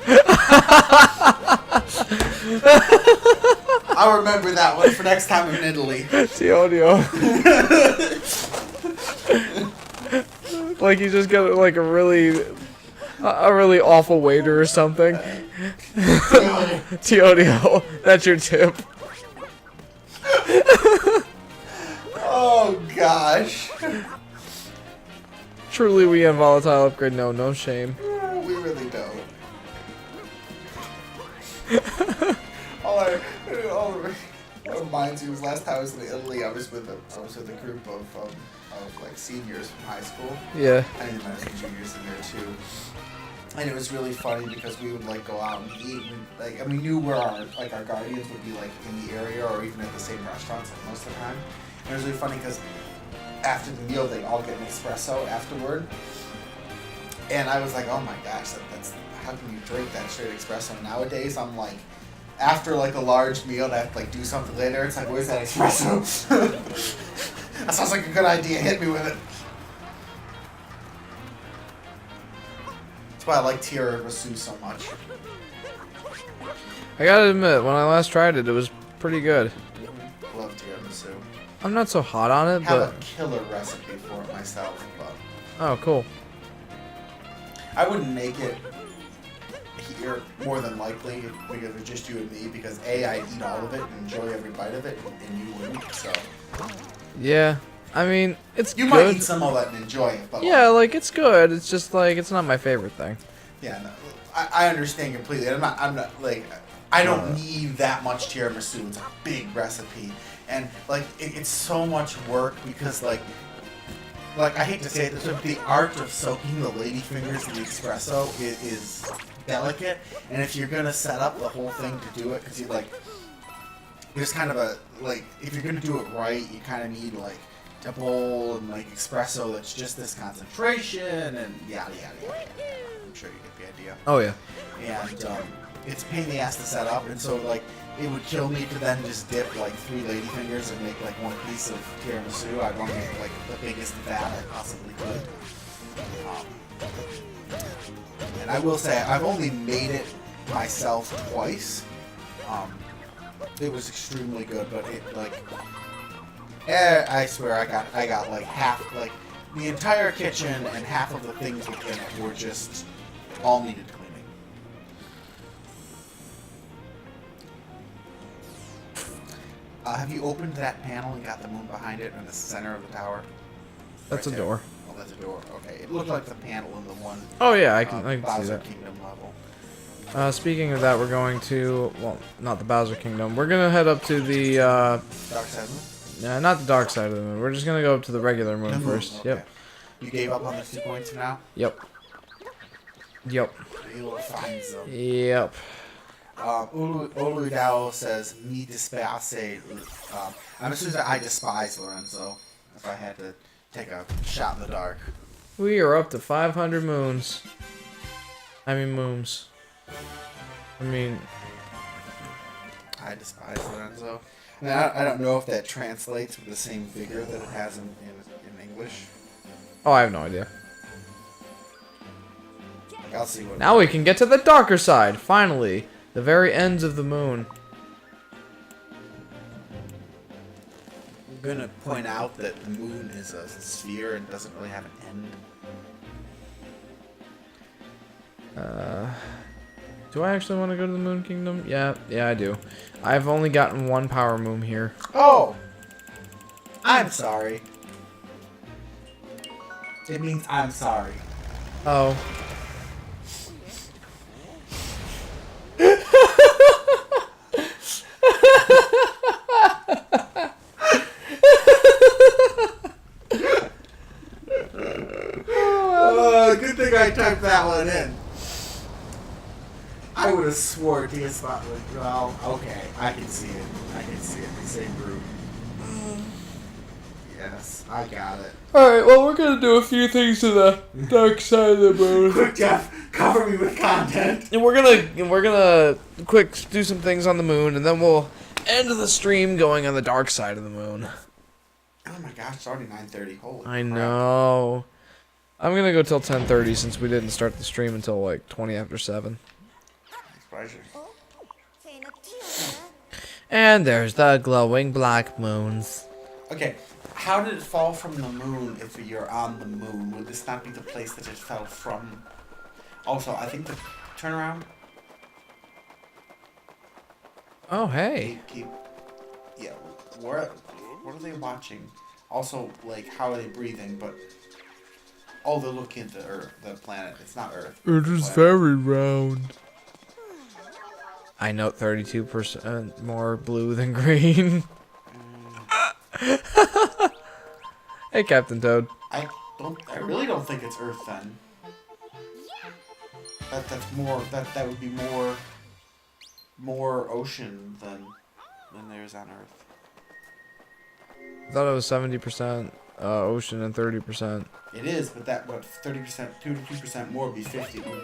I'll remember that one for next time I'm in Italy. Teodio. Like you just got like a really awful waiter or something. Teodio, that's your tip. Oh gosh. Truly, we in Volatile upgrade. No shame. We really don't. All that reminds me was last time I was in Italy. I was with a group of of like seniors from high school. Yeah. I think there might have been juniors in there too. And it was really funny because we would like go out and eat. And we knew where our guardians would be like in the area or even at the same restaurants like most of the time. And it was really funny because after the meal they all get an espresso afterward. And I was like, oh my gosh, that's how can you drink that straight espresso? Nowadays I'm like, after like a large meal and I have to like do something later, it's like, where's that espresso? That sounds like a good idea. Hit me with it. That's why I like tiramisu so much. I gotta admit, when I last tried it, it was pretty good. Love tiramisu. I'm not so hot on it, Have but... a killer recipe for it myself, but Oh, cool. I wouldn't make it here more than likely because it's just you and me. Because A, I eat all of it and enjoy every bite of it, and you wouldn't. So Yeah. I mean, it's you good. might eat some of it and enjoy it, but Yeah, like, it's good. It's just, like, it's not my favorite thing. yeah, no, I understand completely. I'm not like, I don't need that much tiramisu. It's a big recipe, and like it's so much work because like I hate to say this, but the art of soaking the ladyfingers in the espresso is delicate, and if you're gonna set up the whole thing to do it, because you like, there's kind of a like, if you're gonna do it right, you kind of need like a bowl and like espresso that's just this concentration and yada yada yada. I'm sure you get the idea. Oh, yeah. And it's a pain in the ass to set up, and so like it would kill me to then just dip like 3 ladyfingers and make like one piece of tiramisu. I'd want to make like the biggest vat I possibly could. And I will say I've only made it myself twice. It was extremely good, but it like, I swear I got like half, like the entire kitchen and half of the things within it were just all needed cleaning. Have you opened that panel and got the moon behind it in the center of the tower? That's Right a there. door. Oh, that's a door. Okay, it looked like the panel in the one. Oh, yeah, I can see Bowser that. Kingdom level. Speaking of that, we're going to... Well, not the Bowser Kingdom. We're gonna head up to the, Dark side moon. Nah, not the dark side of the moon. We're just gonna go up to the regular moon The moon, first. okay. Yep. You gave up on the 2 points for now. Yep. Yep. You will find them. Yep. Oludao says, "Me dispace." I'm assuming that I despise Lorenzo. If I had to take a shot in the dark. We are up to 500 moons. I mean, moons. I mean... I despise Lorenzo. Now, I don't know if that translates with the same vigor that it has in English. Oh, I have no idea. Like, I'll see what. Now we can get to the darker side, finally. The very ends of the moon. I'm gonna point out that the moon is a sphere and doesn't really have an end. Do I actually want to go to the Moon Kingdom? Yeah, I do. I've only gotten 1 power moon here. Oh! I'm sorry. It means I'm sorry. Oh. Good thing I typed that one in. I would have swore to his spot was, well, okay, I can see it. I can see it. The same group. Yes, I got it. Alright, well, we're gonna do a few things to the dark side of the moon. Quick, Jeff, cover me with content. And we're gonna quick do some things on the moon, and then we'll end the stream going on the dark side of the moon. Oh my gosh, it's already 9:30. Holy I crap. know. I'm gonna go till 10:30 since we didn't start the stream until like 20 after 7. Pleasure. And there's the glowing black moons. Okay, how did it fall from the moon if you're on the moon? Would this not be the place that it fell from? Also, I think the turnaround. Oh, hey. Yeah, what are they watching? Also, like, how are they breathing? But oh, they're looking at the Earth, the planet. It's not Earth. It is very round. I note 32% more blue than green. Hey, Captain Toad. I really don't think it's Earth then. That's more. That would be more ocean than there's on Earth. I thought it was 70% ocean and 30%. It is, but 30%, 2% more would be 50. Would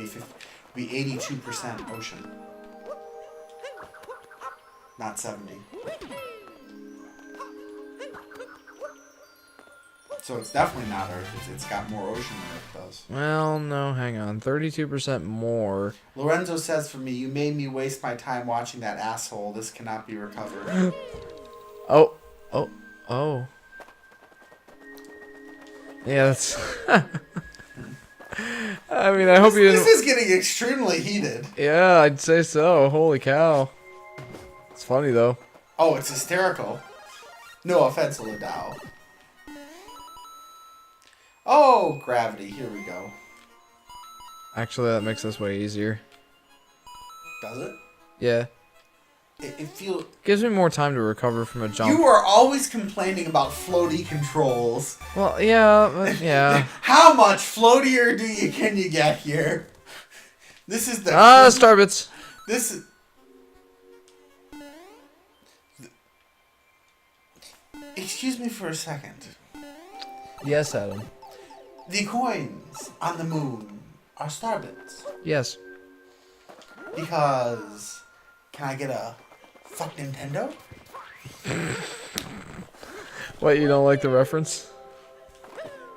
be 82% ocean, not 70. So it's definitely not Earth. It's got more ocean than Earth does. Well, no, hang on. 32% more. Lorenzo says for me, you made me waste my time watching that asshole. This cannot be recovered. Oh. Yeah, that's... I mean, I hope you didn't... This is getting extremely heated. Yeah, I'd say so. Holy cow. It's funny, though. Oh, it's hysterical. No offense, Ladao. Oh, gravity. Here we go. Actually, that makes this way easier. Does it? Yeah. It feels... Gives me more time to recover from a jump. You are always complaining about floaty controls. Well, yeah, but yeah. How much floatier can you get here? This is the... Starbits. This is... Excuse me for a second. Yes, Adam. The coins on the moon are starbits. Yes. Because... Can I get a... Fuck Nintendo? What, you don't like the reference?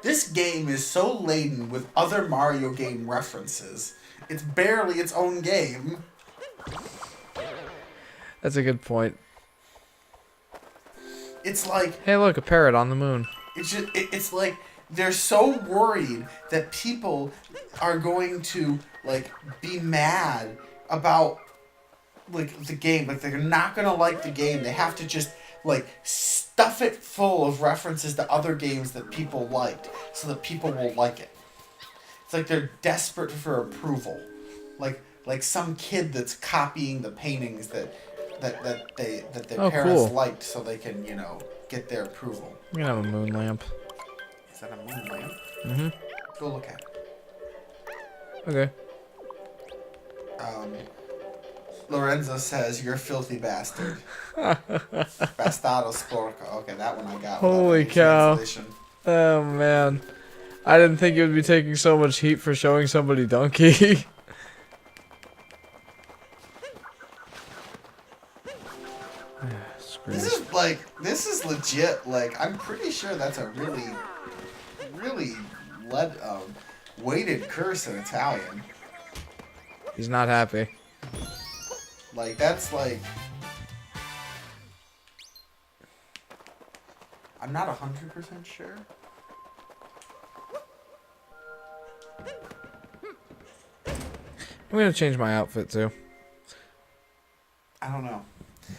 This game is so laden with other Mario game references. It's barely its own game. That's a good point. It's like... Hey, look, a parrot on the moon. It's just, it's like they're so worried that people are going to like be mad about like the game, like they're not gonna like the game. They have to just like stuff it full of references to other games that people liked, so that people will like it. It's like they're desperate for approval, like some kid that's copying the paintings that their parents liked, so they can get their approval. I'm gonna have a moon lamp. Is that a moon lamp? Mm-hmm. Go look at it. Okay. Lorenzo says, "You're a filthy bastard." Bastardo sporco. Okay, that one I got. Holy cow. Oh, man. I didn't think it would be taking so much heat for showing somebody Donkey. This is legit. Like, I'm pretty sure that's a really weighted curse in Italian. He's not happy. Like, that's like... I'm not 100% sure. I'm gonna change my outfit too. I don't know.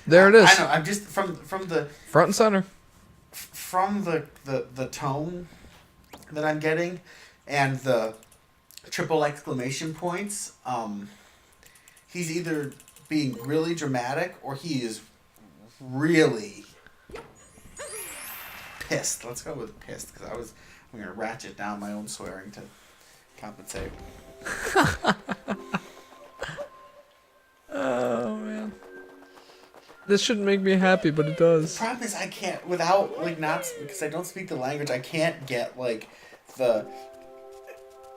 There it is. I know. I'm just from the front and center. From the tone that I'm getting, and the triple exclamation points. He's either being really dramatic or he is really pissed. Let's go with pissed, because I'm gonna ratchet down my own swearing to compensate. Oh man. This shouldn't make me happy, but it does. The problem is I can't, without, like, not, because I don't speak the language, I can't get, like, the,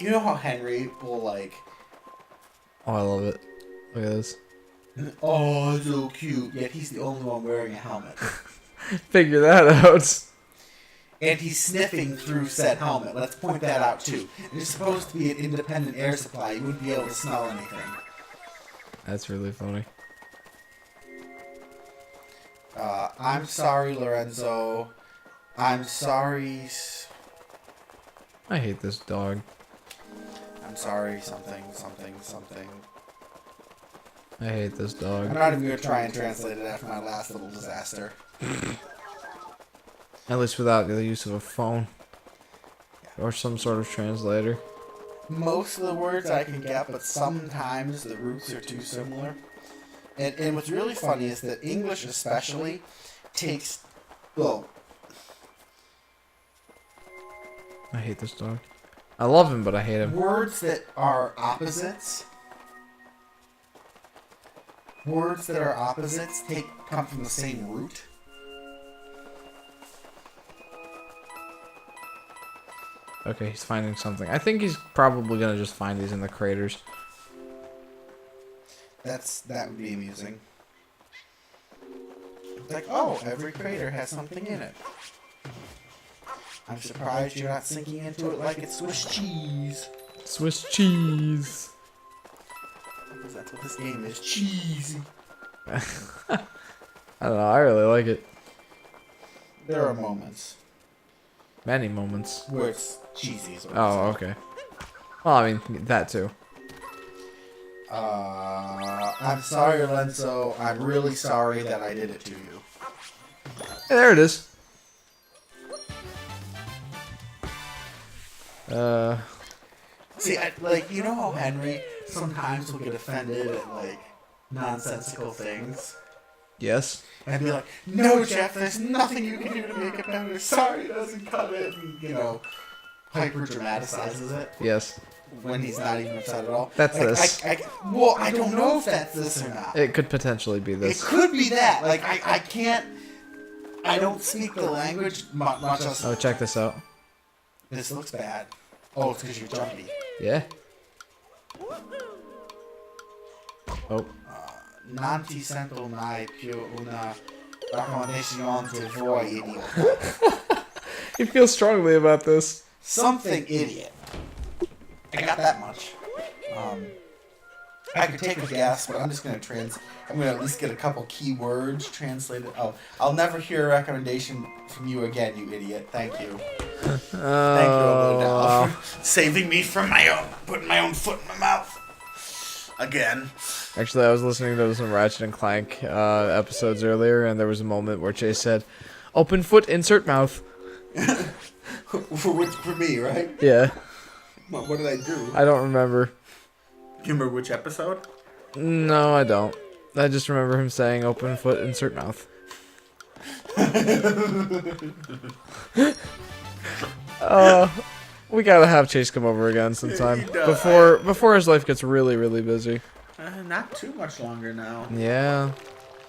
you know how Henry will, like... Oh, I love it. Look at this. Oh, so cute. Yet he's the only one wearing a helmet. Figure that out. And he's sniffing through said helmet. Let's point that out, too. And it's supposed to be an independent air supply. You wouldn't be able to smell anything. That's really funny. I'm sorry, Lorenzo. I'm sorry. I hate this dog. I'm sorry, something, something, something. I hate this dog. I'm not even going to try and translate it after my last little disaster. At least without the use of a phone. Or some sort of translator. Most of the words I can get, but sometimes the roots are too similar. And what's really funny is that English especially takes, well, I hate this dog. I love him, but I hate him. Words that are opposites. Words that are opposites come from the same root. Okay, he's finding something. I think he's probably gonna just find these in the craters. That would be amusing. It's like, oh, every crater has something in it. I'm surprised you're not sinking into it like it's Swiss cheese. Swiss cheese. Because that's what this game is, cheesy. I don't know. I really like it. There are moments Many moments. where it's cheesy. Is what Oh, okay. Well, I mean that too. I'm sorry, Lenzo. I'm really sorry that I did it to you. Hey, there it is. See, you know how Henry sometimes will get offended at, like, nonsensical things? Yes. And be like, no, Jeff, there's nothing you can do to make it better. Sorry, it doesn't cut it. And, hyper dramatizes it Yes. when he's not even upset at all. That's like, this. I don't know if that's this or not. It could potentially be It this. could be that. Like, I can't. I don't speak the language much as. Oh, check this out. This looks bad. Oh, it's because you're jumpy. Yeah. Oh. Non ti sento mai più una raccomandazione di voi, idiot. He feels strongly about this. Something idiot. I got that much. I could take a guess, but I'm just gonna I'm gonna at least get a couple key words translated. Oh, I'll never hear a recommendation from you again, you idiot. Thank you. Thank you, Odell, for saving me from putting my own foot in my mouth. Again. Actually, I was listening to some Ratchet and Clank episodes earlier, and there was a moment where Chase said, "Open foot, insert mouth." for me, right? Yeah. What did I do? I don't remember. You remember which episode? No, I don't. I just remember him saying, "Open foot, insert mouth." We gotta have Chase come over again sometime before his life gets really, really busy. Not too much longer now. Yeah,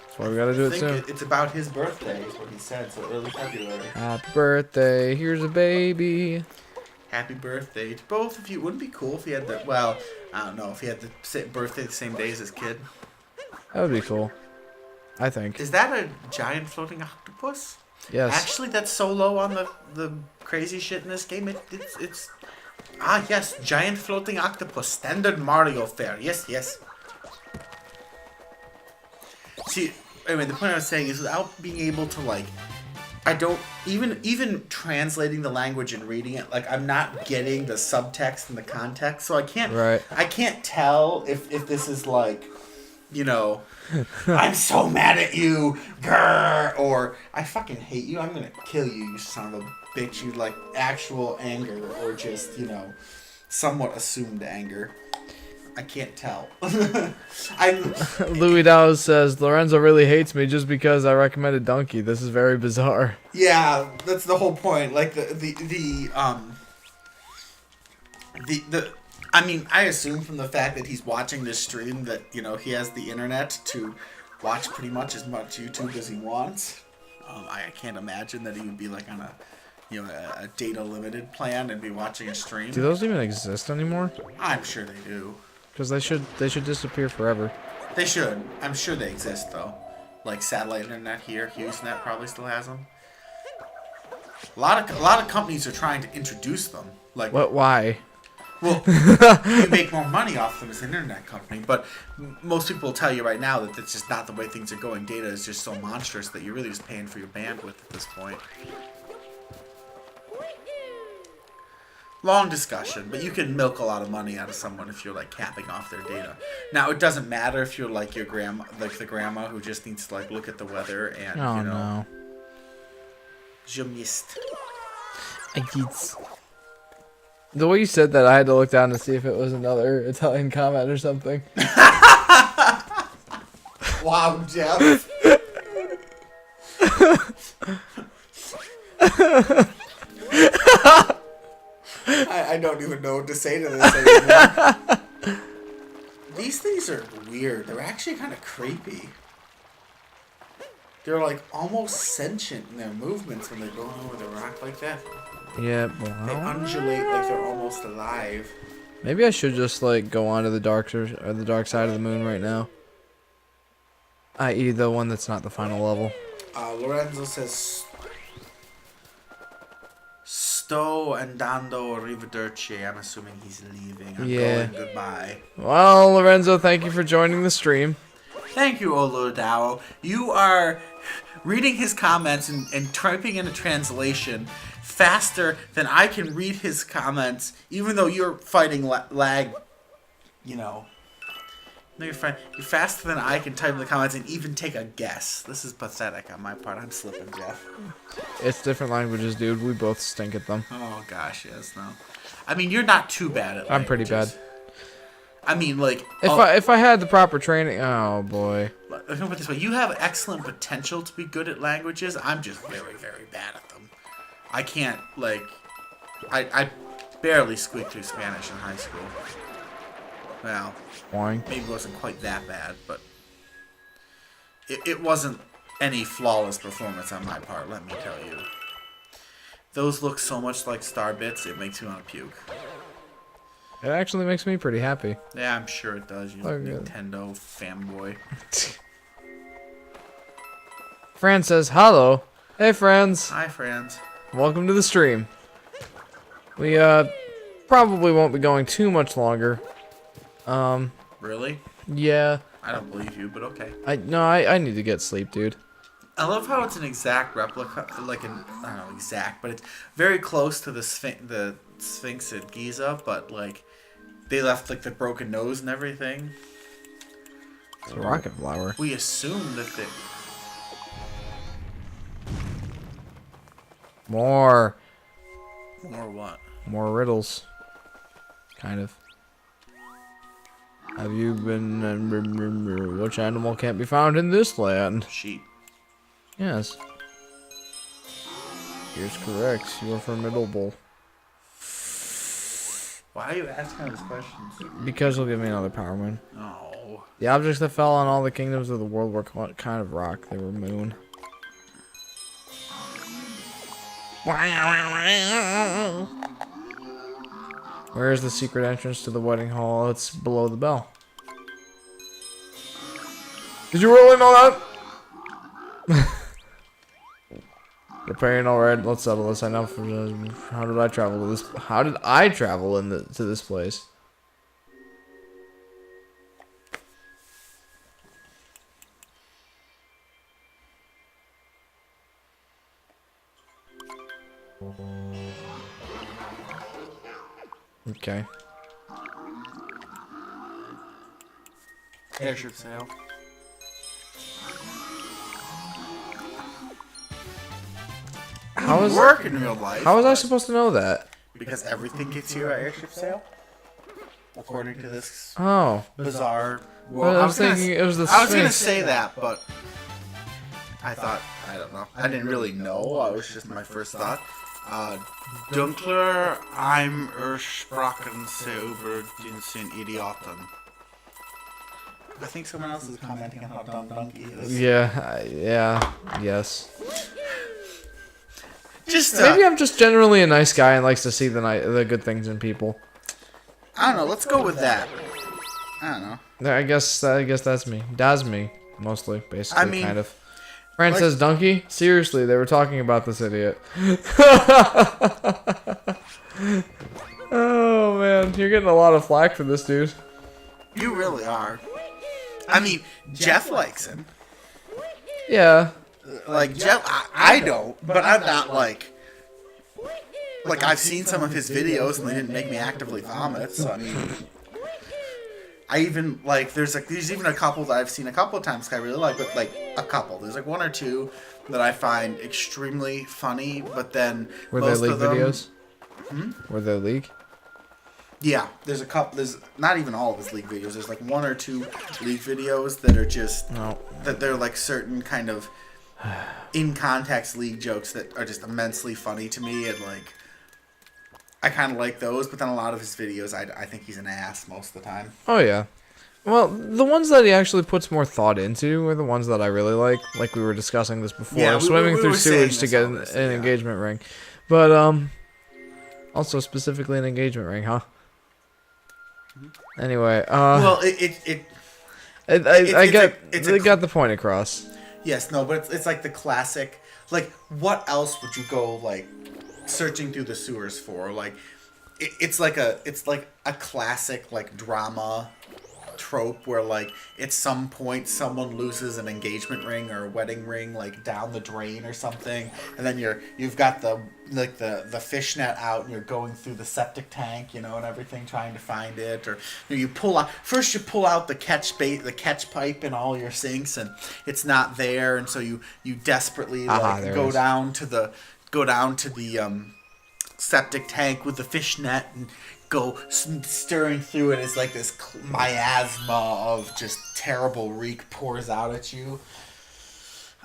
that's why we gotta do it soon. It's about his birthday, is what he said. So early February. Happy birthday! Here's a baby. Happy birthday to both of you. Wouldn't it be cool if he had the I don't know if he had the birthday the same day as his kid. That would be cool. I think. Is that a giant floating octopus? Yes. Actually, that's so low on the crazy shit in this game. It's yes, giant floating octopus, standard Mario fare. Yes. See, anyway, the point I was saying is without being able to I don't even translating the language and reading it, I'm not getting the subtext and the context, so I can't tell if this is I'm so mad at you, grr, or I fucking hate you, I'm gonna kill you, you son of a bitch, you actual anger, or just, somewhat assumed anger. I can't tell. Louis Dowes says, Lorenzo really hates me just because I recommended Donkey. This is very bizarre. Yeah, that's the whole point. I assume from the fact that he's watching this stream that, he has the internet to watch pretty much as much YouTube as he wants. I can't imagine that he would be on a data limited plan and be watching a stream. Do those even exist anymore? I'm sure they do. Because they should disappear forever. They should. I'm sure they exist though. Satellite internet here, HughesNet probably still has them. A lot of companies are trying to introduce them. What? Why? Well, you make more money off them as an internet company, but most people will tell you right now that that's just not the way things are going. Data is just so monstrous that you're really just paying for your bandwidth at this point. Long discussion, but you can milk a lot of money out of someone if you're capping off their data. Now, it doesn't matter if you're your grandma, the grandma who just needs to look at the weather and no. Je missed. I guess. The way you said that, I had to look down to see if it was another Italian comment or something. Wow, Jeff. I don't even know what to say to this anymore. These things are weird. They're actually kind of creepy. They're like almost sentient in their movements when they're going over the rock like that. Yeah, They well, undulate like they're almost alive. maybe I should just like go onto the dark side of the moon right now. I.e. the one that's not the final level. Lorenzo says, "Sto andando arrivederci." I'm assuming he's leaving. I'm going goodbye. Well, Lorenzo, thank you for joining the stream. Thank you, Olodao. You are reading his comments and typing in a translation faster than I can read his comments, even though you're fighting lag, you know. No, you're fine. You're faster than I can type in the comments and even take a guess. This is pathetic on my part. I'm slipping, Jeff. It's different languages, dude. We both stink at them. Oh, gosh, yes, no. I mean, you're not too bad at languages. I'm pretty bad. I mean, like... If I had the proper training... Oh, boy. Let me put it this way. You have excellent potential to be good at languages. I'm just very, very bad at them. I can't, like... I barely squeaked through Spanish in high school. Well, Boing. maybe it wasn't quite that bad, but... It wasn't any flawless performance on my part, let me tell you. Those look so much like star bits, it makes me want to puke. It actually makes me pretty happy. Yeah, I'm sure it does, you Okay. Nintendo fanboy. Fran says, hello. Hey, friends. Hi, friends. Welcome to the stream. We, probably won't be going too much longer. Really? Yeah. I don't believe you, but okay. I need to get sleep, dude. I love how it's an exact replica, like I don't know exact, but it's very close to the Sphinx at Giza, but like they left like the broken nose and everything. It's a rocket flower. We assume that they... More what? More riddles. Kind of. Have you been... which animal can't be found in this land? Sheep. Yes. Here's correct. You are formidable. Why are you asking those questions? Because it'll give me another power win. Oh. The objects that fell on all the kingdoms of the world were kind of rock. They were moon. Where is the secret entrance to the wedding hall? It's below the bell. Did you really know that? You're paying alright. Let's settle this. I know. How did I travel to this? How did I travel to this place? Okay. Airship sale. How is work in real life? How was I supposed to know that? Because everything gets here at airship sale, according to this Oh. bizarre. Well, I was thinking it was the I was gonna Sphinx. say that, but I thought I don't know. I didn't really know. I was just my first thought. Dunkler, I'm Ersprachen über den Idioten. I think someone else is commenting on how dumb Donkey is. Yeah. Yeah. Yes. Just Maybe I'm just generally a nice guy and likes to see the good things in people. I don't know. Let's go with that. I don't know. I guess that's me. That's me mostly, basically, I mean, kind of. Fran like- says, "Donkey." Seriously, they were talking about this idiot. Oh man, you're getting a lot of flack for this, dude. You really are. I mean, Jeff likes him. Yeah. Like Jeff, I don't, but I'm not like I've seen some of his videos and they didn't make me actively vomit. So I mean, I even like there's even a couple that I've seen a couple of times that I really like, but like a couple. There's like one or two that I find extremely funny, but then Were most they leak of them, videos? Were they leak? Yeah, there's a couple. There's not even all of his league videos. There's like one or two league videos that are just that they're like certain kind of in context league jokes that are just immensely funny to me, and like I kind of like those, but then a lot of his videos, I think he's an ass most of the time. Oh yeah. Well, the ones that he actually puts more thought into are the ones that I really like. Like we were discussing this before, Yeah, swimming we through were saying sewage to this get obviously, an yeah. engagement ring. But also specifically an engagement ring, huh? Anyway, Well, I it's got the point across. yes, no, but it's like the classic. Like, what else would you go like searching through the sewers for? Like, it's like a classic like drama trope where like at some point someone loses an engagement ring or a wedding ring like down the drain or something, and then you've got the fishnet out and you're going through the septic tank, and everything trying to find it, or you pull out the catch pipe in all your sinks and it's not there, and so you desperately like go down to the septic tank with the fishnet and go stirring through it as like this miasma of just terrible reek pours out at you.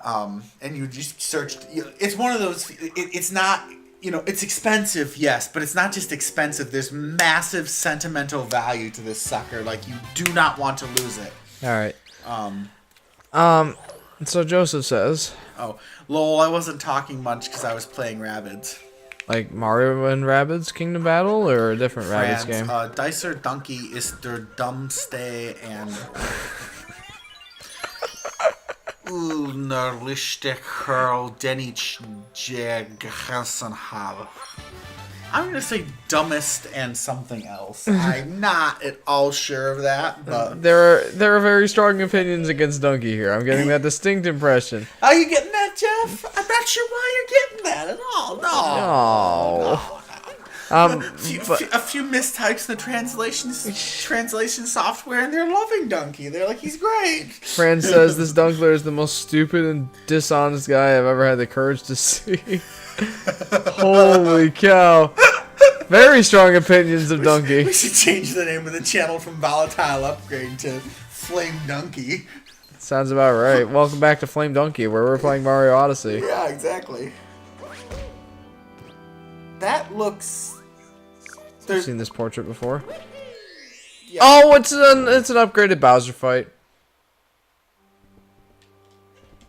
And you just search. It's one of those. It's not. It's expensive, yes, but it's not just expensive. There's massive sentimental value to this sucker. Like, you do not want to lose it. All right. So Joseph says. Oh, lol! I wasn't talking much because I was playing Rabbids. Like Mario and Rabbids Kingdom Battle, or a different Rabbids game? Dicer Donkey is der dummste and unerlichte Kerl, den ich je gegessen habe. I'm going to say dumbest and something else. I'm not at all sure of that, but... There are very strong opinions against Donkey here. I'm getting that distinct impression. Are you getting that, Jeff? I'm not sure why you're getting that at all. No. A few mistypes in the translation software, and they're loving Donkey. They're like, he's great. Fran says this Dunkler is the most stupid and dishonest guy I've ever had the courage to see. Holy cow. Very strong opinions of Donkey. We should change the name of the channel from Volatile Upgrade to Flame Donkey. Sounds about right. Welcome back to Flame Donkey, where we're playing Mario Odyssey. Yeah, exactly. That looks... I've seen this portrait before. Yeah. Oh, it's an upgraded Bowser fight.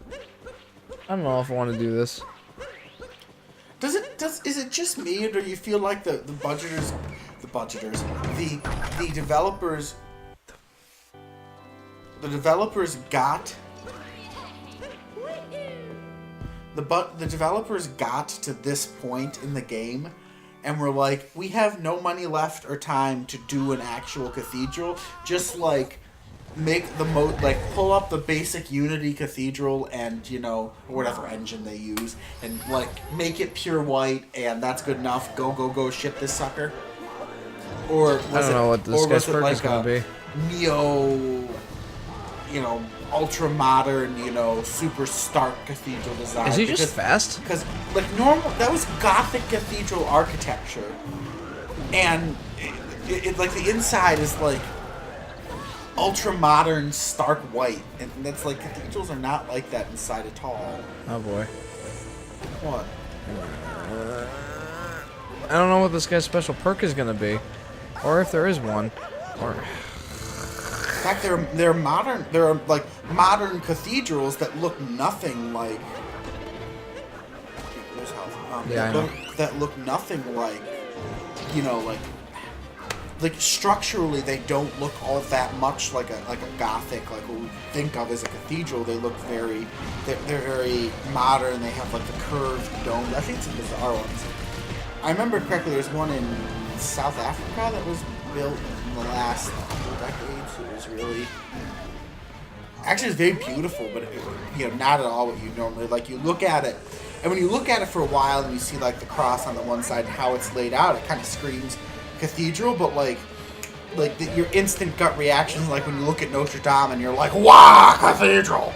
I don't know if I want to do this. Is it just me, or do you feel like the developers got to this point in the game and were like, we have no money left or time to do an actual cathedral, just like make the pull up the basic Unity cathedral and whatever engine they use and like make it pure white, and that's good enough. Go ship this sucker. Or I don't know what this guy's perk is gonna be. Neo, ultra modern, super stark cathedral design. Is he just fast? Because normal, that was Gothic cathedral architecture, and it like the inside is like ultra modern stark white, and that's like, cathedrals are not like that inside at all. Oh boy. What? I don't know what this guy's special perk is gonna be, or if there is one, or. In fact, they're modern. They're like modern cathedrals that look nothing like. Yeah, I know. That look nothing like, like structurally they don't look all that much like a Gothic, like what we think of as a cathedral. They look they're very modern. They have like the curved dome. I think it's some bizarre ones. I remember correctly, there's one in South Africa that was built in the last couple decades. It was really, actually, it's very beautiful, but not at all what you normally like. You look at it, and when you look at it for a while, and you see like the cross on the one side and how it's laid out, it kind of screams cathedral. But your instant gut reaction is like when you look at Notre Dame and you're like, wow, cathedral.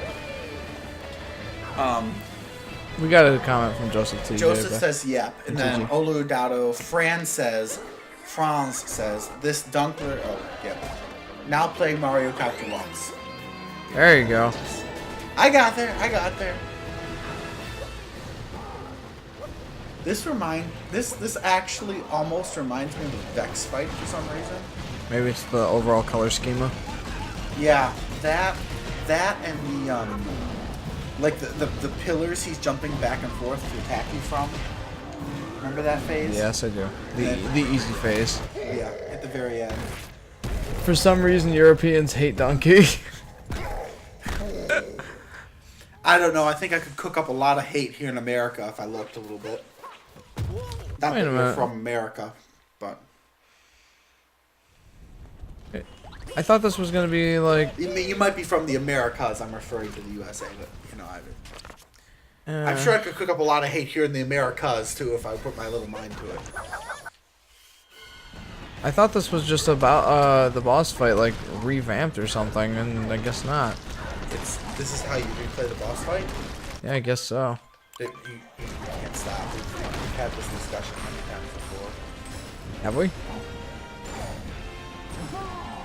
We got a comment from Joseph T. Joseph says, yep. And then Olu Dado, Franz says, this Dunkler, now playing Mario Kart Deluxe. There you go. I got there. This actually almost reminds me of the Vex fight for some reason. Maybe it's the overall color schema. Yeah, that and the like the pillars he's jumping back and forth to attack you from. Remember that phase? Yes, I do. The easy phase. Yeah, at the very end. For some reason, Europeans hate Donkey. I don't know. I think I could cook up a lot of hate here in America if I looked a little bit. Not Wait a that we're minute. from America, but I thought this was gonna be like. you might be from the Americas. I'm referring to the USA, but you know, I'm sure I could cook up a lot of hate here in the Americas too if I put my little mind to it. I thought this was just about the boss fight, like revamped or something, and I guess not. This is how you replay the boss fight. Yeah, I guess so. You can't stop. We've had this discussion many times before. Have we?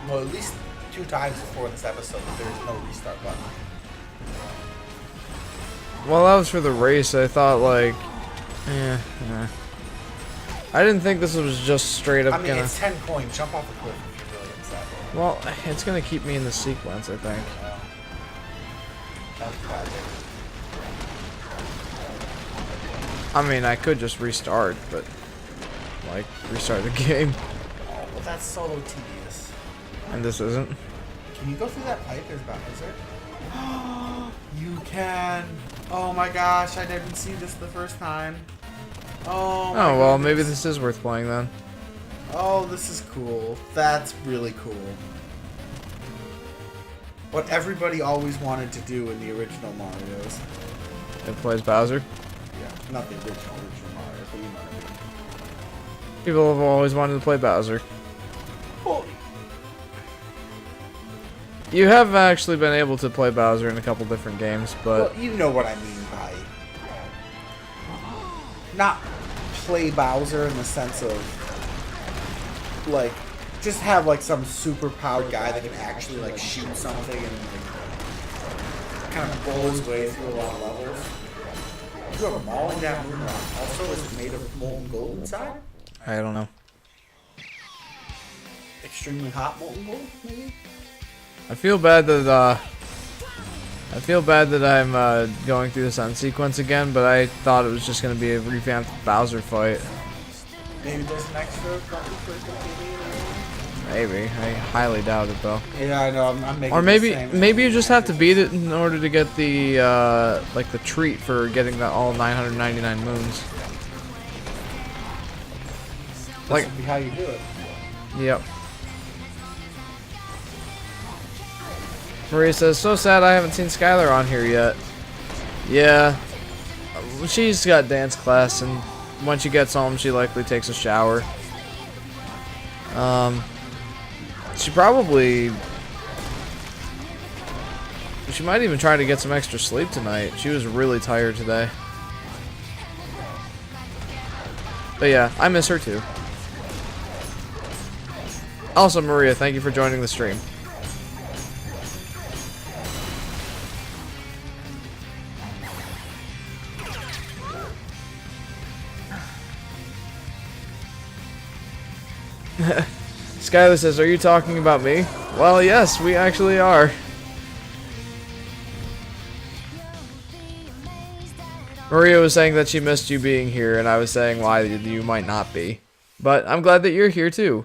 Well, at least 2 times before in this episode, there's no restart button. Well, that was for the race. I thought like, yeah. I didn't think this was just straight up I mean, gonna. it's 10 coins. Jump off a cliff if you're really upset. Well, it's gonna keep me in the sequence, I think. That's tragic. I mean, I could just restart, but like restart the game, Oh, well, that's so tedious. and this isn't. Can you go through that pipe? Is it? You can. Oh my gosh, I didn't see this the first time. Oh my Oh well, goodness. maybe this is worth playing then. Oh, this is cool. That's really cool. What everybody always wanted to do in the original Marios. It plays Bowser. Yeah, not the original Marios, but you know what I mean. People have always wanted to play Bowser. Oh, You have actually been able to play Bowser in a couple different games, but well, you know what I mean by not play Bowser in the sense of like just have like some super powered guy that can actually like shoot something and like kind of blow his way through a lot of levels. You have a mauling that moon rock. Also, is it made of molten gold inside? I don't know. Extremely hot molten gold, maybe? I feel bad that I'm going through this end sequence again, but I thought it was just gonna be a revamped Bowser fight. Maybe there's an extra button for it to be. Maybe. I highly doubt it though. Yeah, I know. I'm making. Or the maybe same. you just have to beat it in order to get the like the treat for getting the all 999 moons. This Like, would be how you do it. yep. Maria says, so sad I haven't seen Skylar on here yet. Yeah. She's got dance class, and when she gets home, she likely takes a shower. She might even try to get some extra sleep tonight. She was really tired today. But yeah, I miss her too. Also, Maria, thank you for joining the stream. Skylar says, are you talking about me? Well, yes, we actually are. Maria was saying that she missed you being here, and I was saying why you might not be. But I'm glad that you're here too.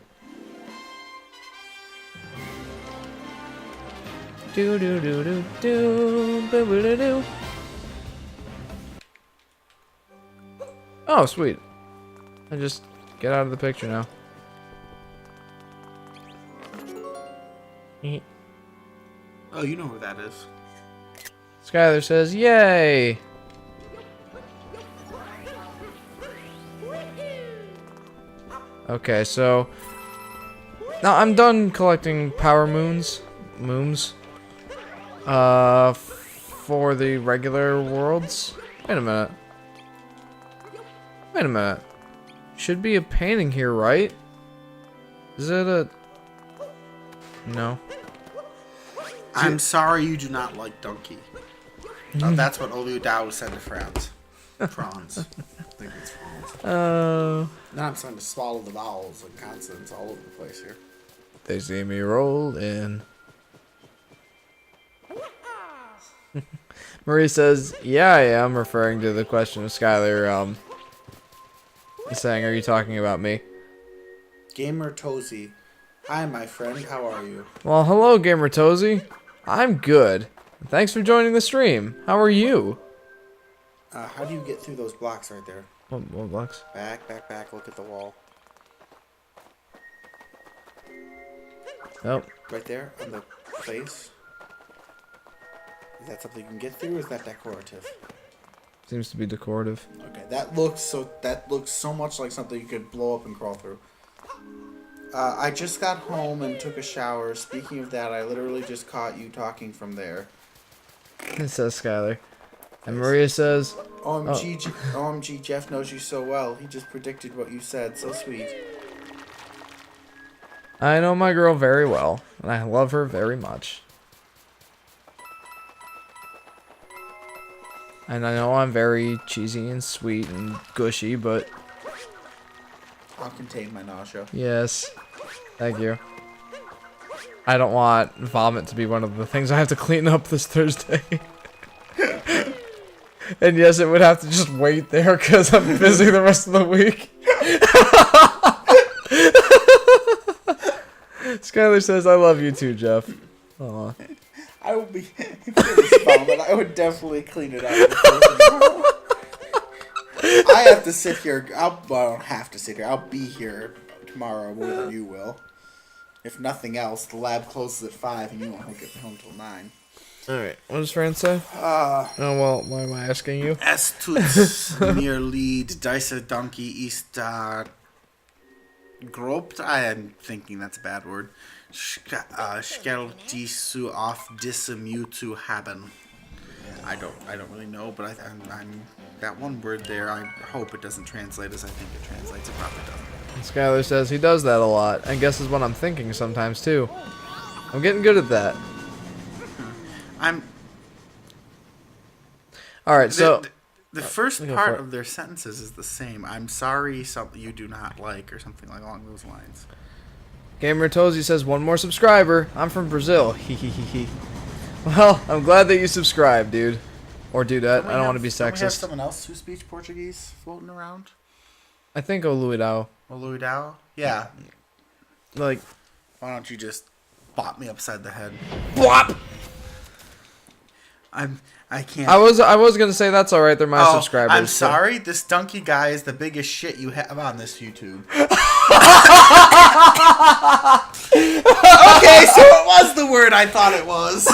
Do do do do do do do do. Oh, sweet. I just get out of the picture now. Oh, you know who that is. Skylar says, yay! Okay, so now I'm done collecting power moons, for the regular worlds. Wait a minute. Wait a minute. Should be a painting here, right? Is it a... No. I'm sorry you do not like donkey. That's what Olu Dao said to France. Prawns. think it's fine. Oh. Now I'm starting to swallow the vowels and consonants all over the place here. They see me roll in. Marie says, "Yeah, I am," referring to the question of Skylar. Saying, "Are you talking about me?" Gamer Tozy. Hi, my friend. How are you? Well, hello, Gamer Tozy. I'm good. Thanks for joining the stream. How are you? How do you get through those blocks right there? What blocks? Back, back, back. Look at the wall. Nope. Right there on the face. Is that something you can get through, or is that decorative? Seems to be decorative. Okay, that looks so much like something you could blow up and crawl through. I just got home and took a shower. Speaking of that, I literally just caught you talking from there. It says Skylar. And Maria says, OMG, Jeff knows you so well. He just predicted what you said. So sweet. I know my girl very well, and I love her very much. And I know I'm very cheesy and sweet and gushy, but I'll contain my nausea. yes. Thank you. I don't want vomit to be one of the things I have to clean up this Thursday. And yes, it would have to just wait there because I'm busy the rest of the week. Skylar says, "I love you too, Jeff." Aw. I will be but I would definitely clean it up. I have to sit here. I don't have to sit here. I'll be here tomorrow more than you will. If nothing else, the lab closes at 5 and you won't get home till 9. Alright, what does Fran say? Oh, well, why am I asking you? Es tut mir leid, diese Donkey ist grobt. I am thinking that's a bad word. Skell disu auf diesem zu haben. I don't really know, but I'm that one word there. I hope it doesn't translate as I think it translates. It probably doesn't. Skylar says he does that a lot, and guesses what I'm thinking sometimes too. I'm getting good at that. Alright, so the first part of their sentences is the same. I'm sorry, something you do not like, or something like along those lines. Gamer Tozy says, "One more subscriber. I'm from Brazil." Hehehehe. Well, I'm glad that you subscribed, dude. Or dudette. I don't want to be Don't we have sexist. someone else who speaks Portuguese floating around? I think Oluidao. Oluidao? Yeah. Like, Why don't you just bop me upside the head? BWOP! I can't. I was gonna say that's alright, they're my subscribers. I'm sorry, this donkey guy is the biggest shit you have on this YouTube. Okay, so it was the word I thought it was.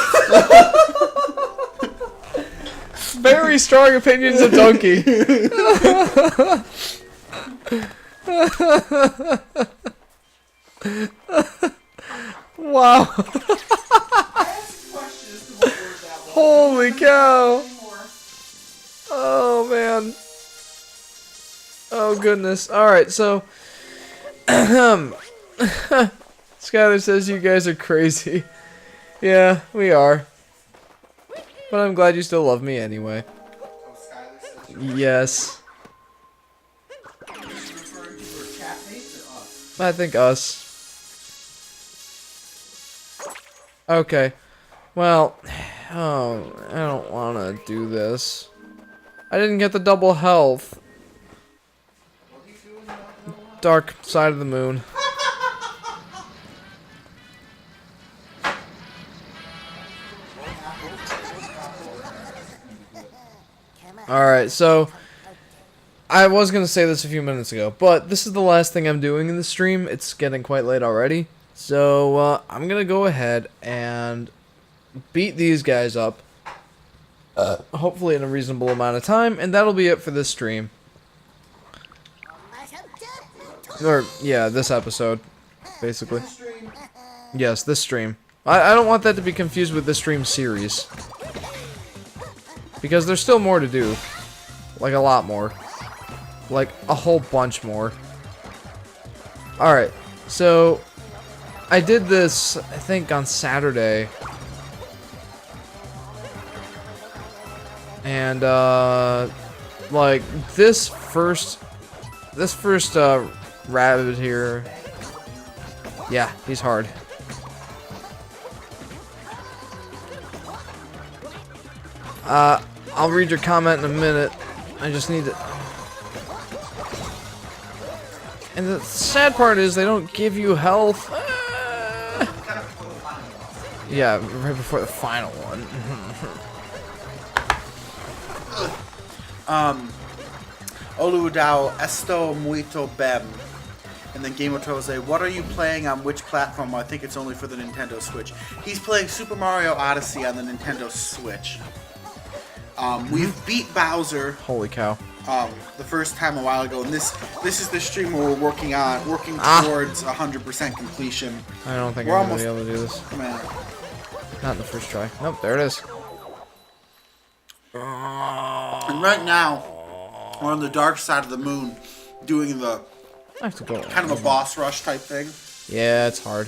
Very strong opinions of Donkey. Wow. Holy cow. Oh, man. Oh, goodness. Alright, so... Skylar says you guys are crazy. Yeah, we are. But I'm glad you still love me anyway. Yes. I think us. Okay. Well, oh, I don't want to do this. I didn't get the double health. Dark side of the moon. Alright, so I was going to say this a few minutes ago, but this is the last thing I'm doing in the stream. It's getting quite late already. So I'm going to go ahead and beat these guys up. Hopefully in a reasonable amount of time, and that'll be it for this stream. Or, yeah, this episode, basically. Yes, this stream. I don't want that to be confused with the stream series. Because there's still more to do. Like, a lot more. Like, a whole bunch more. Alright, so... I did this, I think, on Saturday. And, like, this first rabbit here. Yeah, he's hard. I'll read your comment in a minute. I just need to. And the sad part is they don't give you health. Yeah, right before the final one. Oludao esto muito bem. And then Game of Thrones say, what are you playing on which platform? Well, I think it's only for the Nintendo Switch. He's playing Super Mario Odyssey on the Nintendo Switch. We've beat Bowser. Holy cow. The first time a while ago, and this is the stream where we're working towards 100% completion. I don't think we're I'm gonna be able to do this. Man. Not in the first try. Nope, there it is. And right now, we're on the dark side of the moon, doing the I have to go. kind of a boss rush type thing. Yeah, it's hard.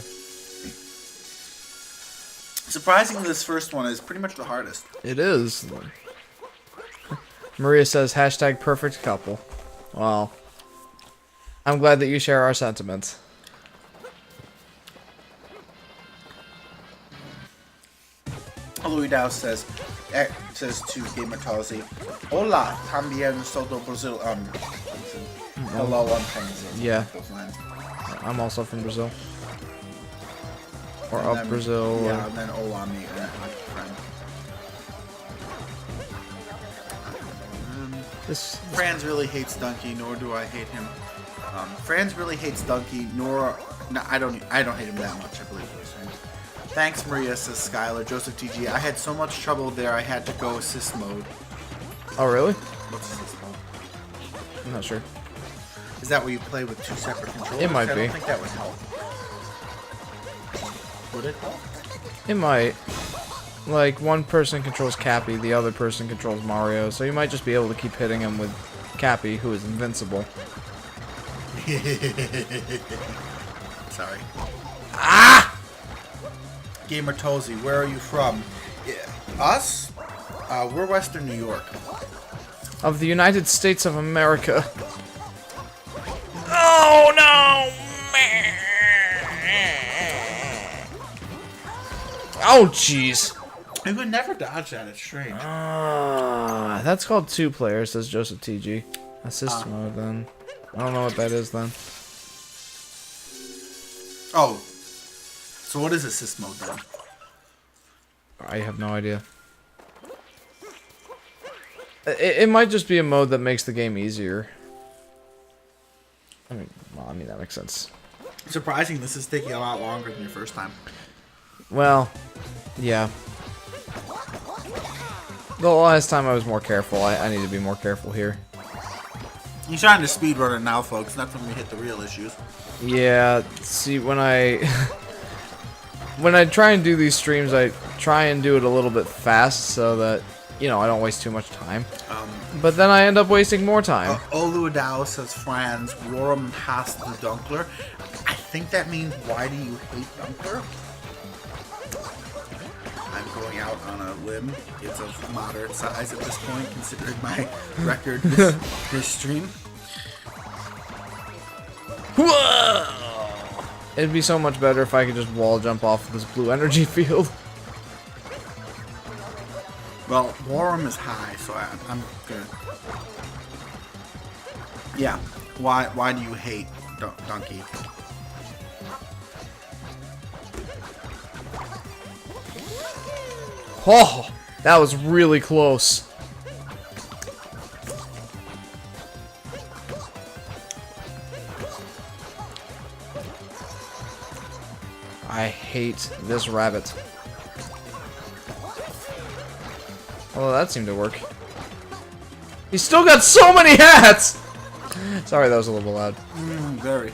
Surprisingly, this first one is pretty much the hardest. It is. Maria says hashtag perfect couple. Well, I'm glad that you share our sentiments. Louis Dow says to Gamertazzi, hola, también soy do Brazil. Hello, I'm from Brazil. Yeah. I'm also from Brazil. Or up Brazil. Yeah, or... and then hola, me, my friend. Franz really hates Donkey, nor do I hate him. Franz really hates Donkey, nor I don't hate him that much. I believe it was him. Thanks, Maria, says Skylar. Joseph TG, I had so much trouble there, I had to go assist mode. Oh, really? What's assist mode? I'm not sure. Is that where you play with two separate controllers? It might I be. don't think that would help. Would it help? It might. Like, one person controls Cappy, the other person controls Mario, so you might just be able to keep hitting him with Cappy, who is invincible. Sorry. Ah! Gamer Tozy, where are you from? Yeah. Us? We're Western New York. Of the United States of America. Oh, no! Oh, jeez. You would never dodge that, it's strange. That's called 2 players, says Joseph TG. Assist mode, then. I don't know what that is, then. Oh. So what is assist mode, then? I have no idea. It might just be a mode that makes the game easier. I mean, that makes sense. Surprising, this is taking a lot longer than your first time. Well, yeah. The last time I was more careful. I need to be more careful here. You're trying to speedrun it now, folks. Not when we hit the real issues. Yeah, see, when I... when I try and do these streams, I try and do it a little bit fast so that, you know, I don't waste too much time. But then I end up wasting more time. Oluadao says, Franz, Warm has the Dunkler. I think that means, why do you hate Dunkler? I'm going out on a limb. It's of moderate size at this point, considering my record this stream. Whoa! It'd be so much better if I could just wall jump off of this blue energy field. Well, Warm is high, so I'm good. Yeah. Why do you hate Donkey? Oh, that was really close. I hate this rabbit. Well, that seemed to work. He's still got so many hats! Sorry, that was a little loud. Very.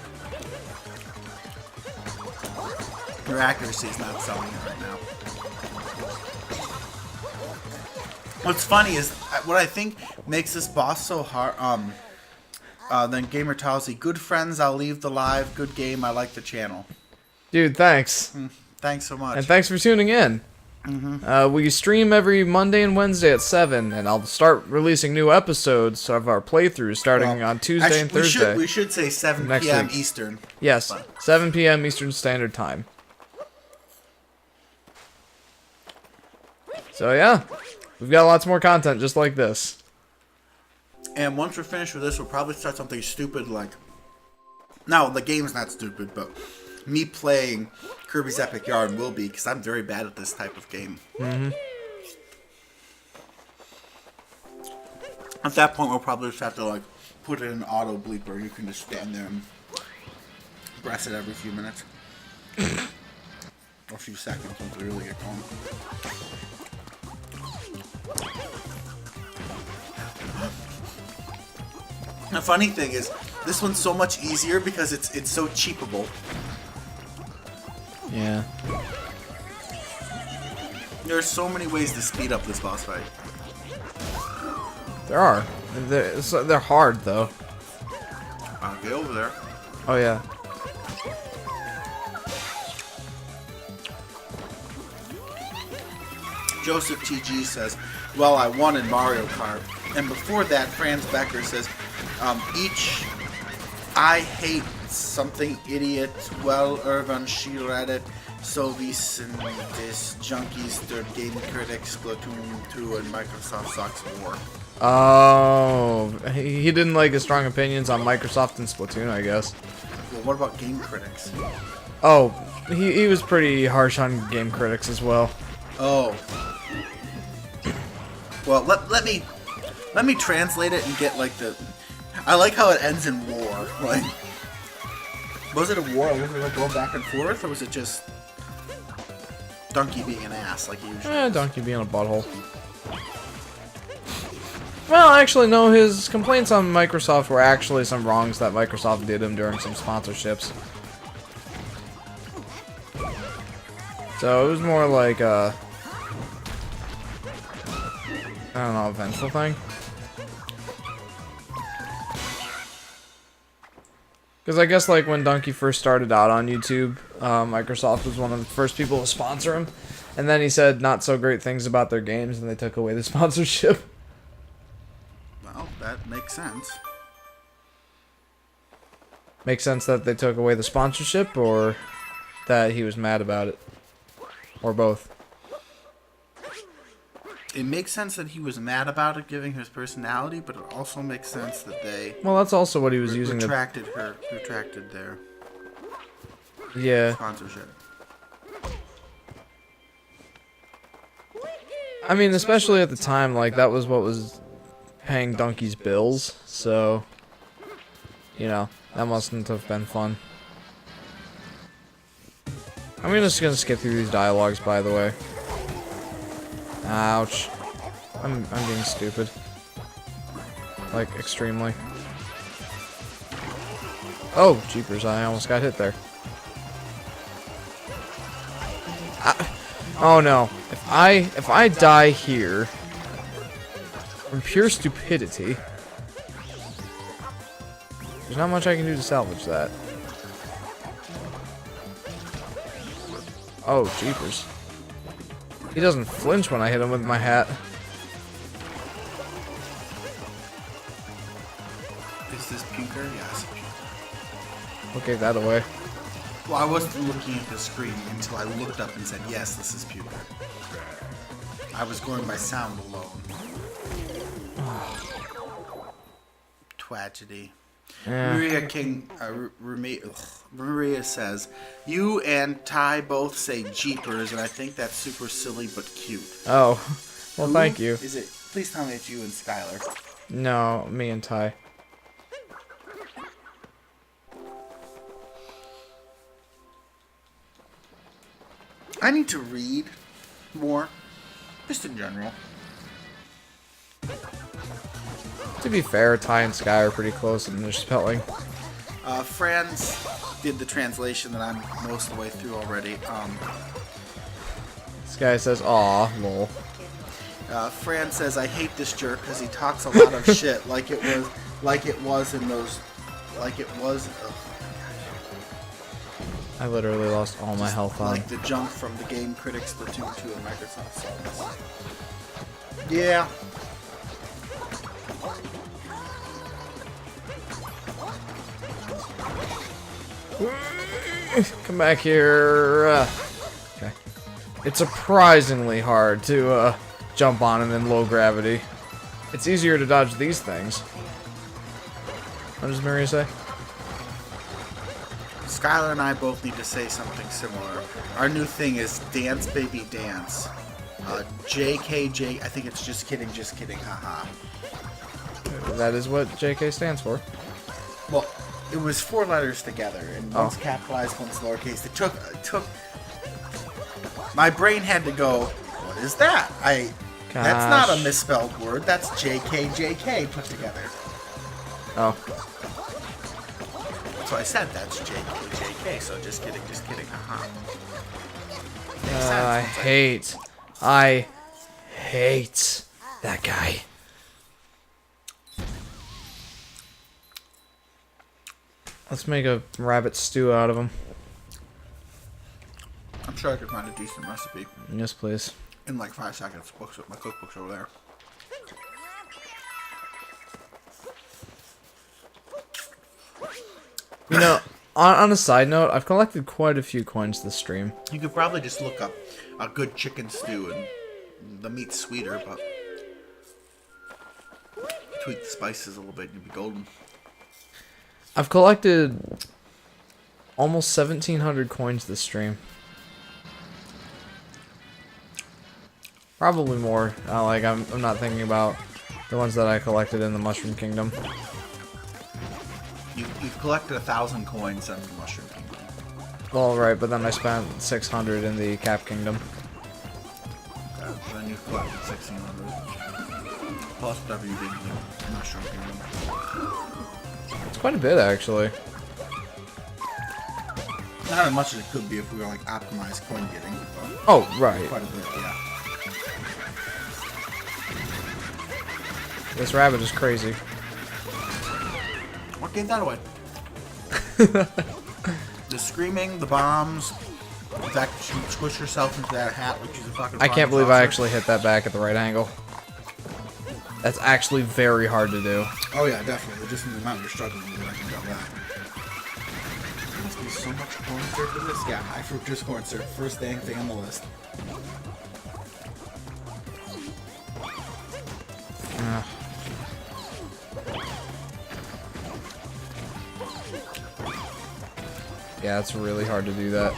Your accuracy is not selling it right now. What's funny is, what I think makes this boss so hard, then Gamer Talsy, good friends, I'll leave the live, good game, I like the channel. Dude, thanks. Thanks so much. And thanks for tuning in. We stream every Monday and Wednesday at 7, and I'll start releasing new episodes of our playthroughs starting on Tuesday and Thursday. We should say 7 Next p.m. week. Eastern. Yes, 7 p.m. Eastern Standard Time. So yeah, we've got lots more content just like this. And once we're finished with this, we'll probably start something stupid like... No, the game's not stupid, but me playing Kirby's Epic Yarn will be, because I'm very bad at this type of game. At that point, we'll probably just have to like put in an auto bleeper. You can just stand there and press it every few minutes. Or a few seconds once we really get going. The funny thing is, this one's so much easier because it's so cheapable. Yeah. There's so many ways to speed up this boss fight. There are. They're hard though. Get over there. Oh yeah. Joseph TG says, well, I won in Mario Kart. And before that, Franz Becker says, I hate something idiot, well, Irvan Shiredet, so these junkies, third game critics, Splatoon 2, and Microsoft sucks more. Oh, he didn't like his strong opinions on Microsoft and Splatoon, I guess. Well, what about game critics? Oh, he was pretty harsh on game critics as well. Oh. Well, let me translate it and get like the... I like how it ends in war. Like, was it a war? Was it like going back and forth, or was it just Donkey being an ass like he usually is? Donkey being a butthole. Well, actually, no. His complaints on Microsoft were actually some wrongs that Microsoft did him during some sponsorships. So it was more like a... I don't know, a vengeful thing. Because I guess like when Donkey first started out on YouTube, Microsoft was one of the first people to sponsor him. And then he said not so great things about their games and they took away the sponsorship. Well, that makes sense. Makes sense that they took away the sponsorship or that he was mad about it? Or both? It makes sense that he was mad about it, giving his personality, but it also makes sense that they... Well, that's also what he was using retracted their Yeah. sponsorship. I mean, especially at the time, like, that was what was paying Donkey's bills, so... You know, that mustn't have been fun. I'm just gonna skip through these dialogues, by the way. Ouch. I'm being stupid. Like, extremely. Oh, jeepers, I almost got hit there. Oh no. If I die here from pure stupidity, there's not much I can do to salvage that. Oh, jeepers. He doesn't flinch when I hit him with my hat. Is this puker? Yes, puker. What gave that away? Well, I wasn't looking at the screen until I looked up and said, yes, this is puker. I was going by sound alone. Tragedy. Yeah. Maria says, you and Ty both say jeepers, and I think that's super silly but cute. Oh. Well, thank you. Is it? Please tell me it's you and Skylar. No, me and Ty. I need to read more, just in general. To be fair, Ty and Sky are pretty close in their spelling. Franz did the translation that I'm most of the way through already. This guy says, "Aw, lol." Franz says, I hate this jerk because he talks a lot of shit like it was in those, like it was. Oh, I literally lost all my health on. Like the jump from the Game Critics Splatoon 2 and Microsoft songs. Yeah. Come back here. Okay. It's surprisingly hard to jump on him in low gravity. It's easier to dodge these things. What does Mario say? Skylar and I both need to say something similar. Our new thing is Dance Baby Dance. JKJ, I think it's just kidding, haha. That is what JK stands for. Well, it was 4 letters together, and one's capitalized, one's lowercase. It took. My brain had to go, what is that? That's not a misspelled word, that's JKJK put together. Oh. So I said that's JKJK, so just kidding, haha. I hate that guy. Let's make a rabbit stew out of him. I'm sure I could find a decent recipe. Yes, please. In like 5 seconds. My cookbook's over there. You know, on a side note, I've collected quite a few coins this stream. You could probably just look up a good chicken stew, and the meat's sweeter, but tweak the spices a little bit and you'd be golden. I've collected almost 1,700 coins this stream. Probably more. I'm not thinking about the ones that I collected in the Mushroom Kingdom. You've collected 1,000 coins on the Mushroom Kingdom. Well, right, but then I spent 600 in the Cap Kingdom. Okay, so then you've collected 1,600. Plus whatever you did in the Mushroom Kingdom. It's quite a bit, actually. Not as much as it could be if we were like optimized coin getting. But Oh, right. quite a bit, yeah. This rabbit is crazy. What gave that away? The screaming, the bombs, the fact that you squish yourself into that hat like she's a fucking I can't flying believe I saucer. actually hit that back at the right angle. That's actually very hard to do. Oh yeah, definitely. Just in the amount you're struggling with, I can tell that. There must be so much corn syrup in this. Yeah, high fructose corn syrup. First dang thing on the list. Ugh. Yeah, it's really hard to do that.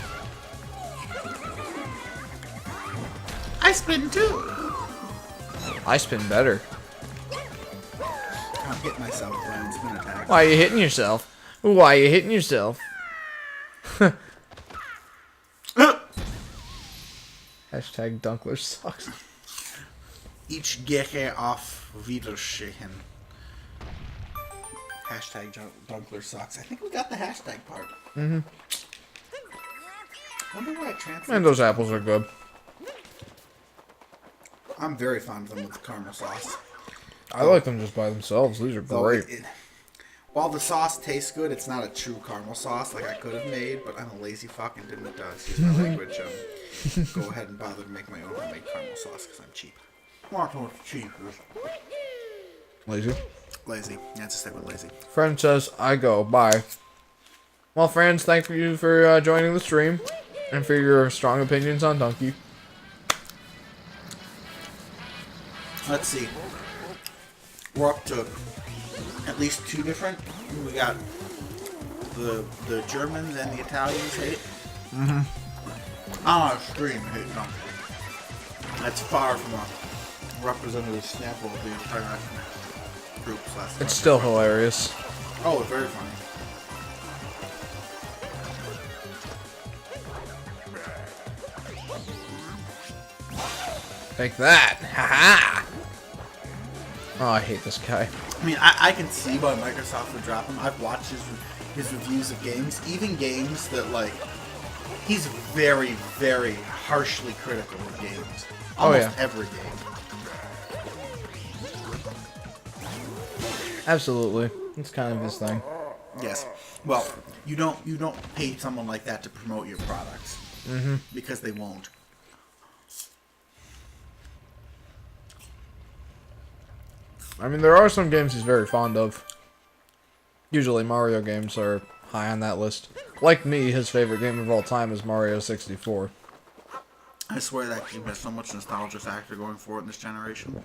I spin too! I spin better. I'm hitting myself when spin attack. Why are you hitting yourself? Why are you hitting yourself? Hashtag Dunkler sucks. Ich gehe auf Wiedersehen. Hashtag Dunkler sucks. I think we got the hashtag part. Mm-hmm. Wonder why I translated. And those apples are good. I'm very fond of them with caramel sauce. I like them just by themselves. These are Though great. While the sauce tastes good, it's not a true caramel sauce like I could have made, but I'm a lazy fuck and didn't, excuse my language, go ahead and bother to make my own homemade caramel sauce because I'm cheap. Not so much cheap. Lazy. Lazy. Yeah, it's a step with lazy. Friend says, I go. Bye. Well, friends, thank you for joining the stream and for your strong opinions on Donkey. Let's see. We're up to at least 2 different. We got the Germans and the Italians hate. Mm-hmm. On our stream hate Donkey. That's far from a representative sample of the entire groups last time. It's still hilarious. Oh, it's very funny. Take that. Ha-ha. Oh, I hate this guy. I mean, I can see why Microsoft would drop him. I've watched his reviews of games, even games that, like, he's very, very harshly critical of games. Almost every game. Absolutely. It's kind of his thing. Yes. Well, you don't pay someone like that to promote your products. Mm-hmm. Because they won't. I mean, there are some games he's very fond of. Usually Mario games are high on that list. Like me, his favorite game of all time is Mario 64. I swear that game has so much nostalgia factor going for it in this generation.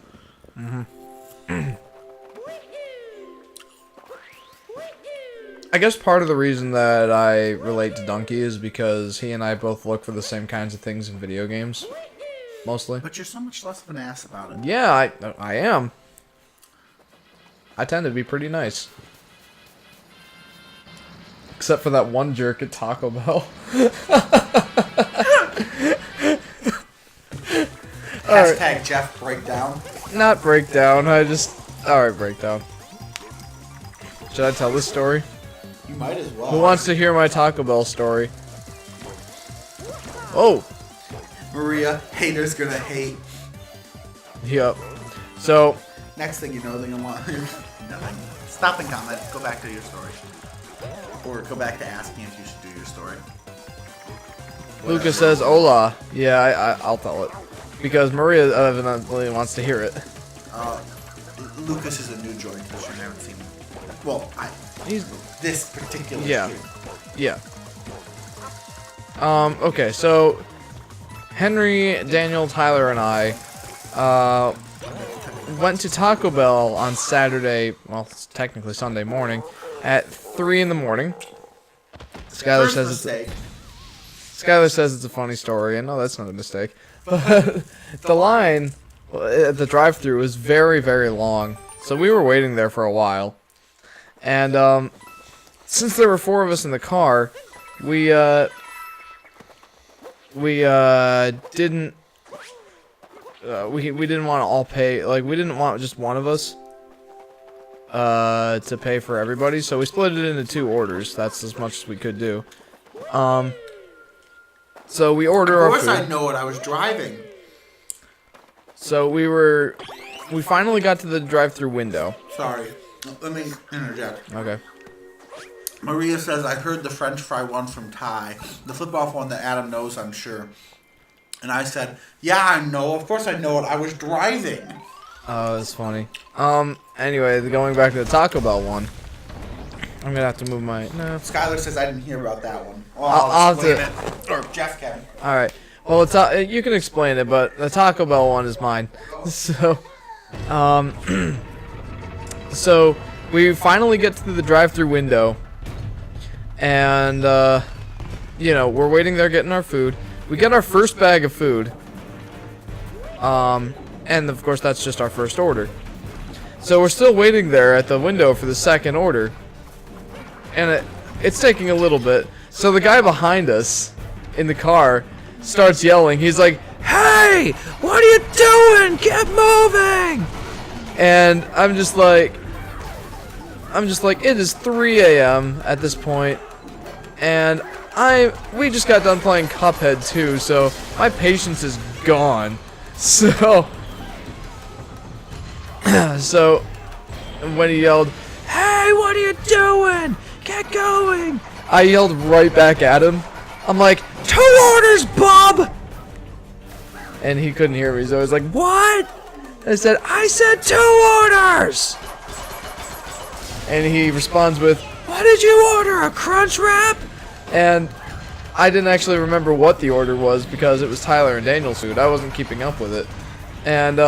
I guess part of the reason that I relate to Donkey is because he and I both look for the same kinds of things in video games. Mostly. But you're so much less of an ass about it. Yeah, I am. I tend to be pretty nice. Except for that one jerk at Taco Bell. Hashtag Jeff Breakdown. Not breakdown, Alright, breakdown. Should I tell this story? You might as well. Who wants to hear my Taco Bell story? Oh! Maria, haters gonna hate. Yep. So, Next thing you know, they're gonna want nothing. Stop and comment. Go back to your story. Or go back to asking if you should do your story. Lucas says, hola. Yeah, I'll tell it. Because Maria evidently wants to hear it. Lucas is a new joint because you haven't seen him. Well, He's... this particular Yeah. year. Yeah. Okay, so... Henry, Daniel, Tyler, and I, went to Taco Bell on Saturday, well, it's technically Sunday morning, at 3 in the morning. Skylar First says mistake. Skylar says it's a funny story, and no, that's not a mistake. But the line at the drive-thru was very, very long, so we were waiting there for a while. And since there were 4 of us in the car, we didn't want to all pay, like, we didn't want just one of us to pay for everybody, so we split it into 2 orders. That's as much as we could do. So we order our food. Of course I know it, I was driving. So we finally got to the drive-thru window. Sorry, let me interject. Okay. Maria says, I heard the French fry one from Ty. The flip-off one that Adam knows, I'm sure. And I said, yeah, I know. Of course I know it. I was driving. Oh, that's funny. Anyway, going back to the Taco Bell one. I'm gonna have to move my... No. Skylar says I didn't hear about that one. Well, I'll explain have it. Or Jeff can. Alright. Well, you can explain it, but the Taco Bell one is mine. So, so, we finally get to the drive-thru window. And, you know, we're waiting there getting our food. We get our first bag of food. And, of course, that's just our first order. So we're still waiting there at the window for the second order. And it's taking a little bit. So the guy behind us in the car starts yelling. He's like, "Hey, what are you doing? Get moving!" And I'm just like, it is 3 a.m. at this point. And we just got done playing Cuphead too, so my patience is gone. So, when he yelled, "Hey, what are you doing? Get going!" I yelled right back at him. I'm like, "2 orders, Bob!" And he couldn't hear me, so I was like, "What?" I said 2 orders! And he responds with, "What did you order, a crunch wrap?" And I didn't actually remember what the order was because it was Tyler and Daniel's food. I wasn't keeping up with it. And,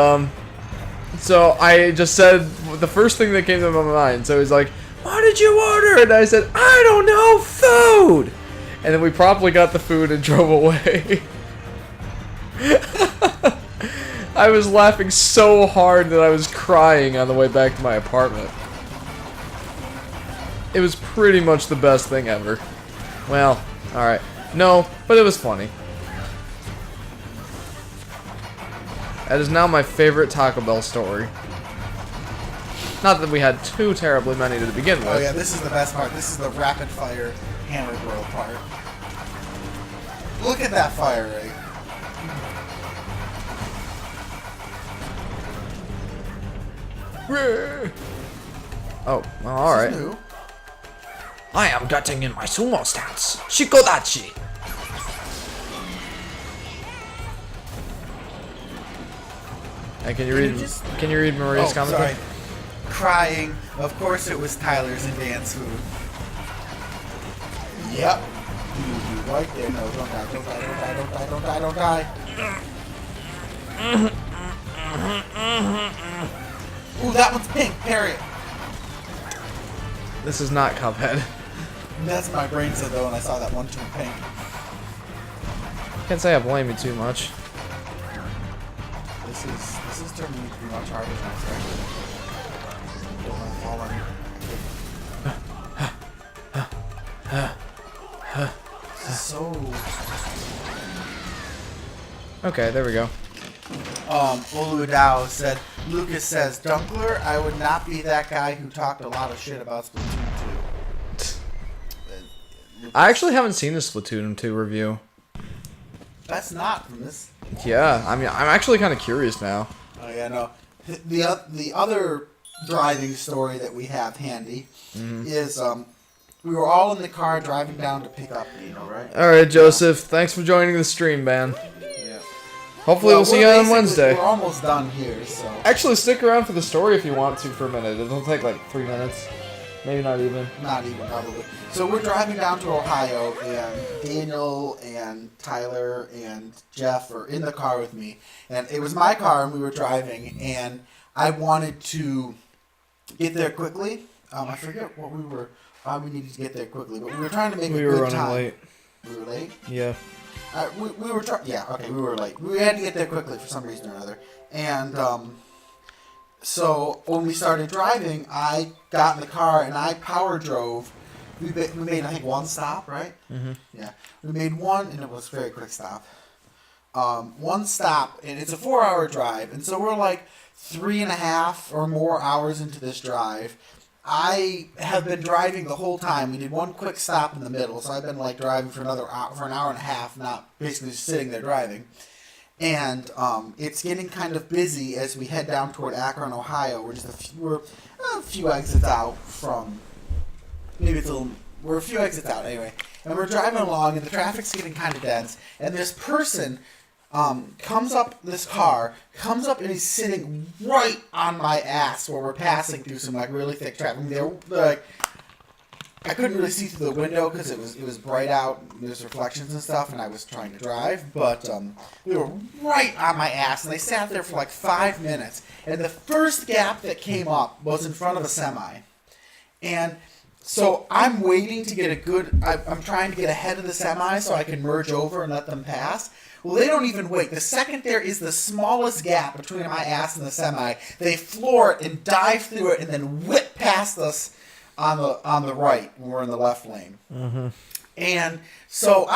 so I just said the first thing that came to my mind. So he's like, "What did you order?" And I said, "I don't know, food!" And then we promptly got the food and drove away. I was laughing so hard that I was crying on the way back to my apartment. It was pretty much the best thing ever. Well, alright. No, but it was funny. That is now my favorite Taco Bell story. Not that we had too terribly many to begin with. Oh yeah, this is the best part. This is the rapid fire hammer grill part. Look at that fire rate. Oh, well, alright. New. I am getting in my sumo stance. Shikodachi. Hey, can you read Maria's commentary? Sorry. Crying. Of course it was Tyler's advanced food. Yep. You right there. No, don't die, don't die, don't die, don't die, don't die, don't die. Ooh, that one's pink. Parry it. This is not Cuphead. That's my brain said though when I saw that one turn pink. Can't say I blame you too much. This is turning to be much harder than I expected. Don't want to fall in. So Okay, there we go. Oludao said, Lucas says, Dunkler, I would not be that guy who talked a lot of shit about Splatoon 2. I actually haven't seen the Splatoon 2 review. That's not from this. Yeah, I mean, I'm actually kind of curious now. oh yeah, no. The other driving story that we have handy is we were all in the car driving down to pick up Nino, right? All right, Joseph, thanks for joining the stream, man. Yeah. Hopefully we'll see you on Wednesday. We're almost done here, so. Actually, stick around for the story if you want to for a minute. It'll take like 3 minutes. Maybe not even. Not even, probably. So we're driving down to Ohio, and Daniel and Tyler and Jeff are in the car with me. And it was my car, and we were driving, and I wanted to get there quickly. I forget what why we needed to get there quickly, but we were trying to make a good time. We were running late. We were late? Yeah. We were we were late. We had to get there quickly for some reason or another. And so when we started driving, I got in the car and I power drove. We made, I think, one stop, right? Mm-hmm. Yeah. We made one, and it was a very quick stop. One stop, and it's a 4-hour drive. And so we're like 3.5 or more hours into this drive. I have been driving the whole time. We did one quick stop in the middle, so I've been like driving for an hour and a half, not basically just sitting there driving. And it's getting kind of busy as we head down toward Akron, Ohio. We're a few exits out from. We're a few exits out anyway, and we're driving along, and the traffic's getting kind of dense. And this person comes up, and he's sitting right on my ass where we're passing through some like really thick traffic. They're like, I couldn't really see through the window because it was bright out. There's reflections and stuff, and I was trying to drive. But they were right on my ass, and they sat there for like 5 minutes. And the first gap that came up was in front of a semi, and so I'm waiting to get I'm trying to get ahead of the semi so I can merge over and let them pass. Well, they don't even wait. The second there is the smallest gap between my ass and the semi, they floor it and dive through it and then whip past us on the right when we're in the left lane. Mm-hmm. And so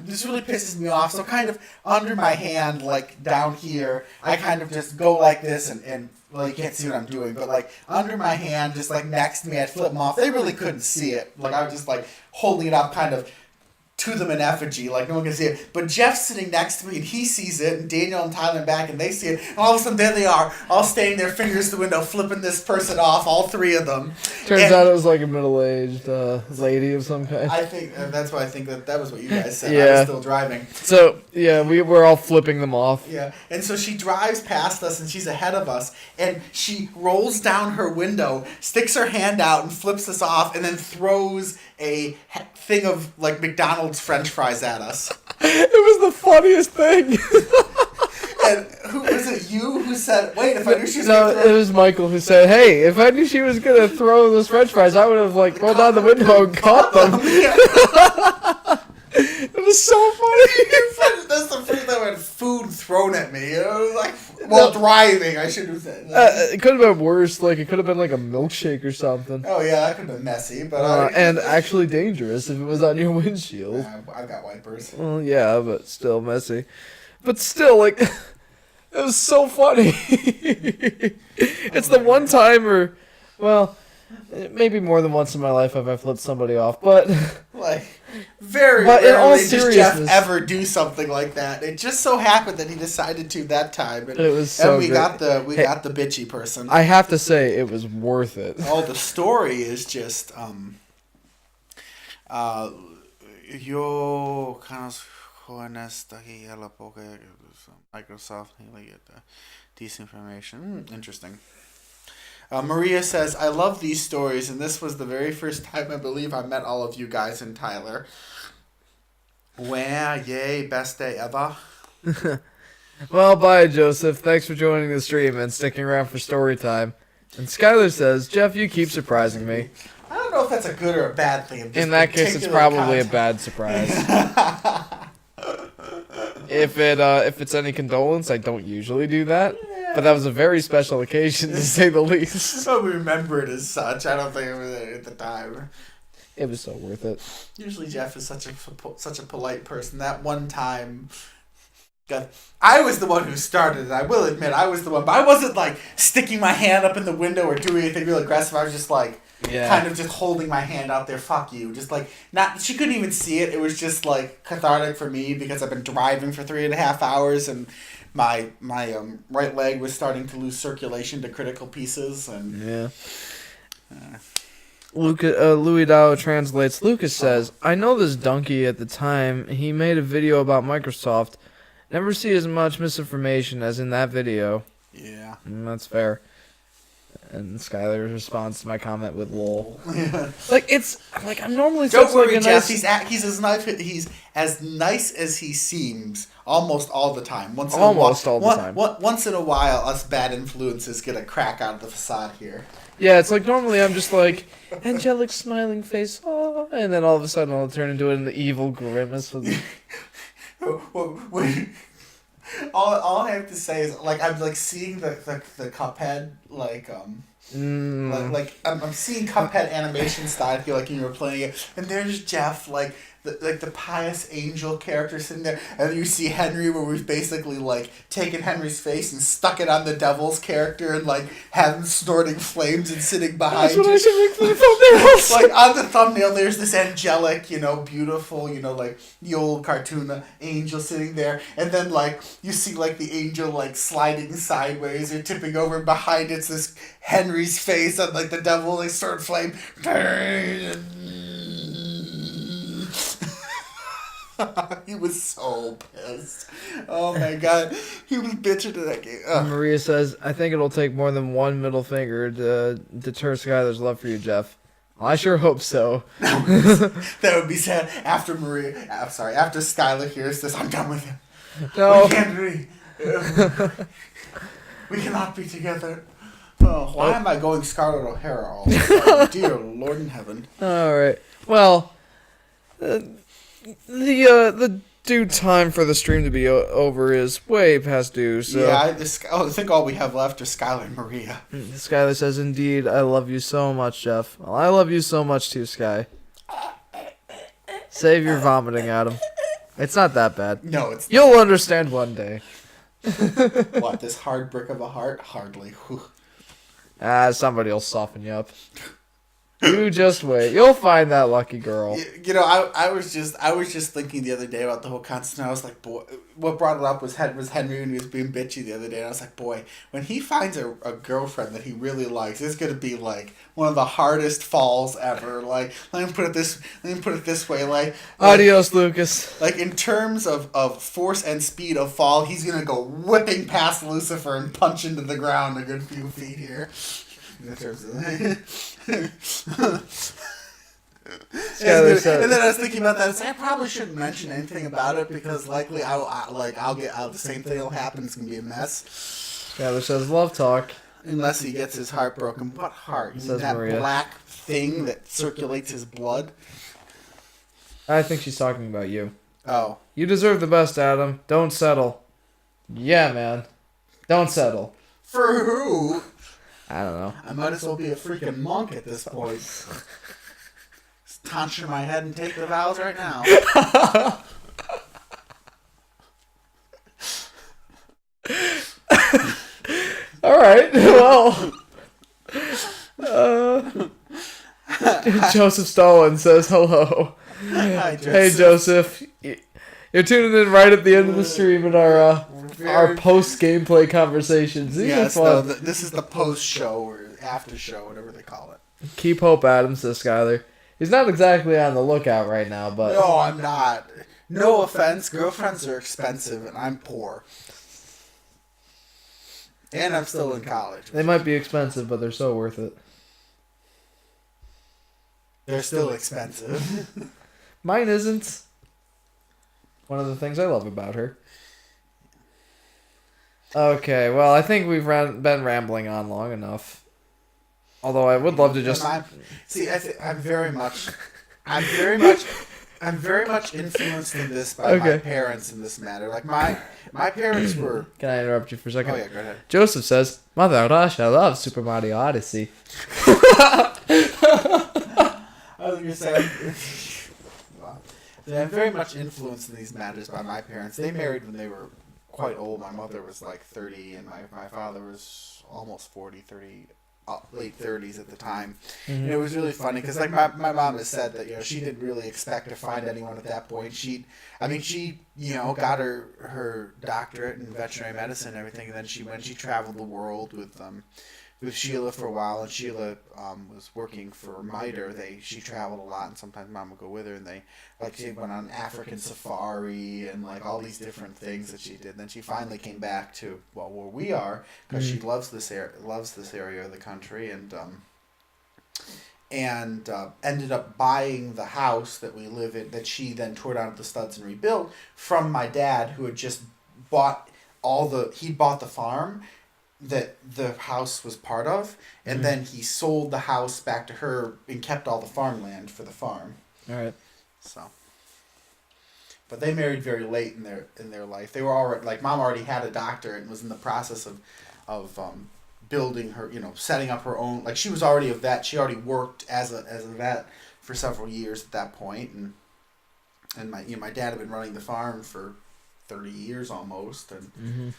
this really pisses me off. So kind of under my hand, like down here, I kind of just go like this and well, you can't see what I'm doing, but like under my hand, just like next to me, I'd flip them off. They really couldn't see it. Like I was just like holding it up kind of to them in effigy, like no one can see it. But Jeff's sitting next to me and he sees it, and Daniel and Tyler in back and they see it. And all of a sudden there they are, all standing there, fingers to the window, flipping this person off, all three of them. Turns out it was like a middle-aged lady of some kind. I think that's why I think that was what you guys said. Yeah. I was still driving. So yeah, we were all flipping them off. Yeah, and so she drives past us and she's ahead of us, and she rolls down her window, sticks her hand out and flips us off, and then throws a thing of like McDonald's French fries at us. It was the funniest thing. And who was it? You who said, "Wait, if I knew she was No, gonna throw it was Michael who said, "Hey, if I knew she was gonna throw those French fries, I would have like rolled down the window and caught them." It was so funny. That's the first time I had food thrown at me. It was like while driving. I should have said. It could have been worse. Like it could have been like a milkshake or something. Oh yeah, that could have been messy, but and actually dangerous if it was on your windshield. I've got wipers. Well, yeah, but still messy. But still, like, it was so funny. It's the one time, or, well, maybe more than once in my life have I flipped somebody off, but like very but in all rarely does Jeff seriousness, ever do something like that. It just so happened that he decided to that time. And, it was so and we great. got the bitchy person. I have to say, it was worth it. Oh, the story is just Yo, jóvenes de aquí a la poca Microsoft get decent information. Interesting. Maria says, I love these stories, and this was the very first time I believe I met all of you guys in Tyler. Where, yay, best day ever. Well, bye, Joseph. Thanks for joining the stream and sticking around for story time. And Skylar says, Jeff, you keep surprising me. I don't know if that's a good or a bad thing. In that case, it's probably a bad surprise. If it's any condolence, I don't usually do that. But that was a very special occasion, to say the least. So we remember it as such. I don't think it was there at the time. It was so worth it. Usually Jeff is such a polite person. That one time, God, I was the one who started it. I will admit, I was the one. But I wasn't like sticking my hand up in the window or doing anything real aggressive. I was just like, kind of just holding my hand out there. Fuck you. Just like, not. She couldn't even see it. It was just like cathartic for me because I've been driving for 3.5 hours and my right leg was starting to lose circulation to critical pieces and Louis Dao translates. Lucas says, I know this donkey at the time. He made a video about Microsoft. Never see as much misinformation as in that video. Yeah. That's fair. And Skylar responds to my comment with lol. Yeah. I'm normally Don't such worry, like a Jeff. nice... He's as nice as he seems almost all the time. Once in a while, us bad influences get a crack out of the facade here. Yeah, it's like normally I'm just like angelic smiling face, oh, and then all of a sudden I'll turn into an evil grimace with. All I have to say is like I'm like seeing the Cuphead I'm seeing Cuphead animation style here like you were playing it, and there's Jeff like the pious angel character sitting there, and then you see Henry where we've basically like taken Henry's face and stuck it on the devil's character and like have him snorting flames and sitting behind. That's what I should make for the thumbnails. Like on the thumbnail, there's this angelic, beautiful, like the old cartoon angel sitting there, and then like you see like the angel like sliding sideways or tipping over, and behind it's this Henry's face on like the devil like sword flame. He was so pissed. Oh my god. He was bitching to that game. Maria says, I think it'll take more than one middle finger to deter Skylar's love for you, Jeff. Well, I sure hope so. That would be sad. After Skylar hears this, I'm done with him. No. We can't be. We cannot be together. Oh, why am I going Scarlett O'Hara all the time? Dear Lord in heaven. Alright. Well, the due time for the stream to be over is way past due. So yeah, I think all we have left is Skylar and Maria. Skylar says, indeed, I love you so much, Jeff. Well, I love you so much too, Sky. Save your vomiting, Adam. It's not that bad. No, it's You'll understand one day. What, this hard brick of a heart? Hardly. Whew. Somebody will soften you up. You just wait. You'll find that lucky girl. I was just thinking the other day about the whole concept, and I was like, boy, what brought it up was Henry when he was being bitchy the other day, and I was like, boy, when he finds a girlfriend that he really likes, it's gonna be like one of the hardest falls ever. Like, let me put it this way, like adios, Lucas. Like in terms of force and speed of fall, he's gonna go whipping past Lucifer and punch into the ground a good few feet here. In terms of and then I was thinking about that. I probably shouldn't mention anything about it because likely the same thing will happen. It's gonna be a mess. Skylar says love talk. Unless he gets his heart broken. What heart? Says that Maria. Black thing that circulates his blood. I think she's talking about you. Oh. You deserve the best, Adam. Don't settle. Yeah, man. Don't settle. For who? I don't know. I might as well be a freaking monk at this point. Just tonsure my head and take the vows right now. Alright, well. Joseph Stalin says hello. Hi, Joseph. Hey, Joseph. You're tuning in right at the end of the stream in our post-gameplay conversations. These are fun. This is the post-show or after-show, whatever they call it. Keep hope, Adam, says Skylar. He's not exactly on the lookout right now, but No, I'm not. No offense, girlfriends are expensive, and I'm poor. And I'm still in college. they might be expensive, but they're so worth it. They're still expensive. Mine isn't. One of the things I love about her. Okay, well, I think we've been rambling on long enough. Although I would love to just See, I'm very much influenced in this by my parents in this matter. Like my parents were. Can I interrupt you for a second? Oh yeah, go ahead. Joseph says, "Mother Russia loves Super Mario Odyssey." I was gonna say. Wow. I'm very much influenced in these matters by my parents. They married when they were quite old. My mother was like 30, and my father was almost 40, 30. Late 30s at the time. Mm-hmm. And it was really funny because like my mom has said that she didn't really expect to find anyone at that point. She got her doctorate in veterinary medicine and everything, and then she traveled the world with Sheila for a while, and Sheila was working for MITRE. She traveled a lot, and sometimes Mom would go with her, and she went on African safari and like all these different things that she did. And then she finally came back to where we are because she loves this area of the country, and ended up buying the house that we live in, that she then tore down at the studs and rebuilt from my dad, who had just bought he'd bought the farm that the house was part of, and then he sold the house back to her and kept all the farmland for the farm. All right. So, but they married very late in their life. They were already like Mom already had a doctorate and was in the process of building her, setting up her own. Like she was already a vet. She already worked as a vet for several years at that point, and my dad had been running the farm for 30 years almost, and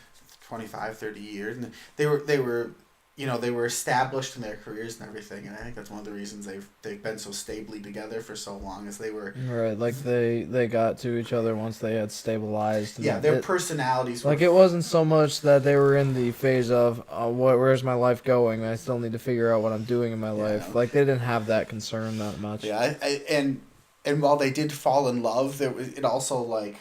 25, 30 years, and they were established in their careers and everything, and I think that's one of the reasons they've been so stably together for so long, as they were right. Like they got to each other once they had stabilized. Yeah, their personalities were like it wasn't so much that they were in the phase of where's my life going? I still need to figure out what I'm doing in my life. Like they didn't have that concern that much. Yeah, and while they did fall in love, it also like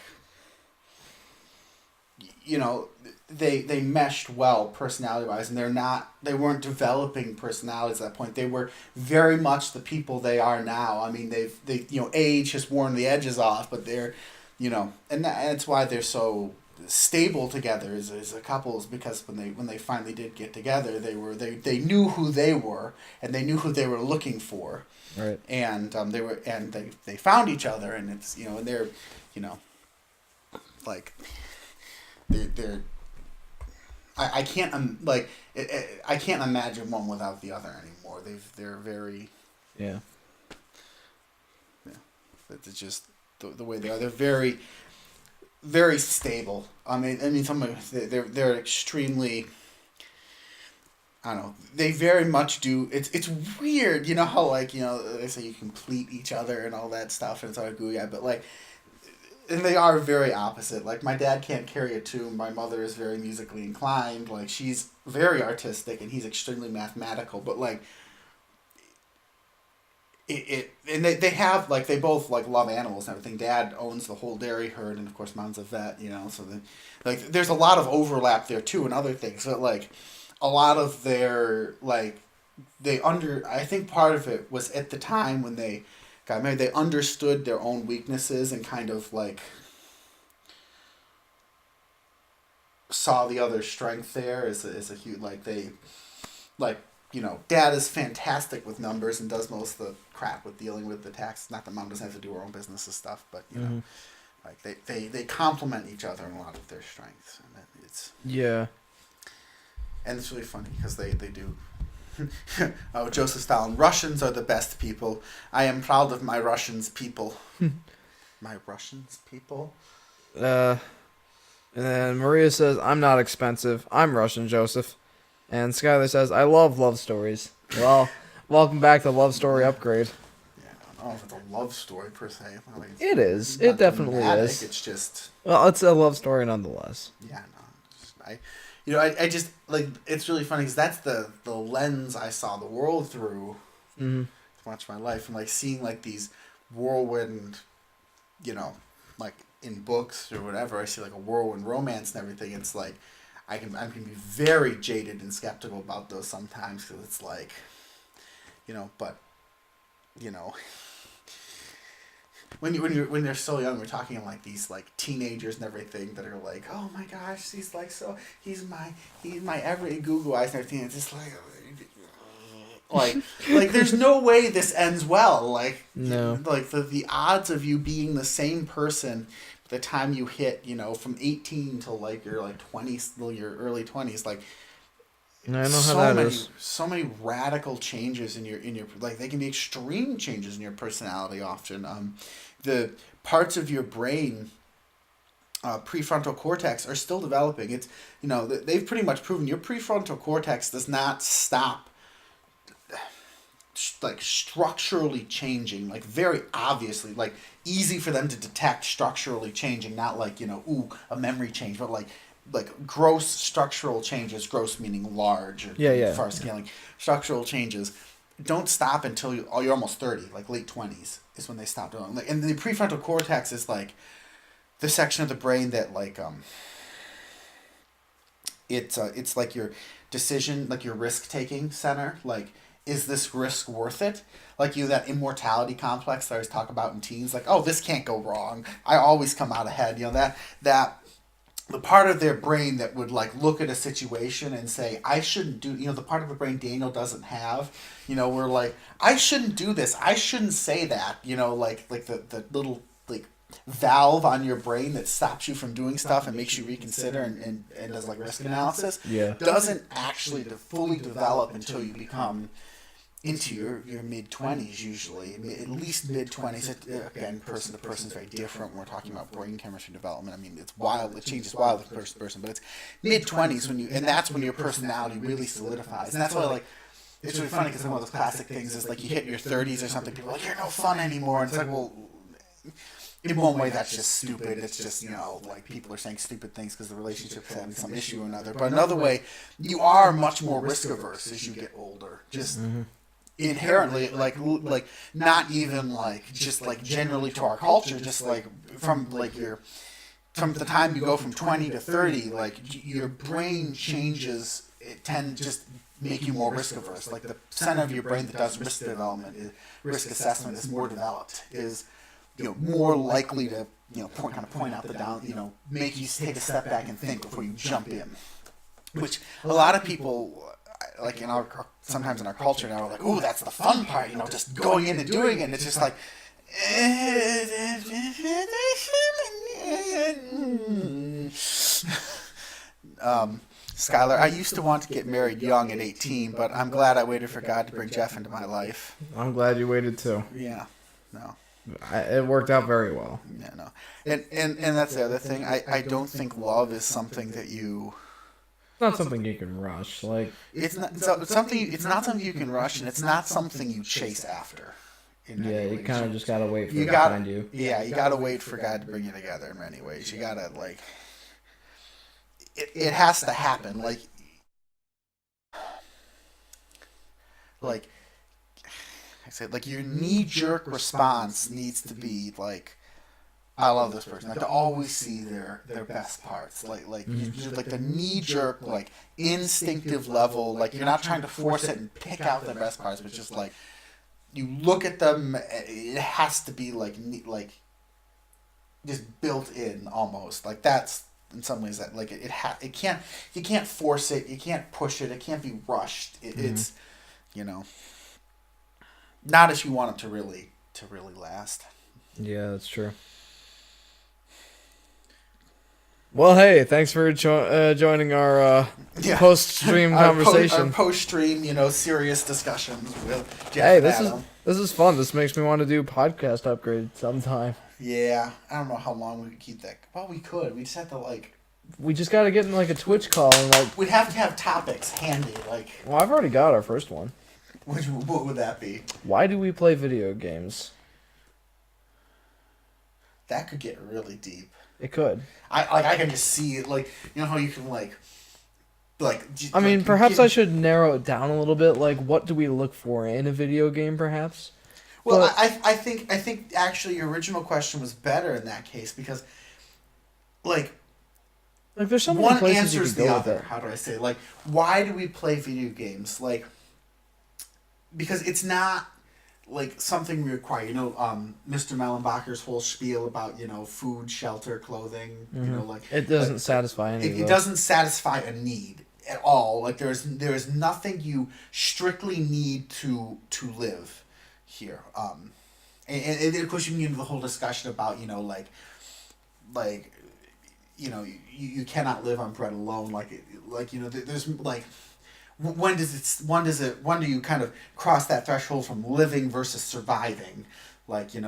they meshed well personality wise, and they weren't developing personalities at that point. They were very much the people they are now. I mean, they age has worn the edges off, but they're and that's why they're so stable together as a couple, is because when they finally did get together, they knew who they were, and they knew who they were looking for. Right. And they found each other, and it's and they're like they're I can't I can't imagine one without the other anymore. They're very it's just the way they are. They're very, very stable. I mean they're extremely. I don't know. They very much do. It's weird, how they say you complete each other and all that stuff, and it's all gooey, but like. And they are very opposite. Like, my dad can't carry a tune. My mother is very musically inclined. Like, she's very artistic, and he's extremely mathematical. But, like, and they have, like, they both, like, love animals and everything. Dad owns the whole dairy herd, and, of course, Mom's a vet, so then, like, there's a lot of overlap there, too, and other things. But, like, a lot of their, like, I think part of it was at the time when they got married, they understood their own weaknesses and kind of like saw the other's strength there as a huge, like they, like, Dad is fantastic with numbers and does most of the crap with dealing with the tax. Not that Mom doesn't have to do her own business and stuff, but like they complement each other in a lot of their strengths, and it's and it's really funny because they do. Oh, Joseph Stalin. Russians are the best people. I am proud of my Russians people. My Russians people? And then Maria says, I'm not expensive. I'm Russian, Joseph. And Skylar says, I love stories. Well, welcome back to Love Story Upgrade. Yeah, I don't know if it's a love story per se. I mean, it is. It definitely is. It's just... Well, it's a love story nonetheless. Yeah, no. I just, like, it's really funny because that's the lens I saw the world through much of my life, and like seeing like these whirlwind, you know, like in books or whatever, I see like a whirlwind romance and everything. It's like I can be very jaded and skeptical about those sometimes because it's like, you know, but you know. When they're so young, we're talking like these like teenagers and everything that are like, oh my gosh, he's my every Google eyes and everything. It's just like there's no way this ends well. Like No. like the odds of you being the same person by the time you hit, you know, from 18 till like your like 20s, your early 20s, like. I know how that is. So many radical changes in your like they can be extreme changes in your personality often. The parts of your brain, prefrontal cortex, are still developing. It's, you know, they've pretty much proven your prefrontal cortex does not stop like structurally changing, like very obviously, like easy for them to detect structurally changing, not like, you know, a memory change, but like gross structural changes, gross meaning large or far scaling, structural changes don't stop until you're almost 30, like late 20s is when they stop doing. Like, and the prefrontal cortex is like the section of the brain that like it's like your decision, like your risk taking center. Like, is this risk worth it? Like that immortality complex that I always talk about in teens. Like, oh, this can't go wrong. I always come out ahead. You know, that the part of their brain that would like look at a situation and say, I shouldn't do, you know, the part of the brain Daniel doesn't have, you know, we're like, I shouldn't do this. I shouldn't say that, you know, like the little like valve on your brain that stops you from doing stuff and makes you reconsider and does like risk analysis. Yeah. Doesn't actually fully develop until you become into your mid-20s usually, at least mid-20s. Again, person to person is very different when we're talking about brain chemistry development. I mean, it's wild. It changes wildly from person to person, but it's mid-20s and that's when your personality really solidifies. And that's why, like, it's really funny because one of those classic things is, like, you hit your 30s or something, people are like, you're no fun anymore. And it's like, well, in one way that's just stupid. It's just, you know, like people are saying stupid things because the relationship's having some issue or another. But another way, you are much more risk-averse as you get older. Just... inherently, like not even like just like generally to our culture, just like from the time you go from 20 to 30, like your brain changes. It tend just make you more risk averse. Like the center of your brain that does risk development, risk assessment, is more developed, is, you know, more likely to, you know, point out the down, you know, make you take a step back and think before you jump in, which a lot of people, like sometimes in our culture now, are like, oh, that's the fun part, you know, just going in and doing it. And it's just like, Skylar, I used to want to get married young at 18, but I'm glad I waited for God to bring Jeff into my life. I'm glad you waited too. Yeah, no. It worked out very well. Yeah, no. And that's the other thing. I don't think love is something that you... It's not something you can rush. Like, it's not something you can rush, and it's not something you chase after. Yeah, you kind of just gotta wait for it to find you. Yeah, you gotta wait for God to bring you together in many ways. You gotta, like, it has to happen. Like I said, like your knee-jerk response needs to be like, I love this person. Like to always see their best parts. Like the knee-jerk, like instinctive level. Like you're not trying to force it and pick out their best parts, but just like you look at them. It has to be like just built in almost. Like that's in some ways that like it can't, you can't force it. You can't push it. It can't be rushed. It's, you know, not if you want it to really last. Yeah, that's true. Well, hey, thanks for joining our post-stream conversation. Our post-stream, you know, serious discussions with Jeff. Hey, Adam. this is fun. This makes me want to do podcast upgrade sometime. Yeah, I don't know how long we could keep that. Well, we could. We just have to We just got to get in like a Twitch call and like. We'd have to have topics handy, like. Well, I've already got our first one. What would that be? Why do we play video games? That could get really deep. It could. I can just see it, like, you know how you can like. I mean, perhaps I should narrow it down a little bit. Like, what do we look for in a video game? Perhaps. Well, But- I think actually your original question was better in that case because, like, there's so many one places you answers could the go with other. it. How do I say? Like, why do we play video games? Like, because it's not like something we require. Mr. Mellenbacher's whole spiel about food, shelter, clothing. Like It doesn't like, satisfy any of it those. doesn't satisfy a need at all. Like there is nothing you strictly need to live here. And of course you can get into the whole discussion about like you cannot live on bread alone. There's like when do you kind of cross that threshold from living versus surviving? Like it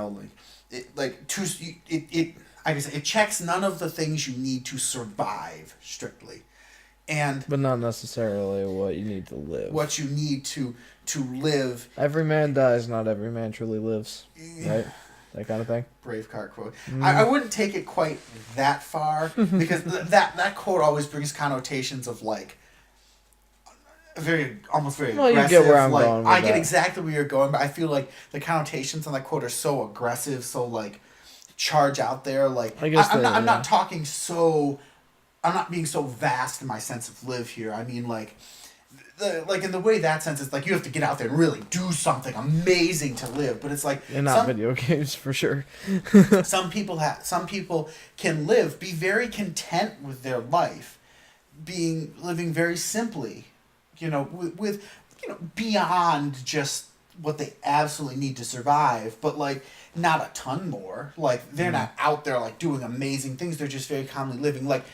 checks none of the things you need to survive strictly, and But not necessarily what you need to live. what you need to live. Every man dies, not every man truly lives. Right? That kind of thing. Braveheart quote. I wouldn't take it quite that far because that quote always brings connotations of like almost very Well, you aggressive. get where I'm like, going with I get that. exactly where you're going, but I feel like the connotations on that quote are so aggressive, so like charge out there. Like I guess I'm they- not talking so. I'm not being so vast in my sense of live here. I mean like. Like in the way that sense, it's like you have to get out there and really do something amazing to live. But it's like And not video games for sure. some people can be very content with their life, living very simply, with beyond just what they absolutely need to survive, but like not a ton more. Like they're not out there like doing amazing things. They're just very calmly living. Like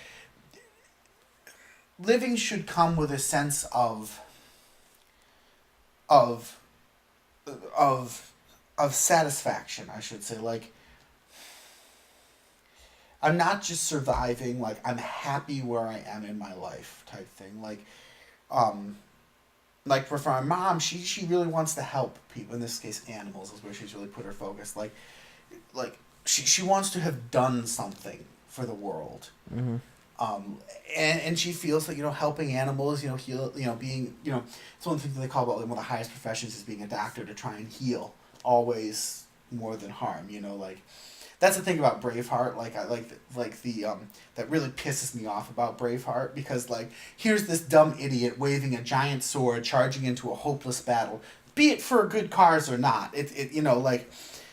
living should come with a sense of satisfaction, I should say. Like I'm not just surviving, like I'm happy where I am in my life type thing. Like for my mom, she really wants to help people, in this case animals is where she's really put her focus. Like she wants to have done something for the world. Mm-hmm. And she feels that helping animals, heal, being, it's one thing that they call about like, one of the highest professions is being a doctor, to try and heal, always more than harm. Like that's the thing about Braveheart. Like I like the that really pisses me off about Braveheart, because like here's this dumb idiot waving a giant sword, charging into a hopeless battle, be it for a good cause or not. Like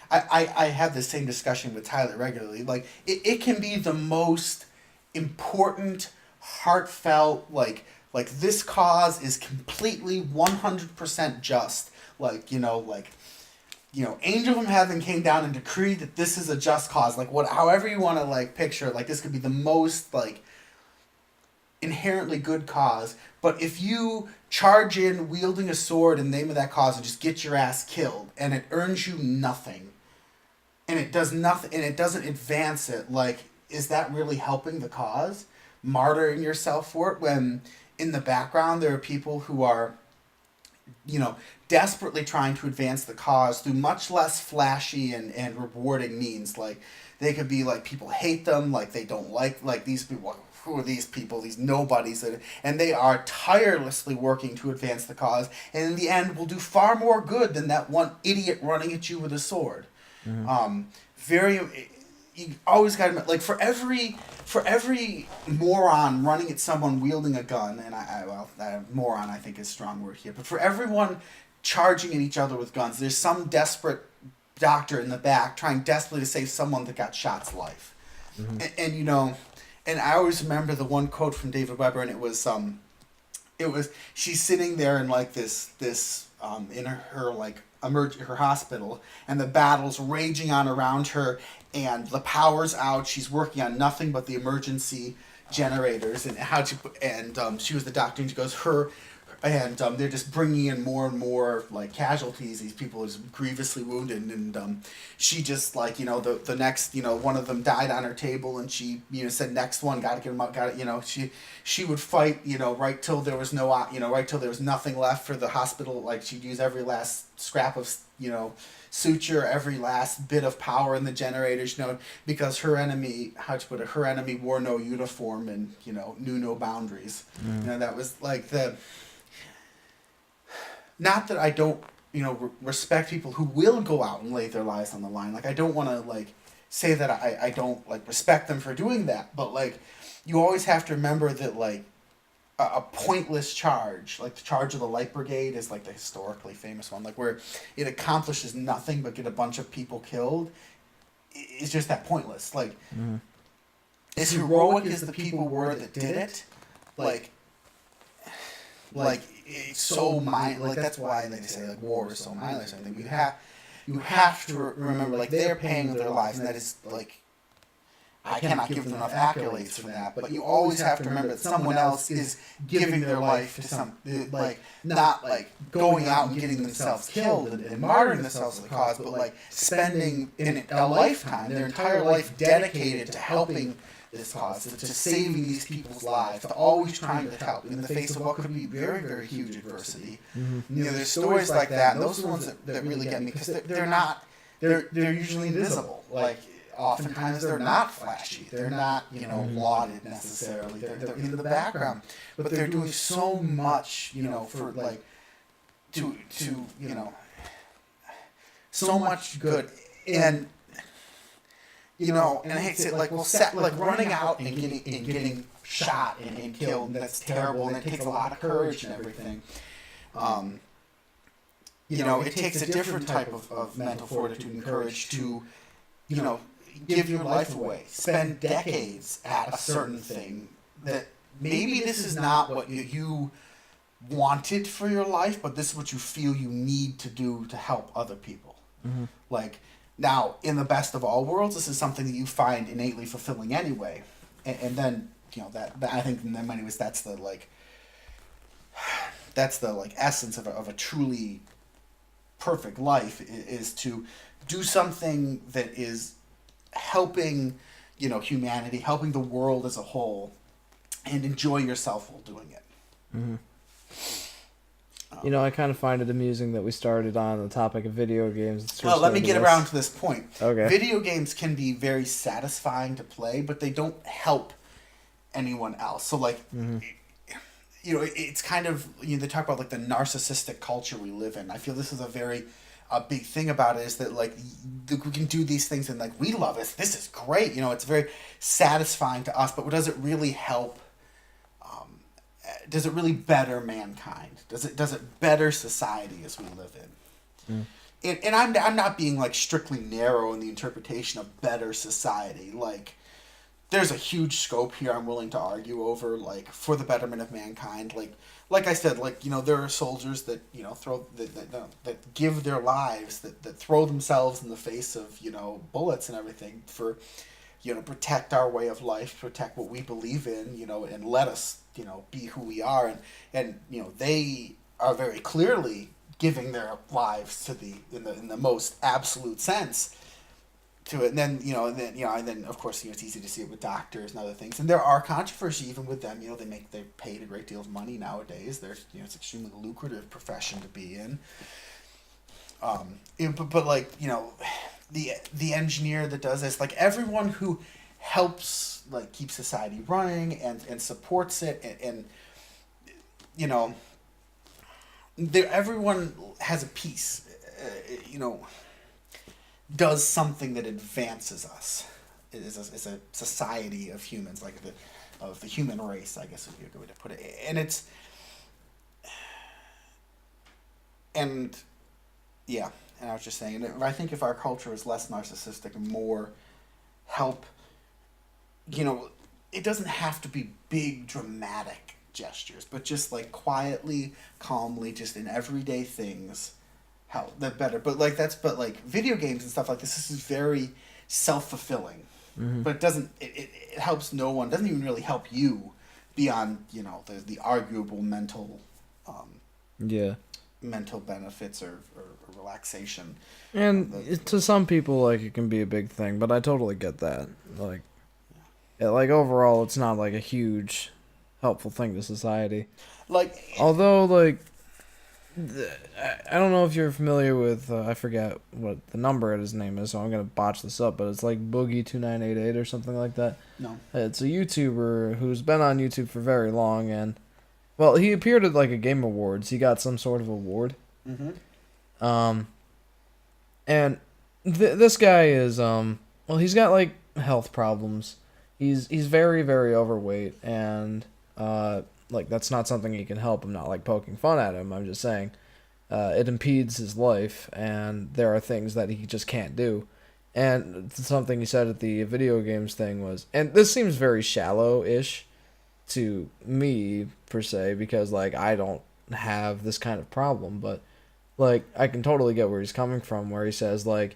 I have the same discussion with Tyler regularly. Like it can be the most important, heartfelt, like this cause is completely 100% just. Angel from heaven came down and decreed that this is a just cause. Like however you want to like picture it, like this could be the most like inherently good cause. But if you charge in wielding a sword in the name of that cause and just get your ass killed, and it earns you nothing, and it does nothing, and it doesn't advance it, like, is that really helping the cause? Martyring yourself for it, when in the background there are people who are, desperately trying to advance the cause through much less flashy and rewarding means. Like, they could be like, people hate them, like they don't like these people. Who are these people, these nobodies? And they are tirelessly working to advance the cause, and in the end will do far more good than that one idiot running at you with a sword. Mm-hmm. You always got to, like, for every moron running at someone wielding a gun, and moron I think is a strong word here, but for everyone charging at each other with guns, there's some desperate doctor in the back trying desperately to save someone that got shot's life. Mm-hmm. And I always remember the one quote from David Weber, and it was she's sitting there in like this in her like her hospital, and the battle's raging on around her, and the power's out. She's working on nothing but the emergency generators, and she was the doctor, and she goes they're just bringing in more and more like casualties. These people are grievously wounded, and she just like the next one of them died on her table, and she said next one, got to get him out, she would fight right till there was right till there was nothing left for the hospital. Like she'd use every last scrap of suture, every last bit of power in the generators, because her enemy, her enemy wore no uniform and knew no boundaries. That was like not that I don't respect people who will go out and lay their lives on the line. Like, I don't want to, like, say that I don't, like, respect them for doing that, but, like, you always have to remember that, like, a pointless charge, like the charge of the Light Brigade is, like, the historically famous one, like, where it accomplishes nothing but get a bunch of people killed, is just that pointless. Like, as heroic as the people were that did it, like it's so like, that's why they say, like, war is so mindless. I think you have to remember, like, they're paying with their lives, and that is, like, I cannot give them enough accolades for that, but you always have to remember that someone else is giving their life to some, like, not, like, going out and getting themselves killed and martyring themselves for the cause, but, like, spending a lifetime, their entire life dedicated to helping this cause, to saving these people's lives, to always trying to help in the face of what could be very, very huge adversity. There's stories like that, and those are the ones that really get me, because they're usually invisible. Like, oftentimes they're not flashy, they're not, lauded necessarily, they're in the background, but they're doing so much, for, like, to so much good. And and I hate to say, like, running out and getting shot and killed, and that's terrible, and it takes a lot of courage and everything. It takes a different type of mental fortitude and courage to, give your life away, spend decades at a certain thing that maybe this is not what you wanted for your life, but this is what you feel you need to do to help other people. Like, now, in the best of all worlds, this is something that you find innately fulfilling anyway. And then, that I think in many ways that's the essence of a truly perfect life, is to do something that is helping, humanity, helping the world as a whole, and enjoy yourself while doing it. I kind of find it amusing that we started on the topic of video games. Well, let me get around to this point. Okay. Video games can be very satisfying to play, but they don't help anyone else. So, like, it's kind of, they talk about, like, the narcissistic culture we live in. I feel this is a big thing about it, is that, like, we can do these things and, like, we love it. This is great. It's very satisfying to us, but does it really help? Does it really better mankind? Does it better society as we live in? And I'm not being, like, strictly narrow in the interpretation of better society. Like, there's a huge scope here I'm willing to argue over, like, for the betterment of mankind. Like I said, like, there are soldiers that, that give their lives, that throw themselves in the face of, bullets and everything for, protect our way of life, protect what we believe in, and let us, be who we are. And they are very clearly giving their lives to in the most absolute sense to it. And then of course, it's easy to see it with doctors and other things. And there are controversy even with them. They're paid a great deal of money nowadays. There's, it's extremely lucrative profession to be in. But like, the engineer that does this, like, everyone who helps, like, keep society running and supports it, and everyone has a piece, does something that advances us as a society of humans, like of the human race, I guess would be a good way to put it. And I was just saying, I think if our culture is less narcissistic and more help, it doesn't have to be big dramatic gestures, but just, like, quietly, calmly, just in everyday things, help that better. But video games and stuff like this is very self-fulfilling. But it doesn't, it helps no one, doesn't even really help you beyond, the arguable mental benefits or relaxation. And to some people, like, it can be a big thing, but I totally get that. Like, overall, it's not, like, a huge helpful thing to society. Like, although, like, I don't know if you're familiar with, I forget what the number of his name is, so I'm going to botch this up, but it's like Boogie2988 or something like that. No. It's a YouTuber who's been on YouTube for very long, and, well, he appeared at, like, a Game Awards. He got some sort of award. And this guy is well, he's got like health problems. He's very very overweight, and like that's not something he can help. I'm not like poking fun at him. I'm just saying it impedes his life, and there are things that he just can't do. And something he said at the video games thing was, and this seems very shallow-ish to me per se, because like I don't have this kind of problem, but like I can totally get where he's coming from, where he says like,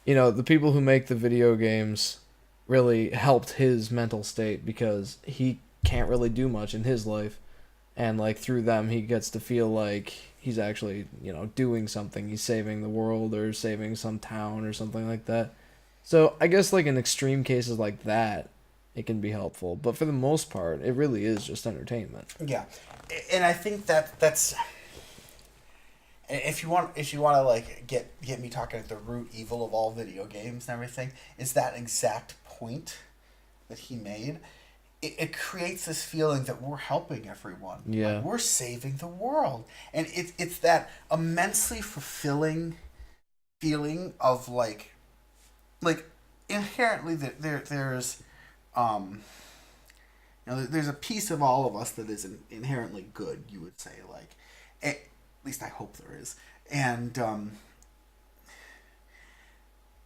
you know, the people who make the video games really helped his mental state because he can't really do much in his life, and like through them he gets to feel like he's actually, you know, doing something. He's saving the world or saving some town or something like that. So I guess like in extreme cases like that, it can be helpful, but for the most part it really is just entertainment. Yeah, and I think that's if you want to like get me talking at the root evil of all video games and everything, is that exact point that he made. It creates this feeling that we're helping everyone. Yeah. Like we're saving the world. And it's that immensely fulfilling feeling of like inherently there's there's a piece of all of us that is inherently good, you would say, like at least I hope there is. And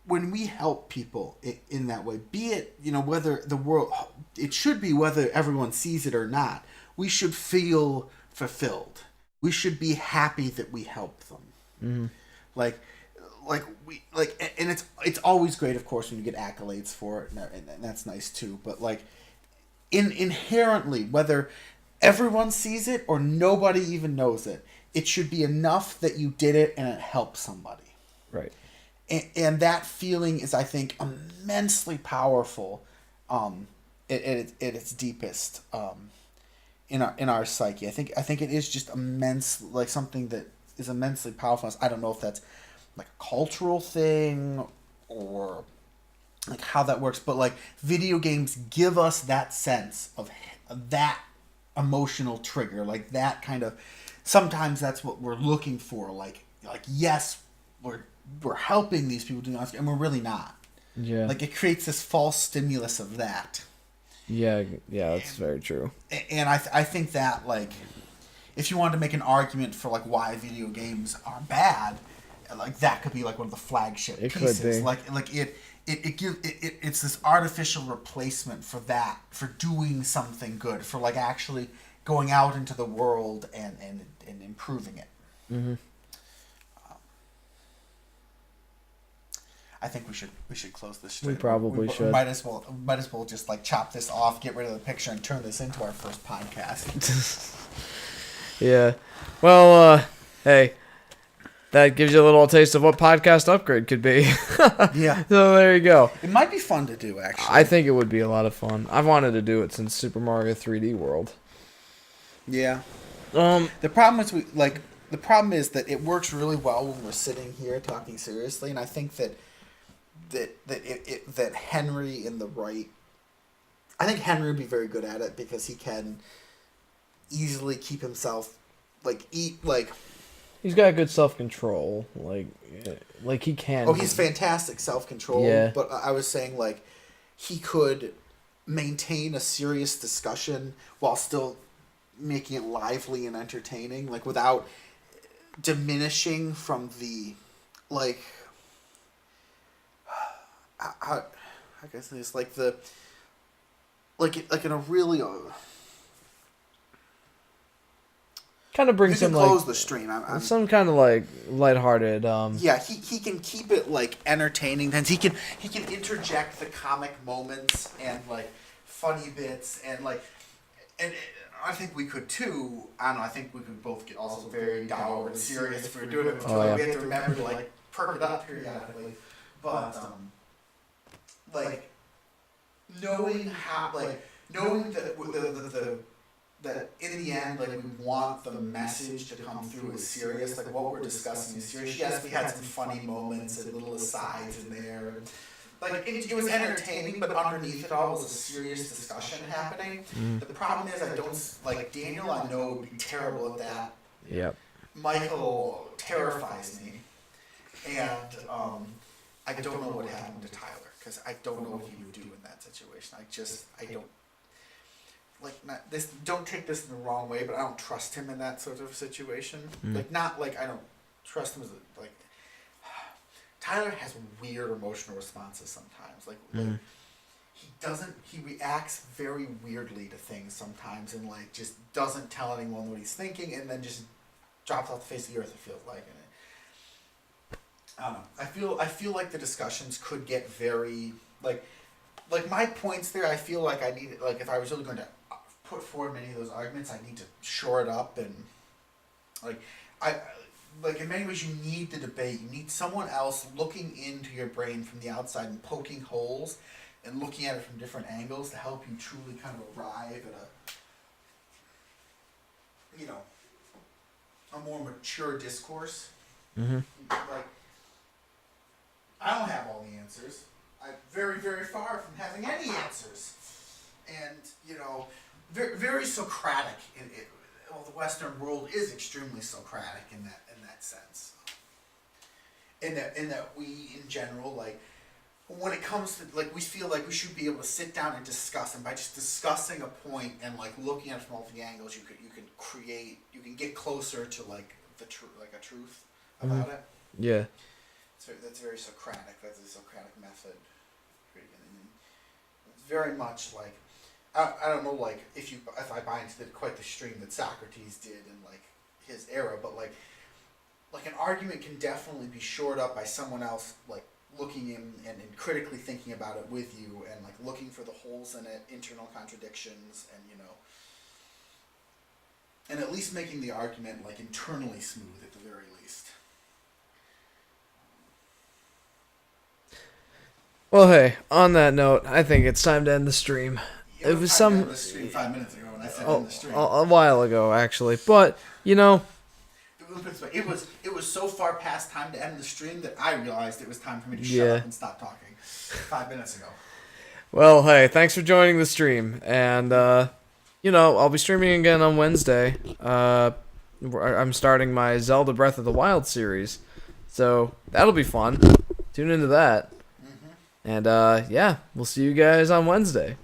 when we help people in that way, be it, whether the world, it should be whether everyone sees it or not, we should feel fulfilled. We should be happy that we help them. Mm-hmm. And it's always great, of course, when you get accolades for it, and that's nice too. But like, inherently, whether everyone sees it or nobody even knows it, it should be enough that you did it and it helped somebody. Right. And that feeling is, I think, immensely powerful, at its deepest, in our psyche. I think it is just immense, like something that is immensely powerful. I don't know if that's like a cultural thing or like how that works, but like video games give us that sense of that emotional trigger, like that kind of. Sometimes that's what we're looking for. Like yes, we're helping these people doing and we're really not. Yeah. Like it creates this false stimulus of that. Yeah, that's very true. And I think that, like, if you wanted to make an argument for like why video games are bad, like that could be like one of the flagship pieces. Could be. Like it's this artificial replacement for that, for doing something good, for like actually going out into the world and improving it. Mm-hmm. I think we should close this stream. We probably should. Might as well just like chop this off, get rid of the picture, and turn this into our first podcast. Yeah. Well, hey, that gives you a little taste of what podcast upgrade could be. Yeah. So there you go. It might be fun to do, actually. I think it would be a lot of fun. I've wanted to do it since Super Mario 3D World. Yeah. The problem is that it works really well when we're sitting here talking seriously, and I think that Henry in the right. I think Henry would be very good at it because he can easily keep himself He's got good self-control. Like he can. Oh, he's fantastic self-control. Yeah. But I was saying, like, he could maintain a serious discussion while still making it lively and entertaining, like without diminishing from the, like, I guess it's like the, like in a really. Kind of brings you can some close like the stream. I'm some kind of like lighthearted. Yeah, he can keep it like entertaining. Then he can interject the comic moments and like funny bits and like and I think we could too. I don't know. I think we could both get also very dour and serious if we were doing it. Oh, yeah. We have to remember to like perk it up periodically. But like knowing that that in the end, like, we want the message to come through as serious. Like, what we're discussing is serious. Yes, we had some funny moments and little asides in there. And, like, it was entertaining, but underneath it all was a serious discussion happening. The problem is, I don't, like, Daniel, I know, would be terrible at that. Yep. Michael terrifies me, and I don't know what happened to Tyler because I don't know what he would do in that situation. I don't like not this. Don't take this in the wrong way, but I don't trust him in that sort of situation. Like not like I don't trust him as like Tyler has weird emotional responses sometimes. Like he reacts very weirdly to things sometimes and like just doesn't tell anyone what he's thinking and then just drops off the face of the earth, it feels like. And I don't know. I feel like the discussions could get very like my points there. I feel like I need like if I was really going to put forward many of those arguments, I need to shore it up and like like in many ways you need the debate. You need someone else looking into your brain from the outside and poking holes and looking at it from different angles to help you truly kind of arrive at a more mature discourse. Like, I don't have all the answers. I'm very, very far from having any answers. And, very, very Socratic. Well, the Western world is extremely Socratic in that sense. In that we, in general, like, when it comes to, like, we feel like we should be able to sit down and discuss, and by just discussing a point and, like, looking at it from all the angles, you can get closer to, like, a truth about it. Yeah. So that's very Socratic. That's a Socratic method. It's very much like, I don't know, like, if I buy into quite the stream that Socrates did in, like, his era, but, like an argument can definitely be shored up by someone else, like, looking in and critically thinking about it with you and like looking for the holes in it, internal contradictions, and and at least making the argument like internally smooth at the very least. Well, hey, on that note, I think it's time to end the stream. It was the stream 5 minutes ago when I said end the stream. A while ago, actually, but It was so far past time to end the stream that I realized it was time for me to shut up and stop talking 5 minutes ago. Well, hey, thanks for joining the stream, and I'll be streaming again on Wednesday. I'm starting my Zelda Breath of the Wild series, so that'll be fun. Tune into that, and we'll see you guys on Wednesday.